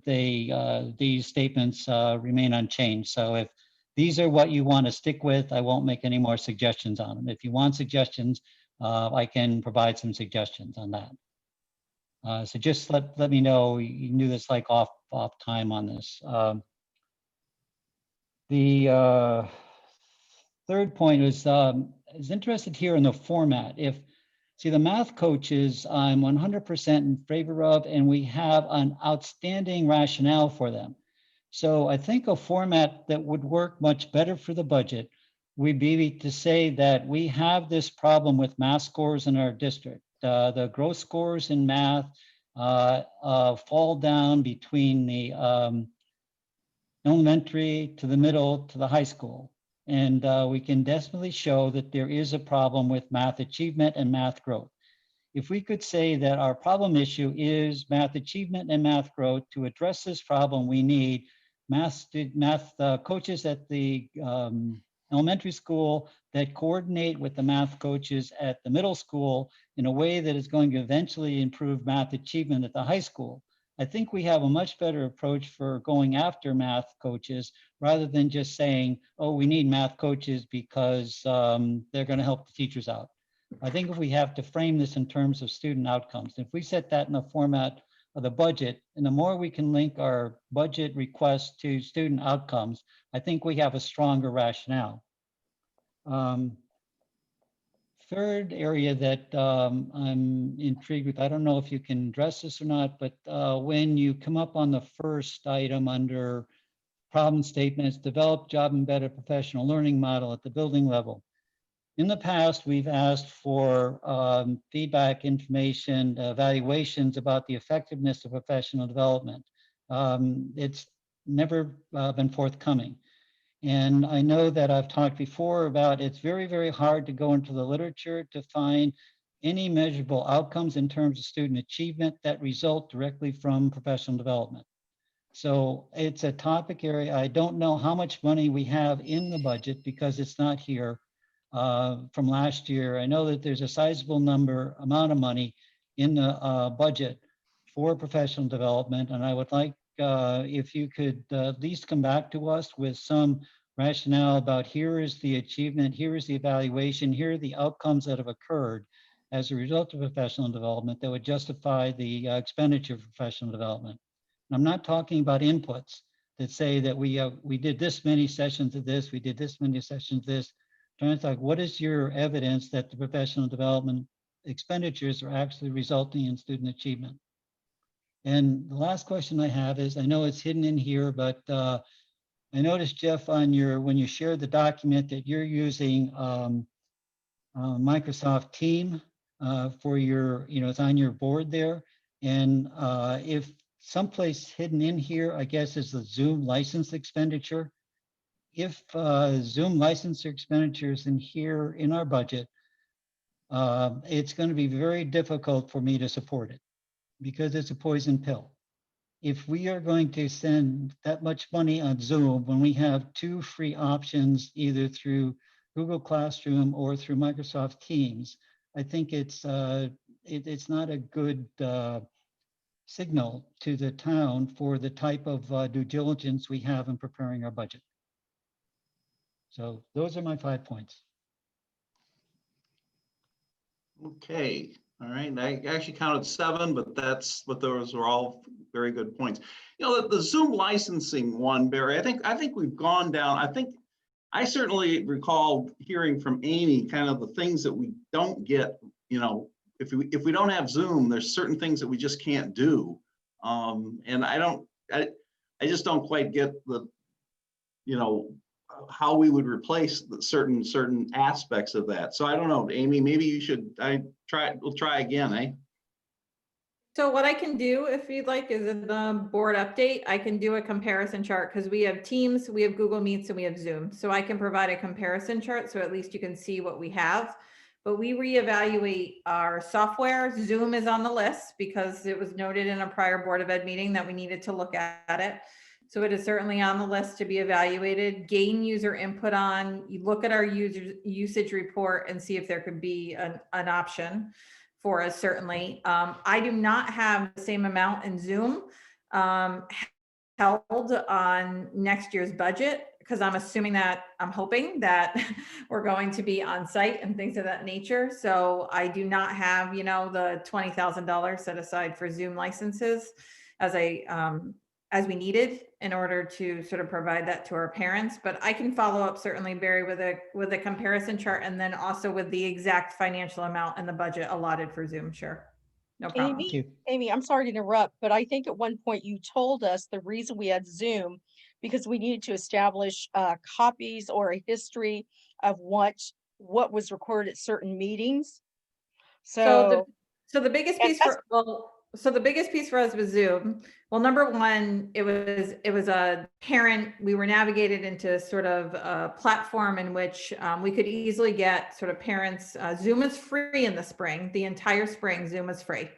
these statements remain unchanged. So if these are what you want to stick with, I won't make any more suggestions on them. If you want suggestions, I can provide some suggestions on that. So just let me know. You can do this like off time on this. The third point is interested here in the format. See, the math coaches, I'm 100% in favor of, and we have an outstanding rationale for them. So I think a format that would work much better for the budget would be to say that we have this problem with math scores in our district. The growth scores in math fall down between the elementary to the middle to the high school. And we can definitely show that there is a problem with math achievement and math growth. If we could say that our problem issue is math achievement and math growth, to address this problem, we need math coaches at the elementary school that coordinate with the math coaches at the middle school in a way that is going to eventually improve math achievement at the high school. I think we have a much better approach for going after math coaches rather than just saying, oh, we need math coaches because they're going to help the teachers out. I think if we have to frame this in terms of student outcomes, if we set that in the format of the budget, and the more we can link our budget requests to student outcomes, I think we have a stronger rationale. Third area that I'm intrigued with, I don't know if you can address this or not, but when you come up on the first item under problem statements, develop job embedded professional learning model at the building level. In the past, we've asked for feedback, information, evaluations about the effectiveness of professional development. It's never been forthcoming. And I know that I've talked before about it's very, very hard to go into the literature to find any measurable outcomes in terms of student achievement that result directly from professional development. So it's a topic area. I don't know how much money we have in the budget because it's not here from last year. I know that there's a sizable amount of money in the budget for professional development. And I would like if you could at least come back to us with some rationale about here is the achievement, here is the evaluation, here are the outcomes that have occurred as a result of professional development that would justify the expenditure of professional development. And I'm not talking about inputs that say that we did this many sessions of this, we did this many sessions of this. I'm trying to talk, what is your evidence that the professional development expenditures are actually resulting in student achievement? And the last question I have is, I know it's hidden in here, but I noticed, Jeff, on when you shared the document that you're using Microsoft Team for your, it's on your board there. And if someplace hidden in here, I guess, is the Zoom license expenditure. if Zoom licensor expenditures in here in our budget, it's going to be very difficult for me to support it because it's a poison pill. If we are going to send that much money on Zoom when we have 2 free options, either through Google Classroom or through Microsoft Teams, I think it's not a good signal to the town for the type of due diligence we have in preparing our budget. So those are my 5 points. Okay, all right. I actually counted 7, but those were all very good points. You know, the Zoom licensing one, Barry, I think we've gone down. I certainly recall hearing from Amy kind of the things that we don't get, you know, if we don't have Zoom, there's certain things that we just can't do. And I just don't quite get the, you know, how we would replace the certain aspects of that. So I don't know, Amy, maybe you should, we'll try again, eh? So what I can do, if you'd like, is in the board update, I can do a comparison chart because we have Teams, we have Google Meets, and we have Zoom. So I can provide a comparison chart so at least you can see what we have. But we reevaluate our software. Zoom is on the list because it was noted in a prior Board of Ed meeting that we needed to look at it. So it is certainly on the list to be evaluated. Gain user input on, you look at our user usage report and see if there could be an option for us, certainly. I do not have the same amount in Zoom held on next year's budget because I'm hoping that we're going to be on site and things of that nature. So I do not have, you know, the $20,000 set aside for Zoom licenses as we needed in order to sort of provide that to our parents. But I can follow up certainly, Barry, with a comparison chart and then also with the exact financial amount in the budget allotted for Zoom. Sure. No problem. Amy, I'm sorry to interrupt, but I think at one point you told us the reason we had Zoom because we needed to establish copies or a history of what was recorded at certain meetings. So the biggest piece the biggest piece for us was Zoom. Well, number one, it was a parent. We were navigated into sort of a platform in which we could easily get sort of parents. Zoom is free in the spring. The entire spring, Zoom is free.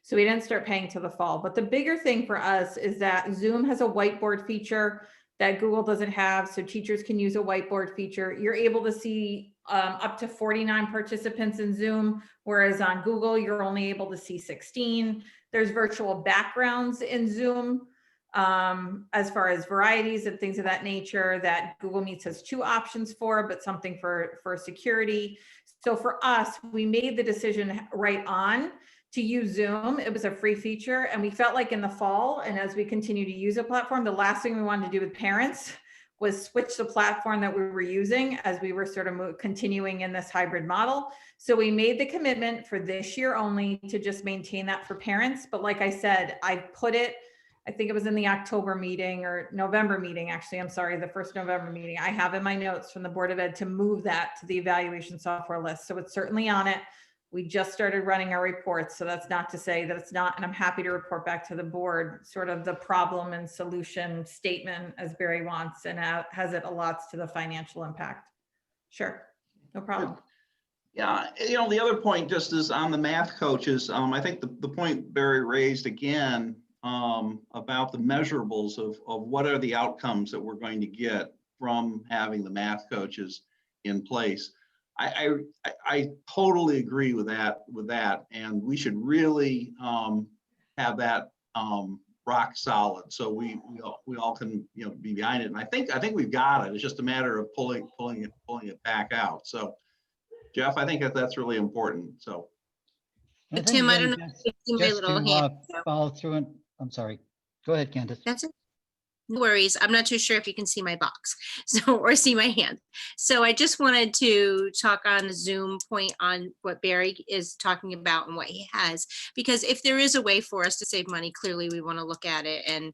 So we didn't start paying till the fall. But the bigger thing for us is that Zoom has a whiteboard feature that Google doesn't have. So teachers can use a whiteboard feature. You're able to see up to 49 participants in Zoom, whereas on Google, you're only able to see 16. There's virtual backgrounds in Zoom as far as varieties and things of that nature that Google Meets has 2 options for, but something for security. So for us, we made the decision right on to use Zoom. It was a free feature and we felt like in the fall and as we continue to use a platform, the last thing we wanted to do with parents was switch the platform that we were using as we were sort of continuing in this hybrid model. So we made the commitment for this year only to just maintain that for parents. But like I said, I put it, I think it was in the October meeting or November meeting, actually, I'm sorry, the first November meeting. I have in my notes from the Board of Ed to move that to the evaluation software list. So it's certainly on it. We just started running our reports. So that's not to say that it's not, and I'm happy to report back to the board, sort of the problem and solution statement as Barry wants and has it allots to the financial impact. Sure, no problem. Yeah, you know, the other point just is on the math coaches. I think the point Barry raised again about the measurables of what are the outcomes that we're going to get from having the math coaches in place. I totally agree with that, and we should really have that rock solid, so we all can, you know, be behind it. And I think we've got it. It's just a matter of pulling it back out. So, Jeff, I think that's really important. So, Tim, I don't know if you see my little hand. Follow through and I'm sorry. Go ahead, Candace. That's it. No worries. I'm not too sure if you can see my box or see my hand. So I just wanted to talk on the Zoom point on what Barry is talking about and what he has, because if there is a way for us to save money, clearly we want to look at it, and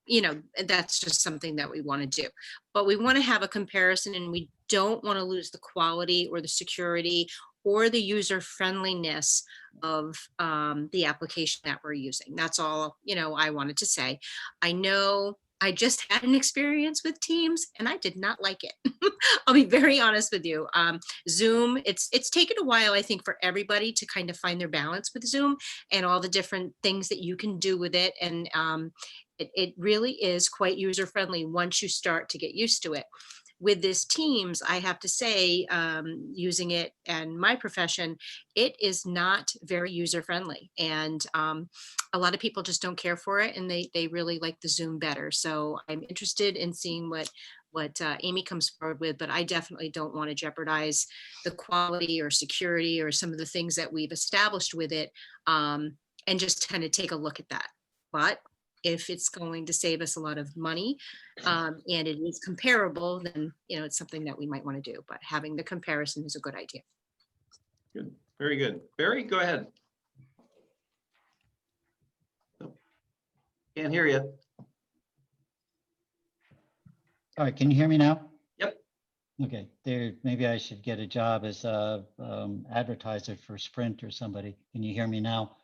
you know, that's just something that we want to do. But we want to have a comparison, and we don't want to lose the quality or the security or the user friendliness of the application that we're using. That's all, you know, I wanted to say. I know I just had an experience with Teams and I did not like it. I'll be very honest with you. Zoom, it's taken a while, I think, for everybody to kind of find their balance with Zoom and all the different things that you can do with it. And it really is quite user friendly once you start to get used to it. With this Teams, I have to say, using it and my profession, it is not very user friendly. And a lot of people just don't care for it, and they really like the Zoom better. So I'm interested in seeing what Amy comes forward with, but I definitely don't want to jeopardize the quality or security or some of the things that we've established with it, and just kind of take a look at that. But if it's going to save us a lot of money, and it is comparable, then, it's something that we might want to do, but having the comparison is a good idea. Good, very good. Barry, go ahead. Can't hear you. All right, can you hear me now? Yep. Okay, there, maybe I should get a job as a advertiser for Sprint or somebody. Can you hear me now?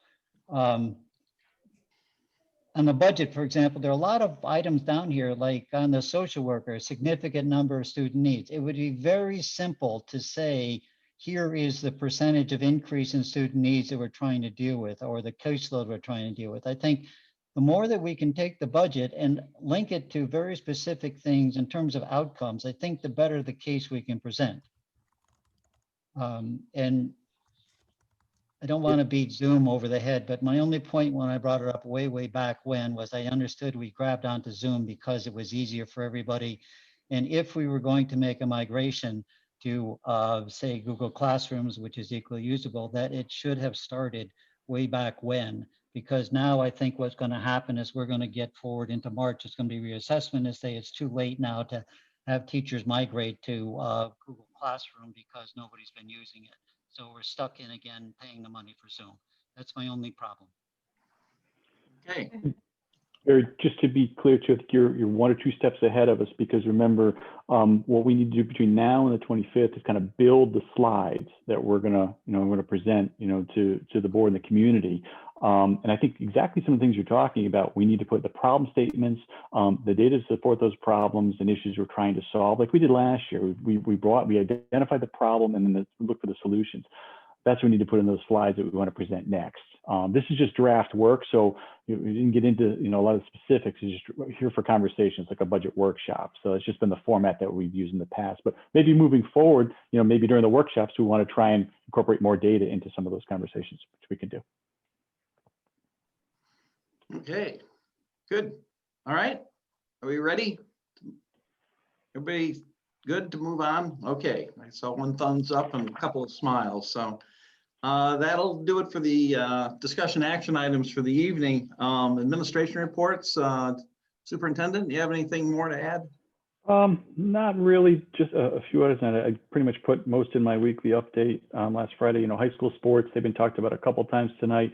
On the budget, for example, there are a lot of items down here, like on the social worker, a significant number of student needs. It would be very simple to say, here is the percentage of increase in student needs that we're trying to deal with, or the caseload we're trying to deal with. I think the more that we can take the budget and link it to very specific things in terms of outcomes, I think the better the case we can present. And I don't want to beat Zoom over the head, but my only point when I brought it up way back when was I understood we grabbed onto Zoom because it was easier for everybody. And if we were going to make a migration to say Google Classrooms, which is equally usable, that it should have started way back when, because now I think what's going to happen is we're going to get forward into March. It's going to be reassessment and say it's too late now to have teachers migrate to Google Classroom because nobody's been using it. So we're stuck in again, paying the money for Zoom. That's my only problem. Okay. Barry, just to be clear too, I think you're 1 or 2 steps ahead of us, because remember, what we need to do between now and the 25th is kind of build the slides that we're gonna, present, to the board and the community. And I think exactly some of the things you're talking about, we need to put the problem statements, the data to support those problems and issues we're trying to solve, like we did last year. We identified the problem and then look for the solutions. That's what we need to put in those slides that we want to present next. This is just draft work, so we didn't get into a lot of specifics. It's just here for conversations, like a budget workshop. So it's just been the format that we've used in the past. But maybe moving forward, maybe during the workshops, we want to try and incorporate more data into some of those conversations, which we can do. Okay, good. All right, are we ready? Everybody good to move on? Okay, I saw 1 thumbs up and a couple of smiles. So that'll do it for the discussion action items for the evening. Administration reports. Superintendent, do you have anything more to add? Not really, just a few others. And I pretty much put most in my weekly update last Friday. High school sports, they've been talked about a couple times tonight,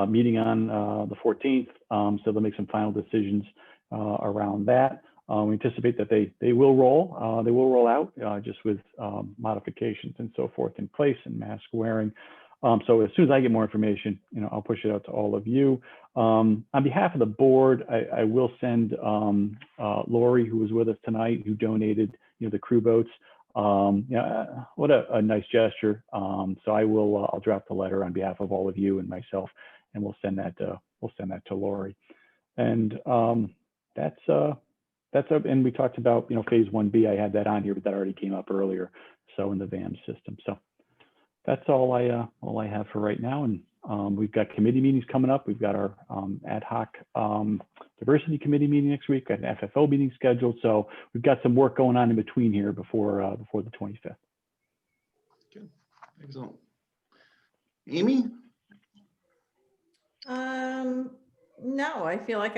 meeting on the 14th. So they'll make some final decisions around that. We anticipate that they will roll. They will roll out just with modifications and so forth in place and mask wearing. So as soon as I get more information, I'll push it out to all of you. On behalf of the board, I will send Lori, who was with us tonight, who donated, the crew boats. What a nice gesture. So I'll draft the letter on behalf of all of you and myself, and we'll send that to Lori. And and we talked about, phase 1B. I had that on here, but that already came up earlier. So in the VAM system. So that's all I have for right now. And we've got committee meetings coming up. We've got our ad hoc diversity committee meeting next week, got an FFO meeting scheduled. So we've got some work going on in between here before the 25th. Good, excellent. Amy? No, I feel like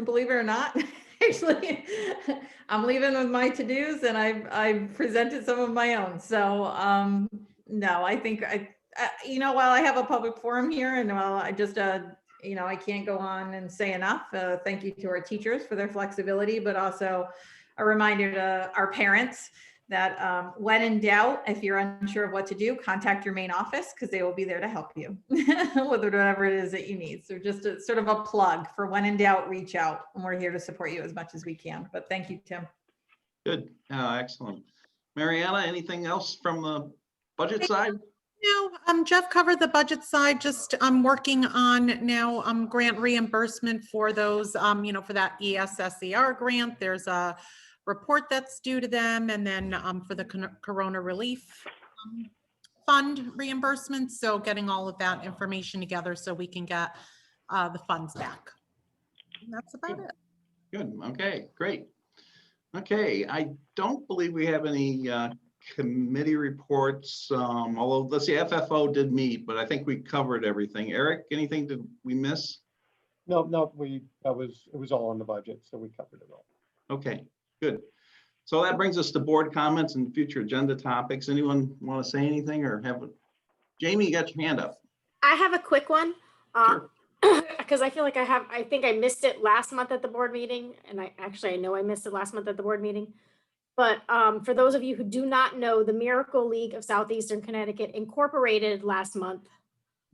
believe it or not, actually, I'm leaving with my to-dos and I've presented some of my own. So no, I think while I have a public forum here and while I just, I can't go on and say enough. Thank you to our teachers for their flexibility, but also a reminder to our parents that when in doubt, if you're unsure of what to do, contact your main office because they will be there to help you with whatever it is that you need. So just a sort of a plug for when in doubt, reach out, and we're here to support you as much as we can. But thank you, Tim. Good. Excellent. Mariana, anything else from the budget side? No, Jeff covered the budget side. Just I'm working on now grant reimbursement for those, for that ESSER grant. There's a report that's due to them, and then for the Corona Relief Fund reimbursement. So getting all of that information together so we can get the funds back. And that's about it. Good. Okay, great. Okay, I don't believe we have any committee reports, although let's see, FFO did meet, but I think we covered everything. Eric, anything did we miss? No, it was all in the budget, so we covered it all. Okay, good. So that brings us to board comments and future agenda topics. Anyone want to say anything or have a, Jamie, you got your hand up. I have a quick one. Because I feel like I think I missed it last month at the board meeting, and I know I missed it last month at the board meeting. But for those of you who do not know, the Miracle League of Southeastern Connecticut incorporated last month.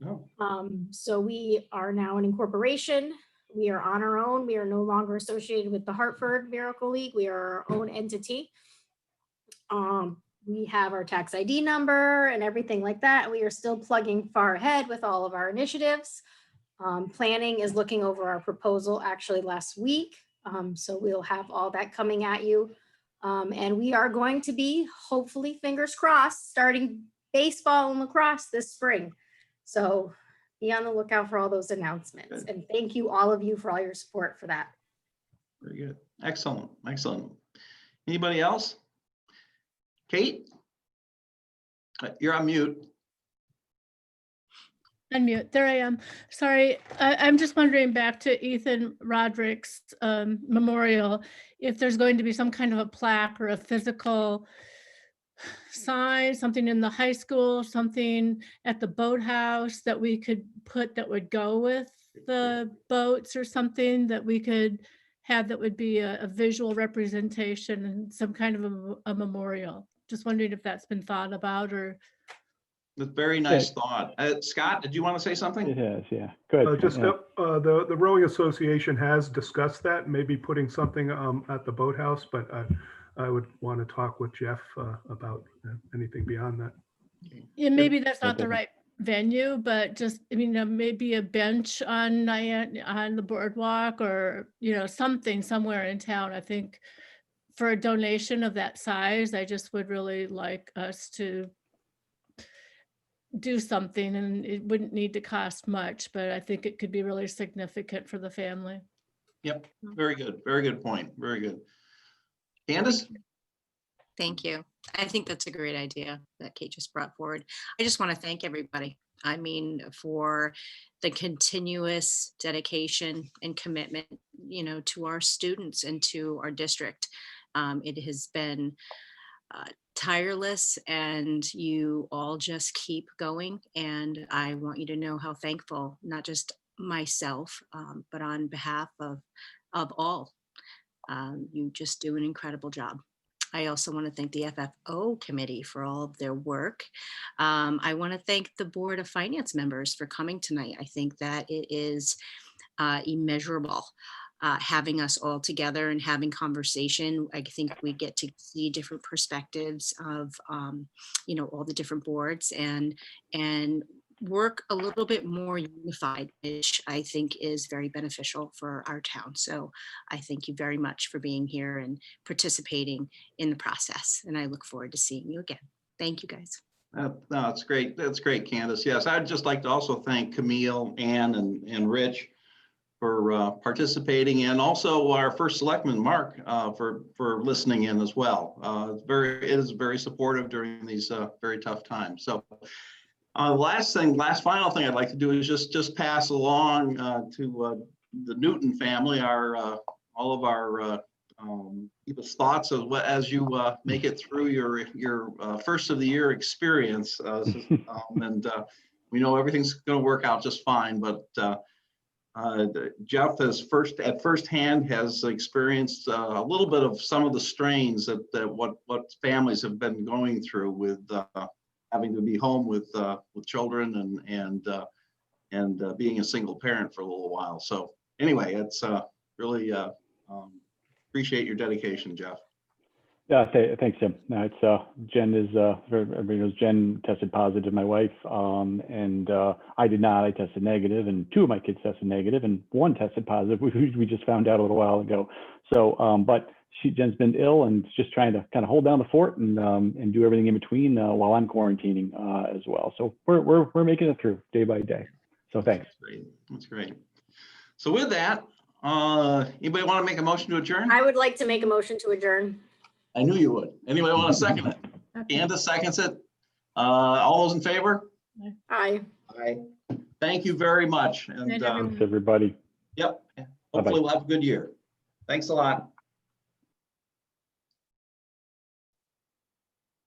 Oh. So we are now an incorporation. We are on our own. We are no longer associated with the Hartford Miracle League. We are our own entity. We have our tax ID number and everything like that. We are still plugging far ahead with all of our initiatives. Planning is looking over our proposal actually last week. So we'll have all that coming at you. And we are going to be, hopefully, fingers crossed, starting baseball and lacrosse this spring. So be on the lookout for all those announcements. And thank you, all of you, for all your support for that. Very good. Excellent. Excellent. Anybody else? Kate? You're on mute. Unmute. There I am. Sorry, I'm just wondering, back to Ethan Roderick's memorial, if there's going to be some kind of a plaque or a physical sign, something in the high school, something at the boathouse that we could put that would go with the boats, or something that we could have that would be a visual representation and some kind of a memorial. Just wondering if that's been thought about, or. That's very nice thought. Scott, did you want to say something? It has, yeah. Good. The Rowing Association has discussed that, maybe putting something at the boathouse, but I would want to talk with Jeff about anything beyond that. Yeah, maybe that's not the right venue, but just, maybe a bench on the boardwalk, or, something somewhere in town. I think for a donation of that size, I just would really like us to do something, and it wouldn't need to cost much, but I think it could be really significant for the family. Yep, very good. Very good point. Very good. Candace? Thank you. I think that's a great idea that Kate just brought forward. I just want to thank everybody. For the continuous dedication and commitment, to our students and to our district. It has been tireless, and you all just keep going. And I want you to know how thankful, not just myself, but on behalf of all, you just do an incredible job. I also want to thank the FFO committee for all of their work. I want to thank the Board of Finance members for coming tonight. I think that it is immeasurable. Having us all together and having conversation. I think we get to see different perspectives of, all the different boards, and work a little bit more unified, which I think is very beneficial for our town. So I thank you very much for being here and participating in the process. And I look forward to seeing you again. Thank you, guys. No, it's great. That's great, Candace. Yes, I'd just like to also thank Camille, Ann, and Rich for participating, and also our first selectman, Mark, for listening in as well. It is very supportive during these very tough times. So last final thing I'd like to do is just pass along to the Newton family, all of our people's thoughts as you make it through your first of the year experience. And we know everything's going to work out just fine, but Jeff has at firsthand has experienced a little bit of some of the strains that what families have been going through with having to be home with children and being a single parent for a little while. So anyway, it's really appreciate your dedication, Jeff. Yeah, thanks, Tim. No, it's Jen is everybody knows Jen tested positive, my wife, and I did not. I tested negative, and 2 of my kids tested negative, and 1 tested positive. We just found out a little while ago. So, but Jen's been ill and just trying to kind of hold down the fort and do everything in between while I'm quarantining as well. So we're making it through day by day. So thanks. That's great. That's great. So with that, anybody want to make a motion to adjourn? I would like to make a motion to adjourn. I knew you would. Anybody want to second it? Candace seconds it. All those in favor? Aye. Aye. Thank you very much. And Thanks, everybody. yep, hopefully we'll have a good year. Thanks a lot.